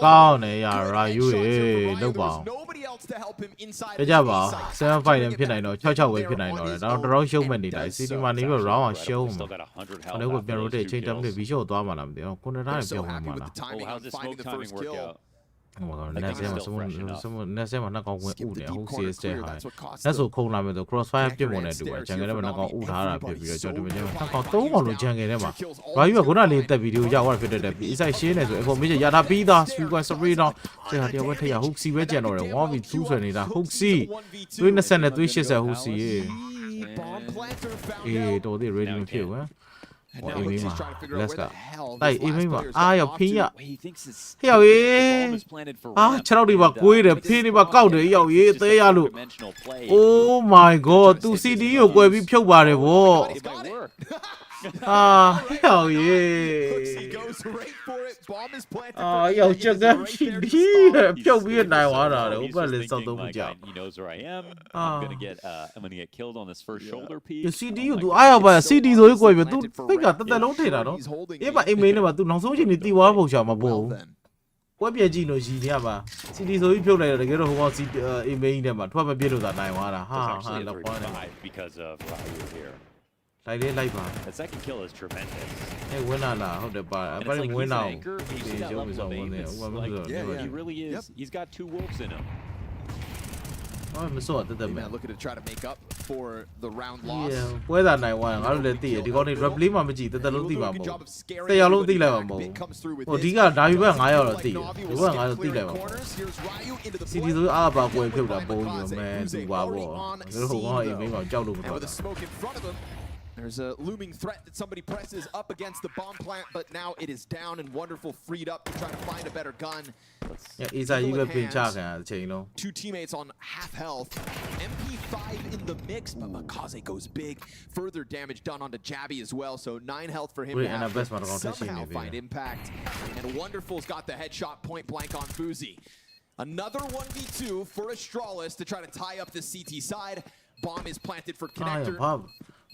ကောင်းနေရ Good ရာယူ headshot ရေ here for Ryan. လောက်ပါ There အောင် was nobody else to help him inside ကြ of ကြ his ပါ B ဦး site. 7 fight လည်းဖြစ်နိုင်တော့6-6ပဲဖြစ်နိုင်တော့တယ်ဒါတော့တော်တော်ရှုံးမဲ့နေတာ CT မှာနေပြီး round အောင်ရှုံး Still မှာ got 100 ခ health. ဏကို after ပြန် those rotate two ချိန်တမ်း kills. ပြီးရှော့သွားမှာလားမသိဘူးကွန်တရာ They're နဲ့ so ပြောင်း happy မှာ with လား the timing Oh, how's on the finding smoke the timing first work kill. out? ဟိုကတော့ I နက် think ဆဲ he's မှာ still fresh enough. စမနက်ဆဲမှာနှက်ကောင်ဝင် Skip ဥ the တယ် deep ဟုတ် corner CS တဲ့ clear. ဟာ That's what cost လက်ဆို them. ခုံလာမယ်ဆို crossfire ပြစ်ပုံနဲ့တူပါဂျန်ကလည်းမနှက်ကောင်ဥထားတာဖြစ်ပြီးတော့ကျွန်တော်ဒီမှာနှက်ကောင်3ကောင်လို့ဂျန်ကထဲမှာဘာကြီးကခုနလေးတက်ဗီဒီယိုရောက်သွားဖြစ်တဲ့ဒီ site ရှင်းနေဆို information ရတာပြီးသား speed point spray down ကျွန်တော်တရားဝက်ထရ hooksie ပဲကြံတော့တယ် 1v2 ဆိုနေတာ hooksie 320နဲ့380 hooksie ရေ Bomb planter found အေး out. တော်သေး ready မဖြစ်ဘူး And Well, now Amy Alexi's Ma, trying to figure out let's where go. the hell Hey, this last Amy Ma, player's ah, gotten yo, off Pina. to. He thinks it's Yo, the yeah. bomb is planted for အာ ramp, 6လောက်ဒီပါ and, ကွေးတယ် I think ဖင်း it's ဒီပါကောက်တယ် off ရောက် him. ရေး It's just သေးရ a လို့ four-dimensional play. Oh my god သူ CD ကိုကွယ်ပြီးဖြုတ်ပါတယ်ဗော It might work. hell Hooksy yeah. goes right for it. Bomb is planted. Ah, for yo, Ina. It is check right out there to CD. stop. Pyo biết He's này so hóa low. rồi, He's không phải just là sao thinking tôi like, chào. he knows where I am. Ah. I'm gonna get killed on this first shoulder peek. Yo, CD Oh my tụi God. ai mà It's so CD rồi quay về obviously tôi planted for tất cả red. tất cả lúc thế nào đó. He's holding Thế it. mà em ấy mà tụi nó số chuyện thì quá bầu trời mà Well bồ. then. Quá bia gì nó gì thế mà. CD rồi phiêu này là cái đó không có CD em ấy này mà, thoa mà biết được là này hóa là There's ha actually là a quá này. 35 because of Ryu here. Lại lên lại mà. The second kill is tremendous. Ê quên là không được bà, And it's phải like quên he's an nào. anchor. You see Thì that giống level sao of aim. này, It's không like, bao giờ. he really is. He's got two wolves in him. Mới số tới tầm. Now looking to try to make up for the round loss. Yeah, quên là này hóa, ngáo lên tỉ, thì con này reply mà chỉ tới lúc He tỉ will do mà a good bồ. job of scaring Tây lúc everybody tỉ lại mà back. bồ. Big comes through with Ồ, his. tí cả đá bị bác ngái rồi Like tỉ, Na'Vi thì will bác skip ngái rồi tỉ lại clearing mà. corners. Here's Ryu into the CD flank. rồi à bà quên Again, phiêu by là bồ nhiều Kamikaze, mẹ who's tụi quá already bồ. on Cái đó không scene, có gì though. mấy mà trao đủ một And with thật. the smoke in front of him, there's a looming threat that somebody presses up against the bomb plant, but now it is down and Wonderful freed up to try to find a better gun. Yeah, ý ra với pin cha cảချိန်nó. Two teammates on half health. MP5 in the mix, but Makaze goes big. Further damage done onto Jabby as well, so 9 health for him Wait, to and have the best to part about this somehow scene, find yeah. impact. And Wonderful's got the headshot point blank on Boozy. Another 1v2 for Astralis to try to tie up the CT side. Bomb is planted for Ah, connector. yeah,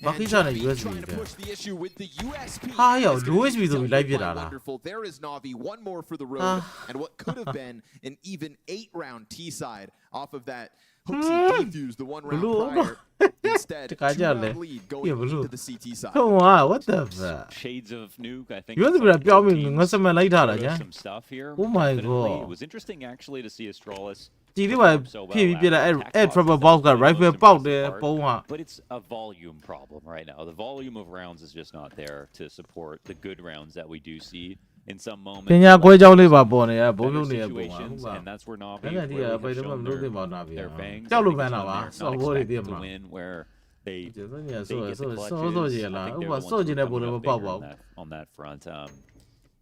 Bà And cái ra này Jabby USB trying to kìa. push the issue with the USP. Ah, yeah, It's gonna be USB rồi dealt lại with biết by à. Wonderful. There is Na'Vi, one more for the road, Ah. and what could have been an even 8-round T side off of that Hooksy defuse, the one round Blue. prior. Instead, Chắc cái ra 2-round này. lead going Yeah, blue. into the CT side. Come on, what the fuck? Shades of Nuke, I think. You want to be biểu mình nó xem lấy thà là nhá. Some stuff here. Oh my Definitely. God. It was interesting actually to see Astralis. Chỉ đi mà phía bên là add from above cả rifle bao để bao hả? But it's a volume problem right now. The volume of rounds is just not there to support the good rounds that we do see in some moments. Thì nhà quay giao lên vào bộ này à, bộ Better phim này à bộ situations, mà. and that's where Na'Vi Cái này thì really bây have giờ mà shown lúc thì their, bảo nào vậy? their fangs. Giao I luôn think bên it's nào when à? they're Sao not vô đi expected tìm to mà? win, where they Chỉ có nhà they số get the số clutches. số gì I là, think cũng they're mà the số ones gì who này are bộ này coming mà up bao bigger bao. on that front.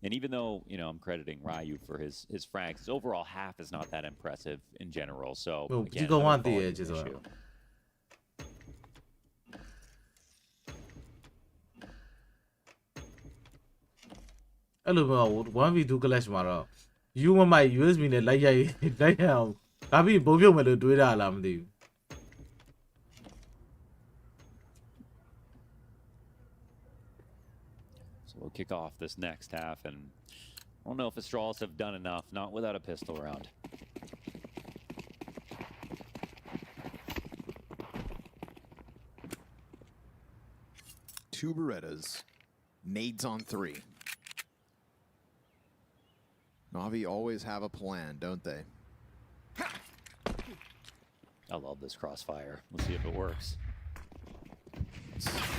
And even though, I'm crediting Ryu for his frags, his overall half is not that impressive in general. So Well, again, chỉ có another one thì volume chỉ rồi. issue.အဲ့လိုမျိုး 1v2 clash မှာတော့ you မမိုက် USB နဲ့လိုက်ရိုက်လိုက်ရအောင်ဒါပြီးဘုံပြုတ်မယ်လို့တွေးတာလားမသိဘူး So we'll kick off this next half, and I don't know if Astralis have done enough, not without a pistol round. Two Berettas, nades on 3. Na'Vi always have a plan, don't they? I love this crossfire. Let's see if it works.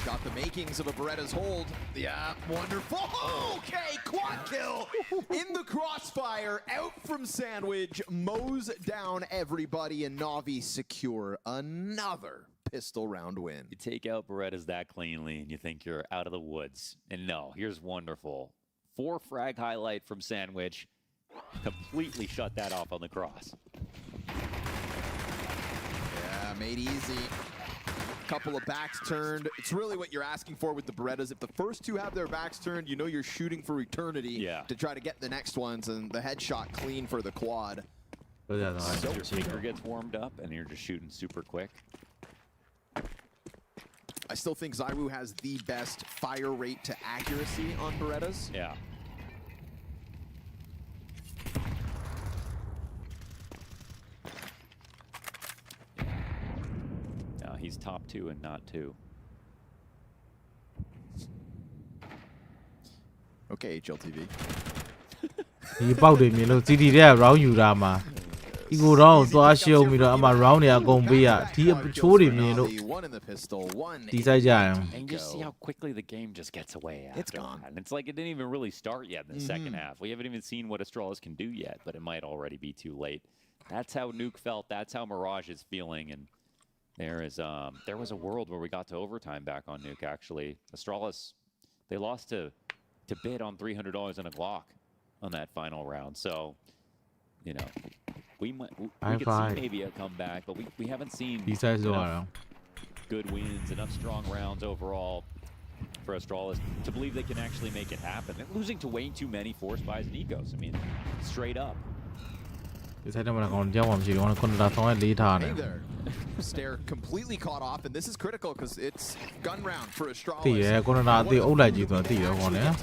Got the makings of a Beretta's hold. Yeah, wonderful. Okay, quad kill in the crossfire. Out from Sandwich, mows down everybody, and Na'Vi secure another pistol round win. You take out Berettas that cleanly, and you think you're out of the woods. And no, here's wonderful. 4 frag highlight from Sandwich. Completely shut that off on the cross. Yeah, made easy. Couple of backs turned. It's really what you're asking for with the Berettas. If the first two have their backs turned, you know you're shooting for eternity to try to get the next ones, and the headshot clean for the quad. Your finger gets warmed up, and you're just shooting super quick. I still think Zywoo has the best fire rate to accuracy on Berettas. Yeah. No, he's top 2 and not 2. Okay, HLTV. ဒီပေါက်တွေမြင်လို့ CD တွေက round ယူတာမှာ ego round သွားရှုံးပြီးတော့အမှ round တွေအကုန်ပေးရဒီအချိုးတွေမြင်လို့ One in the pistol, one. ဒီဆိုင်ကြရင် And just see how quickly the game just gets away after It's gone. that. And it's like it didn't even really start yet in the second half. We haven't even seen what Astralis can do yet, but it might already be too late. That's how Nuke felt. That's how Mirage is feeling. And there was a world where we got to overtime back on Nuke, actually. Astralis, they lost to bid on $300 and a Glock on that final round. So, we could see maybe a comeback, but we haven't seen ဒီ size တော့ good wins, enough strong rounds overall. for Astralis to believe they can actually make it happen. They're losing to way too many force buys and ecos. I mean, straight up. ဒီဆိုင်ထဲမှာကောင်ကြောက်မှမရှိဘူးခုနကဆောင်းရဲ့လေးထားတယ် Hey there. Stare completely caught off, and this is critical because it's gun round for Astralis. တည်ရဲခုနကအသေးအုပ်လိုက်ကြီးဆိုတော့တည်ရောကောင်လေအဲ့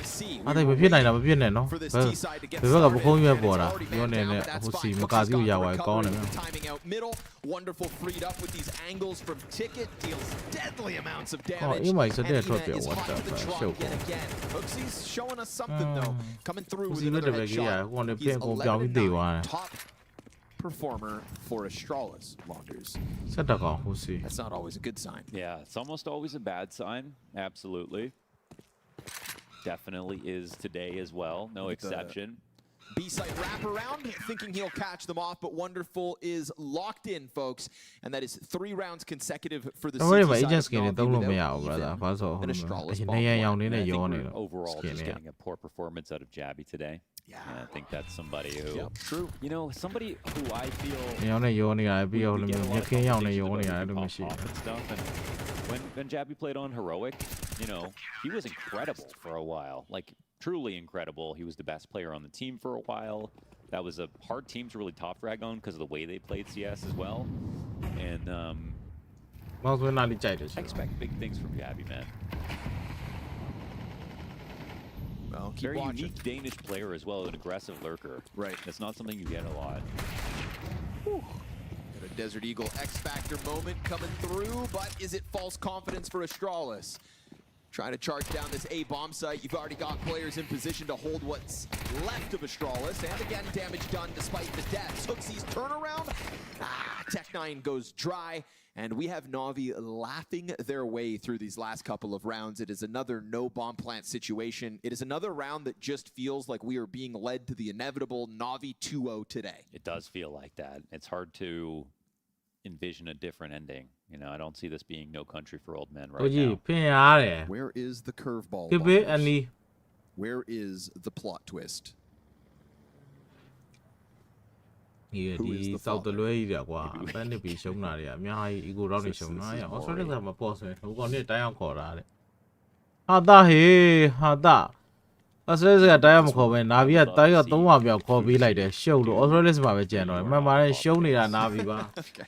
ဒါမဖြစ်နိုင်တာမဖြစ်နဲ့နော်ဘယ်ဘက်ကပခုံးရွက်ပေါ်တာပြောနေနဲ့အခုစီမကာစီကိုရပါကောင်းတယ်ဗျ Timing out middle, wonderful freed up with these angles from Ticket, deals deadly amounts of damage. အေးမိုက်စတဲ့ and ထွက်ပြ Ema is ဝတ် hot တာ to the ပဲ trot ရှုပ် yet again. Hooksy's showing us something though, coming through with စီလက်တ another ပည့်ကြီးရ headshot. ခုန He's ပြင်ကုန်ပြောင်းပြီးတေသွားတယ် top performer for Astralis, Launders. စက်တကောင်ဟိုစီ That's not always a good sign. Yeah, it's almost always a bad sign. Absolutely. Definitely is today as well. No exception. B-side wraparound, thinking he'll catch them off, but Wonderful is locked in, folks. And that is 3 rounds consecutive for the တော့ CT မှာ side agent of skin တွေ Na'Vi သုံးလို့မ without ရဘူး brother even ဘာလို့ဆို an Astralis ဟို bomb နေရရောင်နေ I နဲ့ think ရောနေ we're တော့ overall skin just တွေက getting a poor performance out of Jabby today. Yeah. And I think that's somebody who, True. you know, somebody who I feel ရောင်နဲ့ရောနေရတယ်ပြီးတော့ we လို get a မျိုး lot ည of ခင်းရောင်နဲ့ conversations ရော about နေရတယ် who လို့ can မရှိ pop ဘူး off and stuff. And when Jabby played on Heroic, you know, he was incredible for a while. Like, truly incredible. He was the best player on the team for a while. That was a hard team to really top drag on because of the way they played CS as well. And မောက်ဆွဲနာလေးကြိုက်တယ် I expect big things from Jabby, man. Well, keep Very watching. unique Danish player as well, an aggressive lurker. Right. That's not something you get a lot. Got a Desert Eagle X Factor moment coming through, but is it false confidence for Astralis? Trying to charge down this A bomb site. You've already got players in position to hold what's left of Astralis. And again, damage done despite the deaths. Hooksy's turnaround. Tech9 goes dry. And we have Na'Vi laughing their way through these last couple of rounds. It is another no bomb plant situation. It is another round that just feels like we are being led to the inevitable Na'Vi 2-0 today. It does feel like that. It's hard to envision a different ending. You know, I don't see this being no country for old men ကို right ကြီး now. ဖင်ရတယ် Where is the curveball? ပြပြအ Launch? နီ Where is the plot twist? ဒီစောက်တလွဲကြီးတယ်ကွာအပန်းနှစ်ပြီးရှုံးတာတွေအများကြီး ego တော့နေရှုံးတာရအော်စတြေးလျမှာပေါ့ဆိုရင်ဟိုကောင်နဲ့တိုင်းအောင်ခေါ်တာတဲ့ဟာတာဟေးဟာတာအော်စတြေးလျကတိုင်းအောင်မခေါ်ပဲနာဗီကတိုင်းရ300ပြောက်ခေါ်ပေးလိုက်တယ်ရှုပ်လို့အော်စတြေးလျမှာပဲကြံတော့တယ်မှန်ပါတယ်ရှုံးနေတာနာဗီပါ Okay.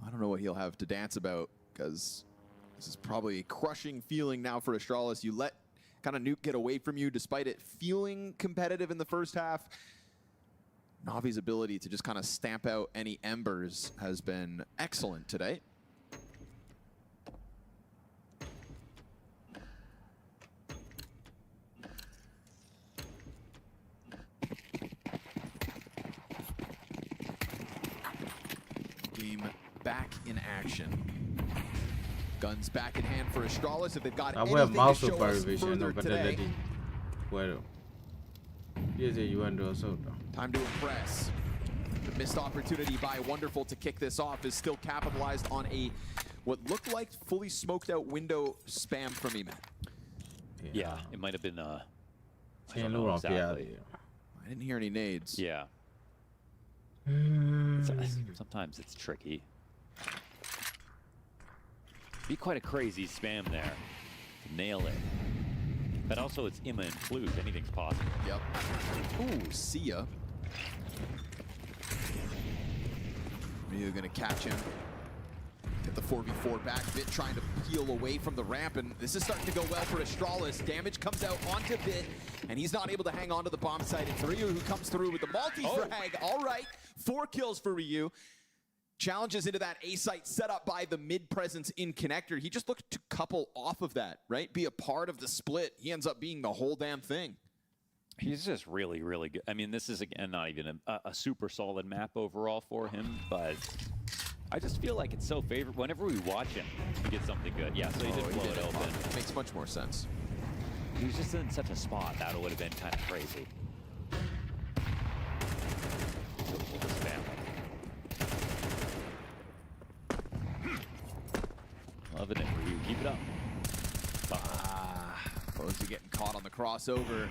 I don't know what he'll have to dance about because this is probably a crushing feeling now for Astralis. You let kind of Nuke get away from you despite it feeling competitive in the first half. Navi's ability to just kind of stamp out any embers has been excellent today. Game back in action. Guns back in hand for Astralis if they've got အဝဲ anything to mouse show us supervision further တော့ today. fidelity ဝဲတော့ဒီစီ UN တော့ဆုတ်တော့ Time to impress. The missed opportunity by Wonderful to kick this off is still capitalized on a what looked like fully smoked out window spam from Ema. Yeah, it might have been I ချင်း don't လို့ know တော့ပြရ exactly. သေးတယ် I didn't hear any nades. Yeah. Sometimes it's tricky. Be quite a crazy spam there to nail it. But also it's Emma and Flute. Anything's possible. Yep. Ooh, see ya. Ryu gonna catch him. Get the 4v4 back. Bit trying to peel away from the ramp, and this is starting to go well for Astralis. Damage comes out onto Bit, and he's not able to hang on to the bomb site. It's Ryu who comes through with the multi-frag. All right, 4 kills for Ryu. Challenges into that A site set up by the mid presence in connector. He just looked to couple off of that, right? Be a part of the split. He ends up being the whole damn thing. He's just really, really good. I mean, this is, again, not even a super solid map overall for him, but I just feel like it's so favorable. Whenever we watch him, he gets something good. Yeah, so he did blow it open. Makes much more sense. He was just in such a spot that would have been kind of crazy. Loving it, Ryu. Keep it up. Posey getting caught on the crossover.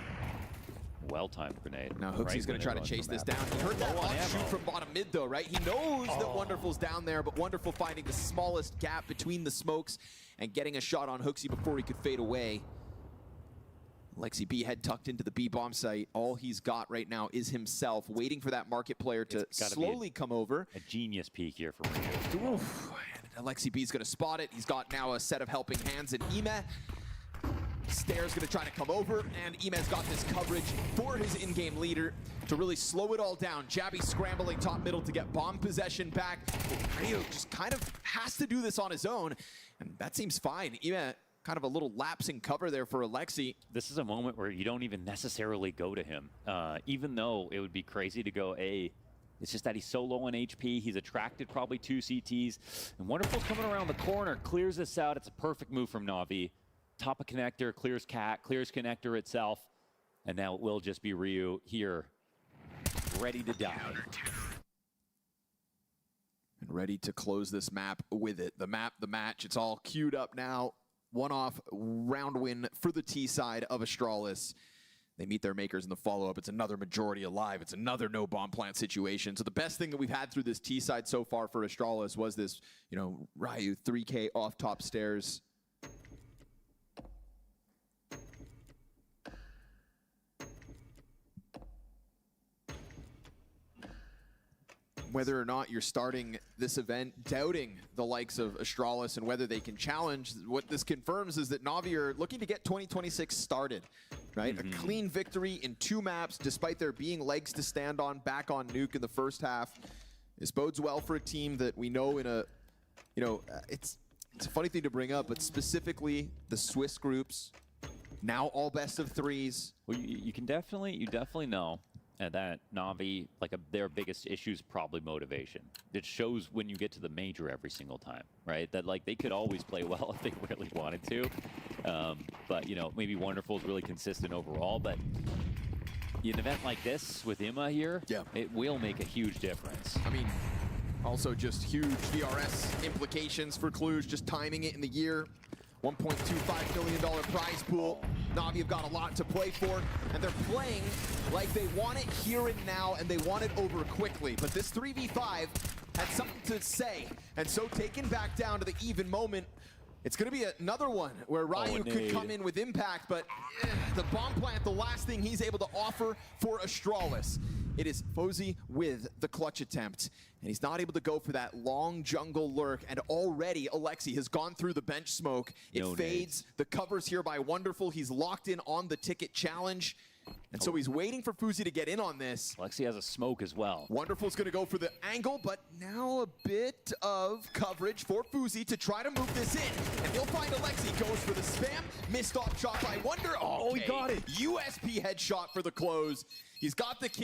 well-timed grenade. Now Hooksy's going to try to chase this down. He heard that off shoot from bottom mid though, right? He knows that Wonderful's down there, but Wonderful finding the smallest gap between the smokes and getting a shot on Hooksy before he could fade away. Lexi B head tucked into the B bomb site. All he's got right now is himself, waiting for that market player to slowly come over. A genius peek here from Ryu. Oof. And Lexi B's going to spot it. He's got now a set of helping hands in Ime. Stair's going to try to come over, and Ime's got this coverage for his in-game leader to really slow it all down. Jabby scrambling top middle to get bomb possession back. Ryu just kind of has to do this on his own, and that seems fine. Ime kind of a little lapsing cover there for Alexi. This is a moment where you don't even necessarily go to him, even though it would be crazy to go A. It's just that he's so low on HP. He's attracted probably 2 CTs. And Wonderful coming around the corner, clears this out. It's a perfect move from Na'Vi. Top of connector, clears cat, clears connector itself. And now it will just be Ryu here, ready to die. And ready to close this map with it. The map, the match, it's all queued up now. One-off round win for the T side of Astralis. They meet their makers in the follow-up. It's another majority alive. It's another no bomb plant situation. So the best thing that we've had through this T side so far for Astralis was this, you know, Ryu 3K off top stairs. Whether or not you're starting this event doubting the likes of Astralis and whether they can challenge, what this confirms is that Na'Vi are looking to get 2026 started, right? A clean victory in 2 maps, despite there being legs to stand on back on Nuke in the first half. This bodes well for a team that we know in a, you know, it's a funny thing to bring up, but specifically the Swiss groups, now all best of 3s. Well, you definitely know that Na'Vi, their biggest issue is probably motivation. It shows when you get to the major every single time, right? That they could always play well if they really wanted to. But, you know, maybe Wonderful is really consistent overall, but an event like this with Imma here, it will make a huge difference. I mean, also just huge VRS implications for Cluj, just timing it in the year. $1.25 million prize pool. Na'Vi have got a lot to play for, and they're playing like they want it here and now, and they want it over quickly. But this 3v5 had something to say, and so taken back down to the even moment, it's going to be another one where Ryu could come in with impact, but the bomb plant, the last thing he's able to offer for Astralis. It is Fozy with the clutch attempt, and he's not able to go for that long jungle lurk, and already Alexi has gone through the bench smoke. It fades. The cover's here by Wonderful. He's locked in on the ticket challenge, and so he's waiting for Fozy to get in on this. Alexi has a smoke as well. Wonderful's going to go for the angle, but now a bit of coverage for Fozy to try to move this in, and he'll find Alexi. Goes for the spam. Missed off shot by Wonder. Oh, he got it. USP headshot for the close. He's got the kill.